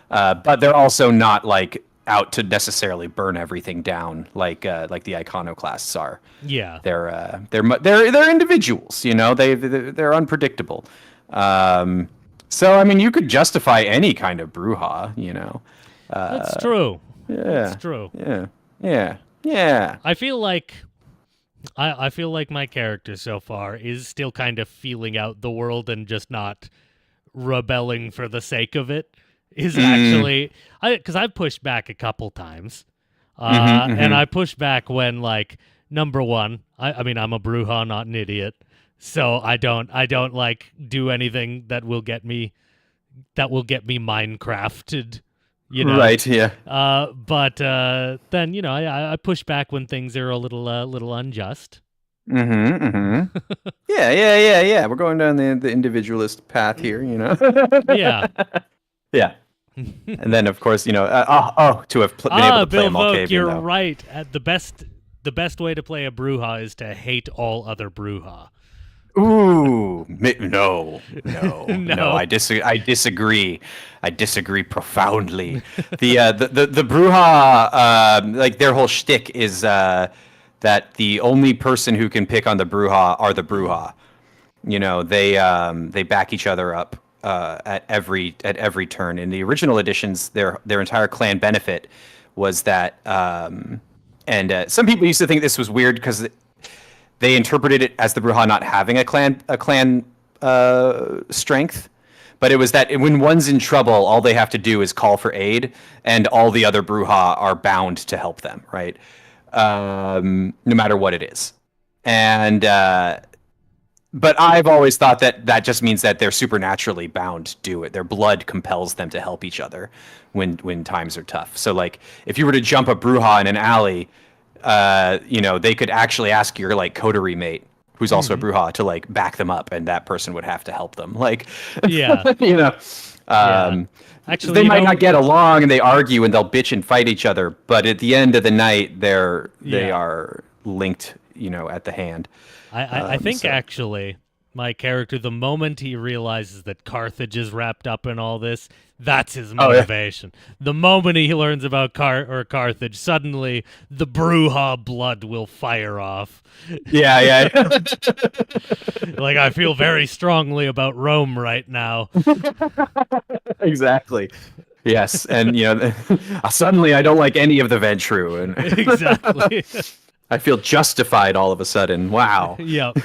B: But they're also not like out to necessarily burn everything down like the iconoclasts are.
A: Yeah,
B: they're individuals, you know. They're unpredictable. So I mean, you could justify any kind of Bruha, you know.
A: That's true.
B: Yeah,
A: that's true.
B: Yeah.
A: I feel like my character so far is still kind of feeling out the world and just not rebelling for the sake of it. Is actually because I've pushed back a couple times, and I pushed back when, like, number one, I mean, I'm a Bruha, not an idiot, so I don't like do anything that will get me Minecrafted, you know.
B: Right. Yeah.
A: But then, you know, I push back when things are a little unjust.
B: Yeah. We're going down the individualist path here, you know.
A: Yeah.
B: Yeah. And then, of course, you know, to have been able to play a
A: Bill
B: Malkavian,
A: Vogue, you're
B: though.
A: right. The best way to play a Bruha is to hate all other Bruha.
B: Ooh, no. I disagree. I disagree profoundly. The Bruha, like, their whole shtick is that the only person who can pick on the Bruha are the Bruha. You know, they back each other up at every turn. In the original editions, their entire clan benefit was that, and some people used to think this was weird because they interpreted it as the Bruha not having a clan strength, but it was that when one's in trouble, all they have to do is call for aid, and all the other Bruha are bound to help them, right? No matter what it is. And but I've always thought that just means that they're supernaturally bound to do it. Their blood compels them to help each other when times are tough. So, like, if you were to jump a Bruha in an alley, you know, they could actually ask your, like, coterie mate, who's also a Bruha, to, like, back them up, and that person would have to help them. Like,
A: yeah,
B: you know,
A: actually,
B: they might not get along and they argue and they'll bitch and fight each other, but at the end of the night, they are linked, you know, at the hand.
A: I think actually my character, the moment he realizes that Carthage is wrapped up in all this, that's his motivation. The moment he learns about Carthage, suddenly the Bruha blood will fire off.
B: Yeah.
A: Like, I feel very strongly about Rome right now.
B: Exactly. Yes, and, you know, suddenly I don't like any of the Ventru, and
A: Exactly.
B: I feel justified all of a sudden. Wow.
A: Yep.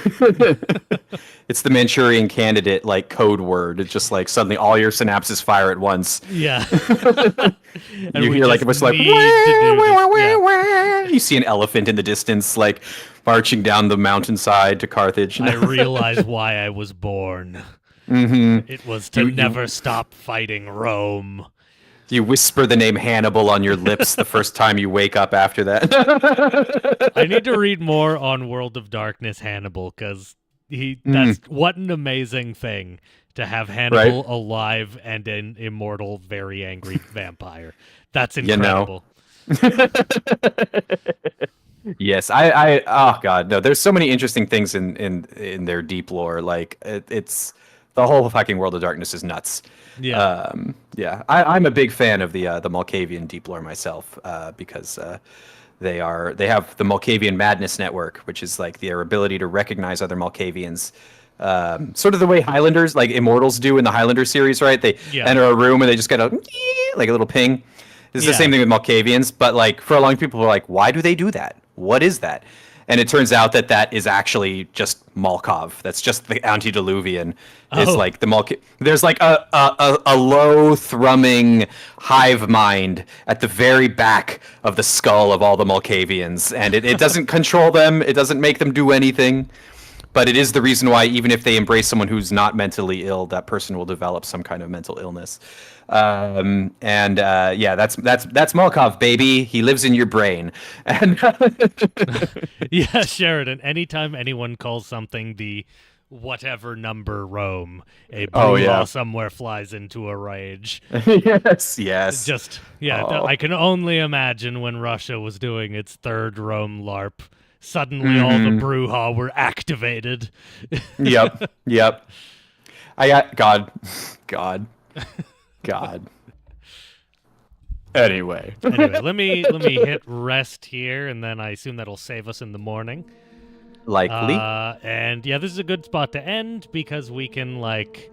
B: It's the Manchurian Candidate, like, code word. It's just like suddenly all your synapses fire at once.
A: Yeah.
B: You hear, like, it was like, you see an elephant in the distance, like, marching down the mountainside to Carthage.
A: I realize why I was born. It was to never stop fighting Rome.
B: You whisper the name Hannibal on your lips the first time you wake up after that.
A: I need to read more on World of Darkness Hannibal, because that's what an amazing thing to have Hannibal alive and an immortal, very angry vampire. That's incredible.
B: You know. Yes, I oh god, no, there's so many interesting things in their deep lore. Like, it's the whole fucking World of Darkness is nuts.
A: Yeah.
B: I'm a big fan of the Malkavian deep lore myself, because they have the Malkavian Madness Network, which is, like, their ability to recognize other Malkavians, sort of the way Highlanders, like, Immortals, do in the Highlander series, right? They enter a room and they just get a little ping. It's the same thing with Malkavians, but, like, for a long time, people were like, why do they do that? What is that? And it turns out that is actually just Malkov. That's just the antediluvian. It's like the there's, like, a low thrumming hive mind at the very back of the skull of all the Malkavians, and it doesn't control them. It doesn't make them do anything, but it is the reason why, even if they embrace someone who's not mentally ill, that person will develop some kind of mental illness. That's Malkov, baby. He lives in your brain. And
A: Yeah, Sheridan, anytime anyone calls something the whatever number Rome, a Bruha somewhere flies into a rage.
B: yes.
A: Just, I can only imagine when Russia was doing its third Rome LARP. Suddenly all the Bruha were activated.
B: Yep. I got God. Anyway,
A: let me hit rest here, and then I assume that'll save us in the morning.
B: Likely.
A: And yeah, this is a good spot to end because we can like,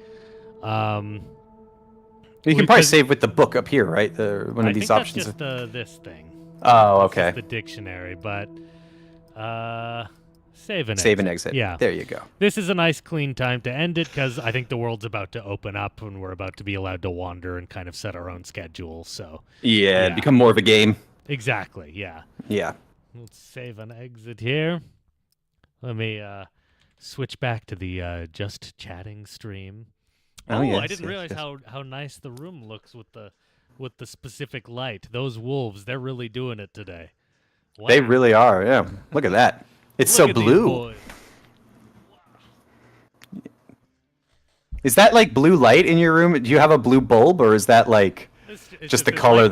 B: you can probably save with the book up here, right? One of these options.
A: I think that's just this thing.
B: Oh, okay.
A: The dictionary, but save and
B: exit.
A: Yeah,
B: there you go.
A: This is a nice, clean time to end it because I think the world's about to open up and we're about to be allowed to wander and kind of set our own schedule. So
B: yeah, become more of a game.
A: Exactly. Yeah.
B: Yeah.
A: Let's save and exit here. Let me switch back to the just chatting stream.
B: Yes,
A: I didn't realize how nice the room looks with the specific light. Those wolves, they're really doing it today. Wow.
B: They really are. Yeah. Look at that. It's so blue. Is that like blue light in your room? Do you have a blue bulb, or is that like
A: it's
B: just the color?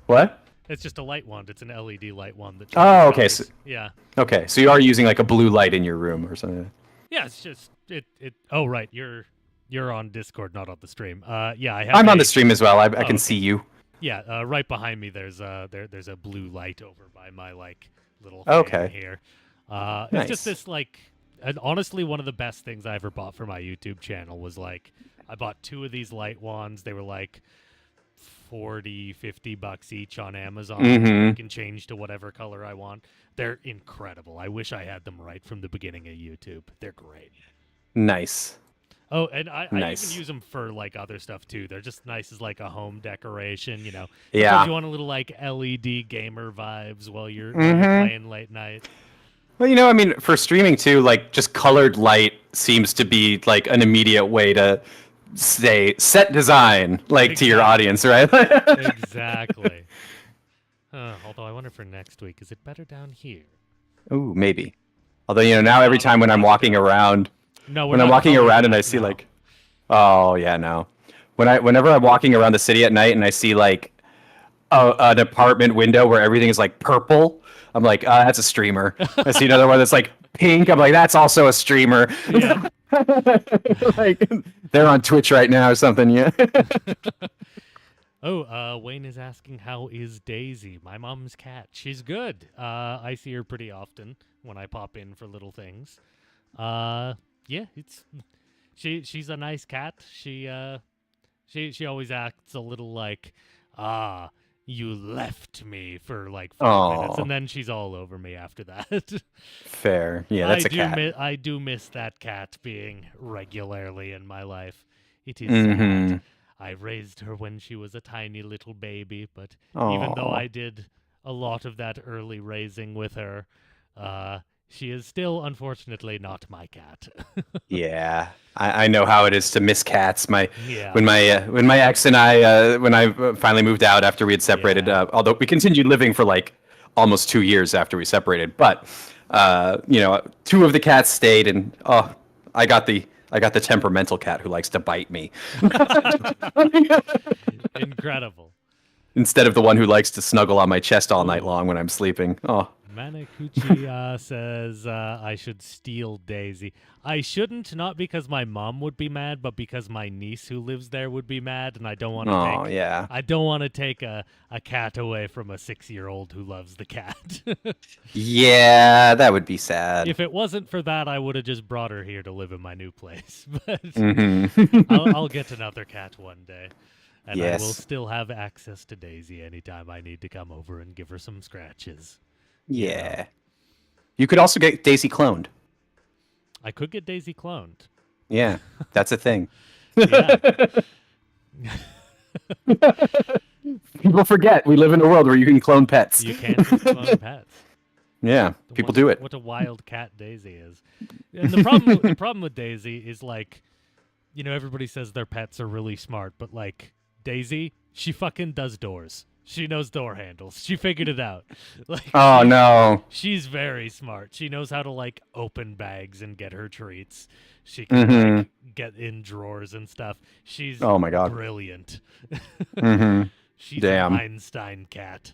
B: What?
A: It's just a light wand. It's an LED light wand.
B: Okay. So,
A: yeah.
B: Okay, so you are using like a blue light in your room or something.
A: Yeah, it's just it. Oh, right. You're on Discord, not on the stream. Yeah,
B: I'm on the stream as well. I can see you.
A: Yeah, right behind me. There's a blue light over by my like little fan here.
B: Nice.
A: It's just this like, and honestly, one of the best things I ever bought for my YouTube channel was like, I bought 2 of these light wands. They were like $40-$50 each on Amazon. I can change to whatever color I want. They're incredible. I wish I had them right from the beginning of YouTube. They're great.
B: Nice.
A: Oh, and I even use them for like other stuff too. They're just nice as like a home decoration, you know.
B: Yeah.
A: You want a little like LED gamer vibes while you're playing late night.
B: Well, you know, I mean, for streaming too, like just colored light seems to be like an immediate way to say set design, like to your audience, right?
A: Exactly. Although I wonder for next week, is it better down here?
B: Ooh, maybe. Although, you know, now every time when I'm walking around, when I'm walking around and I see like, oh yeah, no. Whenever I'm walking around the city at night and I see like an apartment window where everything is like purple, I'm like, that's a streamer. I see another one that's like pink. I'm like, that's also a streamer.
A: Yeah.
B: Like they're on Twitch right now or something. Yeah.
A: Wayne is asking, how is Daisy, my mom's cat? She's good. I see her pretty often when I pop in for little things. Yeah, she's a nice cat. She always acts a little like, you left me for like 5 minutes, and then she's all over me after that.
B: Fair. Yeah, that's a cat.
A: I do miss that cat being regularly in my life. It is sad. I raised her when she was a tiny little baby, but even though I did a lot of that early raising with her, she is still, unfortunately, not my cat.
B: Yeah, I know how it is to miss cats. When my ex and I when I finally moved out after we had separated, although we continued living for like almost 2 years after we separated, but you know, 2 of the cats stayed, and I got the temperamental cat who likes to bite me.
A: Incredible.
B: Instead of the one who likes to snuggle on my chest all night long when I'm sleeping. Oh.
A: Manakuchi says I should steal Daisy. I shouldn't, not because my mom would be mad, but because my niece who lives there would be mad, and I don't want to I don't want to take a cat away from a 6-year-old who loves the cat.
B: Yeah, that would be sad.
A: If it wasn't for that, I would have just brought her here to live in my new place. But I'll get another cat one day. And I will still have access to Daisy anytime I need to come over and give her some scratches.
B: Yeah. You could also get Daisy cloned.
A: I could get Daisy cloned.
B: Yeah, that's a thing. People forget we live in a world where you can clone pets.
A: You can just clone pets.
B: Yeah, people do it.
A: What a wild cat Daisy is. And the problem with Daisy is like, you know, everybody says their pets are really smart, but like Daisy, she fucking does doors. She knows door handles. She figured it out. Like,
B: no.
A: She's very smart. She knows how to like open bags and get her treats. She can like, get in drawers and stuff. She's
B: my God.
A: Brilliant. She's
B: Damn.
A: an Einstein cat.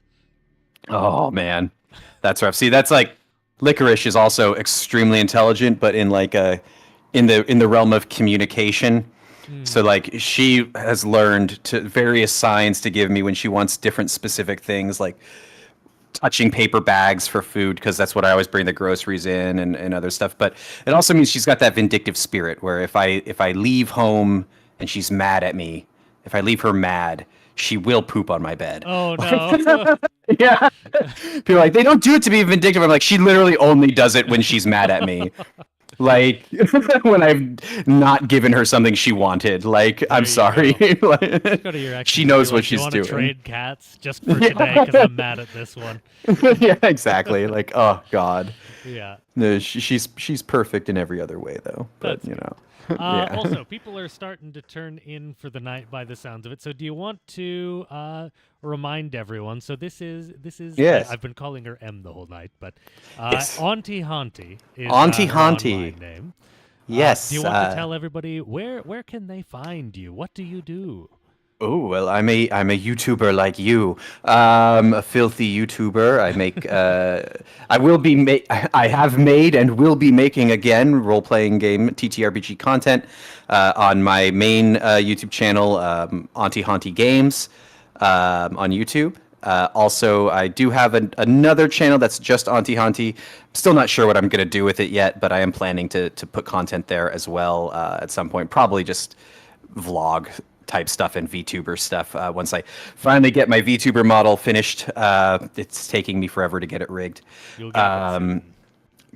B: Oh man. That's rough. See, that's like Licorice is also extremely intelligent, but in like in the realm of communication. So like she has learned to various signs to give me when she wants different specific things, like touching paper bags for food, because that's what I always bring the groceries in and other stuff. But it also means she's got that vindictive spirit where if I leave home and she's mad at me, if I leave her mad, she will poop on my bed.
A: Oh no.
B: Yeah. People are like, they don't do it to be vindictive. I'm like, she literally only does it when she's mad at me. Like when I've not given her something she wanted. Like, I'm sorry. Like, she knows what she's doing.
A: Trade cats just for today because I'm mad at this one.
B: Yeah, exactly. Like, oh God.
A: Yeah.
B: No, she's perfect in every other way though. But
A: That's
B: you know.
A: Yeah. Also, people are starting to turn in for the night by the sounds of it. So, do you want to remind everyone? So, this is.
B: Yes.
A: I've been calling her M the whole night, but
B: Yes.
A: Auntie Hauntie is
B: Auntie
A: her
B: Hauntie.
A: online name.
B: Yes.
A: Do you want to tell everybody where can they find you? What do you do?
B: Oh well, I'm a YouTuber like you, a filthy YouTuber. I make I have made and will be making again role playing game TTRPG content on my main YouTube channel, Auntie Hauntie Games, on YouTube. Also, I do have another channel that's just Auntie Hauntie. Still not sure what I'm gonna do with it yet, but I am planning to put content there as well at some point. Probably just vlog type stuff and VTuber stuff. Once I finally get my VTuber model finished, it's taking me forever to get it rigged.
A: You'll get it soon.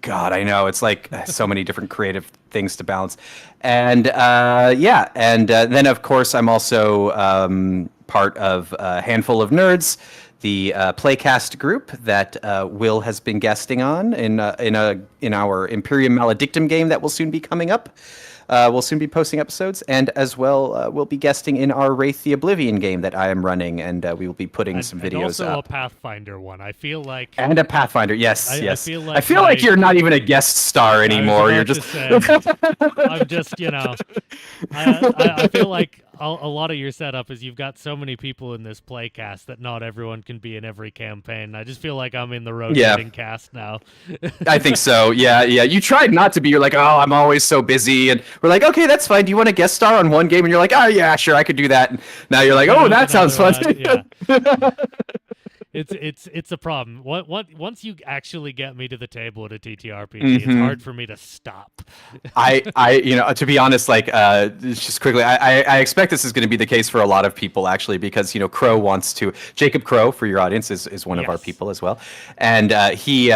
B: God, I know. It's like so many different creative things to balance. And yeah, and then of course I'm also part of a Handful of Nerds, the playcast group that Will has been guesting on in our Imperium Maledictum game that will soon be coming up. We'll soon be posting episodes, and as well, we'll be guesting in our Wraith the Oblivion game that I am running, and we will be putting some videos
A: and also
B: up.
A: a Pathfinder one. I feel like.
B: And a Pathfinder, yes,
A: I
B: yes.
A: I feel like
B: you're not even a guest star anymore. You're just.
A: I'm just, I feel like a lot of your setup is you've got so many people in this playcast that not everyone can be in every campaign. I just feel like I'm in the rotating cast now.
B: I think so. Yeah. You tried not to be. You're like, oh, I'm always so busy, and we're like, okay, that's fine. Do you want to guest star on one game? And you're like, oh yeah, sure, I could do that. And now you're like, oh, that sounds fun.
A: Yeah. It's a problem. Once you actually get me to the table at a TTRPG, it's hard for me to stop.
B: I to be honest, like just quickly, I expect this is going to be the case for a lot of people actually, because Crow wants to. Jacob Crow, for your audience, is one of our people as well, and he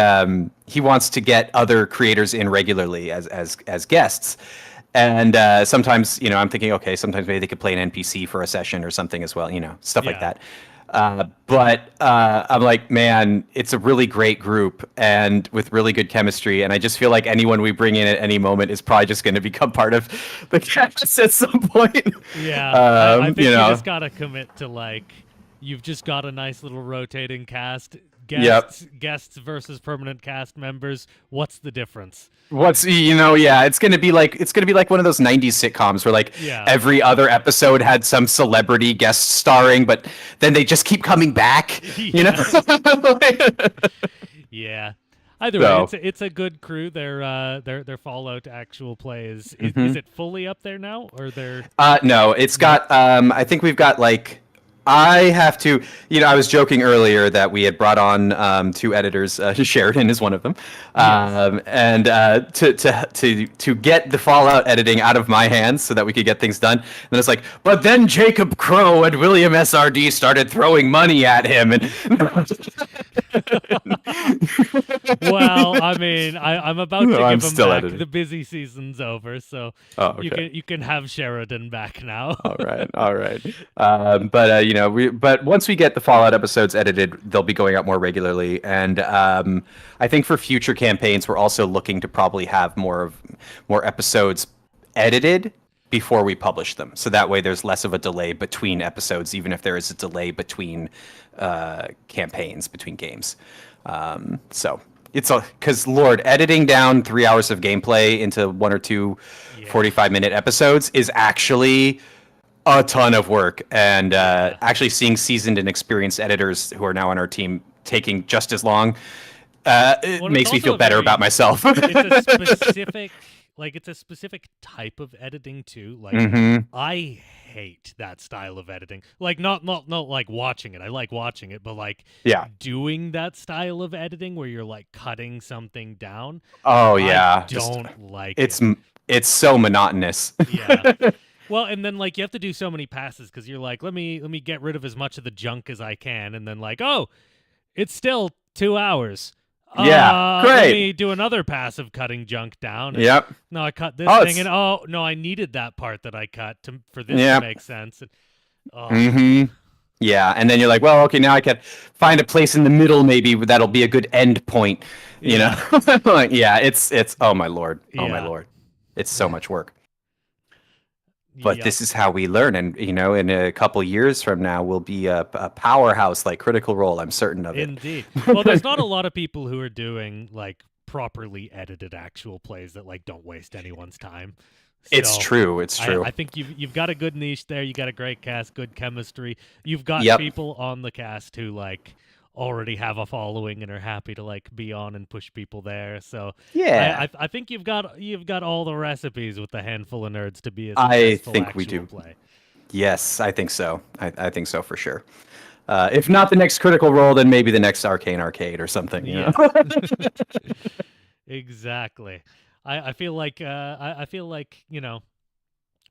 B: wants to get other creators in regularly as guests. And sometimes, I'm thinking, okay, sometimes maybe they could play an NPC for a session or something as well, stuff like that. But I'm like, man, it's a really great group and with really good chemistry. And I just feel like anyone we bring in at any moment is probably just going to become part of the cast at some point.
A: Yeah, I think you just got to commit to you've just got a nice little rotating cast. Guests versus permanent cast members. What's the difference? It's gonna be like one of those '90s sitcoms where every other episode had some celebrity guest starring, but then they just keep coming back. Yeah. Either way, it's a good crew. Their Fallout actual play is it fully up there now, or they're?
B: No, it's got. I think we've got I have to, I was joking earlier that we had brought on 2 editors. Sheridan is one of them, and to get the Fallout editing out of my hands so that we could get things done. And then it's like, but then Jacob Crow and William SRD started throwing money at him, and
A: well, I mean, I'm about to give him back.
B: Editing.
A: The busy season's over, so you can have Sheridan back now.
B: All right. But once we get the Fallout episodes edited, they'll be going out more regularly. And I think for future campaigns, we're also looking to probably have more episodes edited before we publish them. So that way there's less of a delay between episodes, even if there is a delay between campaigns, between games. So it's because, Lord, editing down 3 hours of gameplay into 1 or 2 45-minute episodes is actually a ton of work, and actually seeing seasoned and experienced editors who are now on our team taking just as long it makes me feel better about myself.
A: It's a specific it's a specific type of editing too. Like I hate that style of editing. Like not like watching it. I like watching it, but like doing that style of editing where you're like cutting something down.
B: Oh yeah,
A: I don't like
B: it.
A: It's
B: so monotonous.
A: Yeah. Well, and then like you have to do so many passes because you're like, let me get rid of as much of the junk as I can, and then like, oh, it's still 2 hours.
B: Yeah, great.
A: Let me do another pass of cutting junk down.
B: Yep.
A: No, I cut this thing, and no, I needed that part that I cut for this to make sense. And,
B: Yeah, and then you're like, well, okay, now I can find a place in the middle, maybe that'll be a good end point. You know, like, it's oh my lord, it's so much work. But this is how we learn, and in a couple years from now, we'll be a powerhouse like Critical Role. I'm certain of it.
A: Indeed. Well, there's not a lot of people who are doing like properly edited actual plays that like don't waste anyone's time. So
B: it's true. It's true.
A: I think you've got a good niche there. You got a great cast, good chemistry. You've got people on the cast who like already have a following and are happy to like be on and push people there. So I think you've got all the recipes with the handful of nerds to be a successful actual play.
B: Yes, I think so. I think so for sure. If not the next Critical Role, then maybe the next Arcane Arcade or something. You know?
A: Exactly. I feel like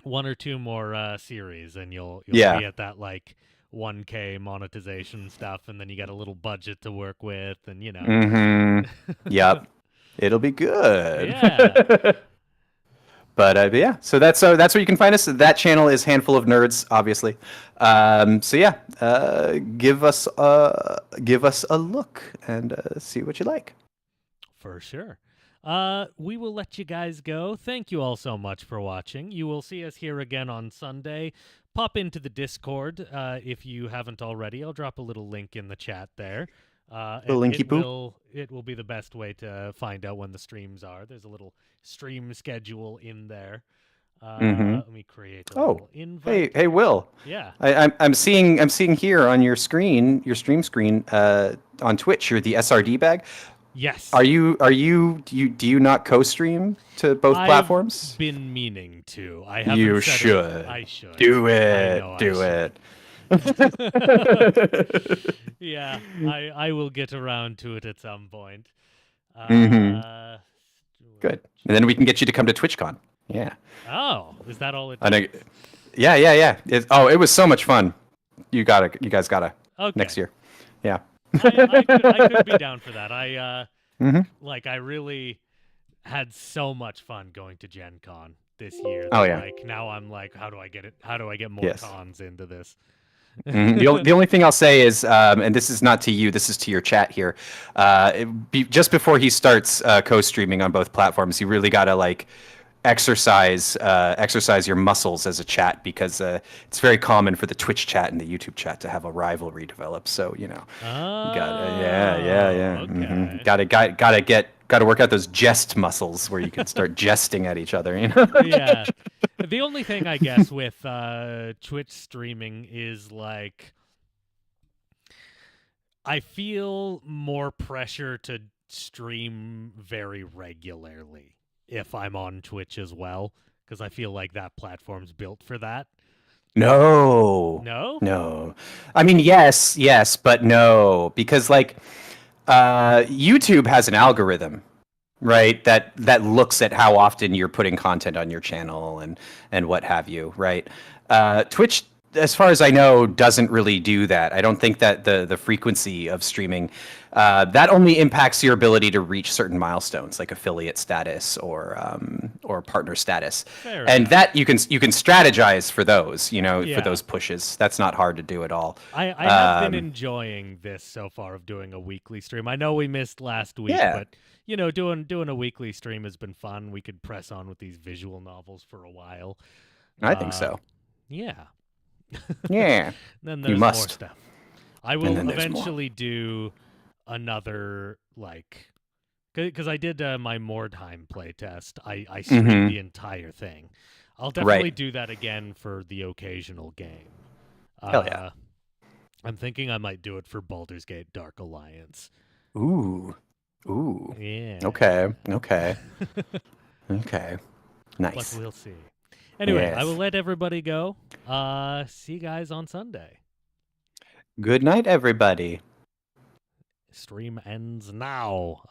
A: one or two more series and you'll be at that like 1K monetization stuff, and then you got a little budget to work with, and
B: Yep, it'll be good.
A: Yeah.
B: But yeah, so that's where you can find us. That channel is Handful of Nerds, obviously. So yeah, give us a look and see what you like.
A: For sure. We will let you guys go. Thank you all so much for watching. You will see us here again on Sunday. Pop into the Discord if you haven't already. I'll drop a little link in the chat there. It will be the best way to find out when the streams are. There's a little stream schedule in there. Let me create a little invite.
B: Hey, Will.
A: Yeah.
B: I'm seeing here on your screen, your stream screen, on Twitch, you're the SRD bag.
A: Yes.
B: Do you not co-stream to both platforms?
A: I've been meaning to. I haven't.
B: You should.
A: I should.
B: Do it. Do it.
A: Yeah, I will get around to it at some point.
B: Good. And then we can get you to come to TwitchCon. Yeah.
A: Oh, is that all it
B: takes? Yeah. It was so much fun. You guys gotta.
A: Okay.
B: Next year. Yeah.
A: I could be down for that. I really had so much fun going to Gen Con this year. Like now I'm like, how do I get more cons into this?
B: The only thing I'll say is, and this is not to you, this is to your chat here. Just before he starts co-streaming on both platforms, you really gotta like exercise your muscles as a chat, because it's very common for the Twitch chat and the YouTube chat to have a rivalry develop. So you gotta work out those jest muscles where you can start jesting at each other.
A: Yeah. The only thing I guess with Twitch streaming is like I feel more pressure to stream very regularly if I'm on Twitch as well, because I feel like that platform's built for that.
B: No. I mean, yes, but no, because like YouTube has an algorithm, right? That looks at how often you're putting content on your channel and what have you, right? Twitch, as far as I know, doesn't really do that. I don't think that the frequency of streaming that only impacts your ability to reach certain milestones, like affiliate status or partner status.
A: Fair
B: and
A: enough.
B: That you can strategize for those, for those pushes. That's not hard to do at all.
A: I have been enjoying this so far of doing a weekly stream. I know we missed last week, but doing a weekly stream has been fun. We could press on with these visual novels for a while.
B: I think so.
A: Yeah.
B: Yeah.
A: Then there's more stuff. I will eventually do another, like, because I did my Mordheim playtest. I streamed the entire thing. I'll definitely do that again for the occasional game.
B: Hell yeah.
A: I'm thinking I might do it for Baldur's Gate Dark Alliance.
B: Ooh.
A: Yeah.
B: Okay.
D: Nice.
A: But we'll see. Anyway, I
D: Yes.
A: will let everybody go. See you guys on Sunday.
D: Good night, everybody.
A: Stream ends now.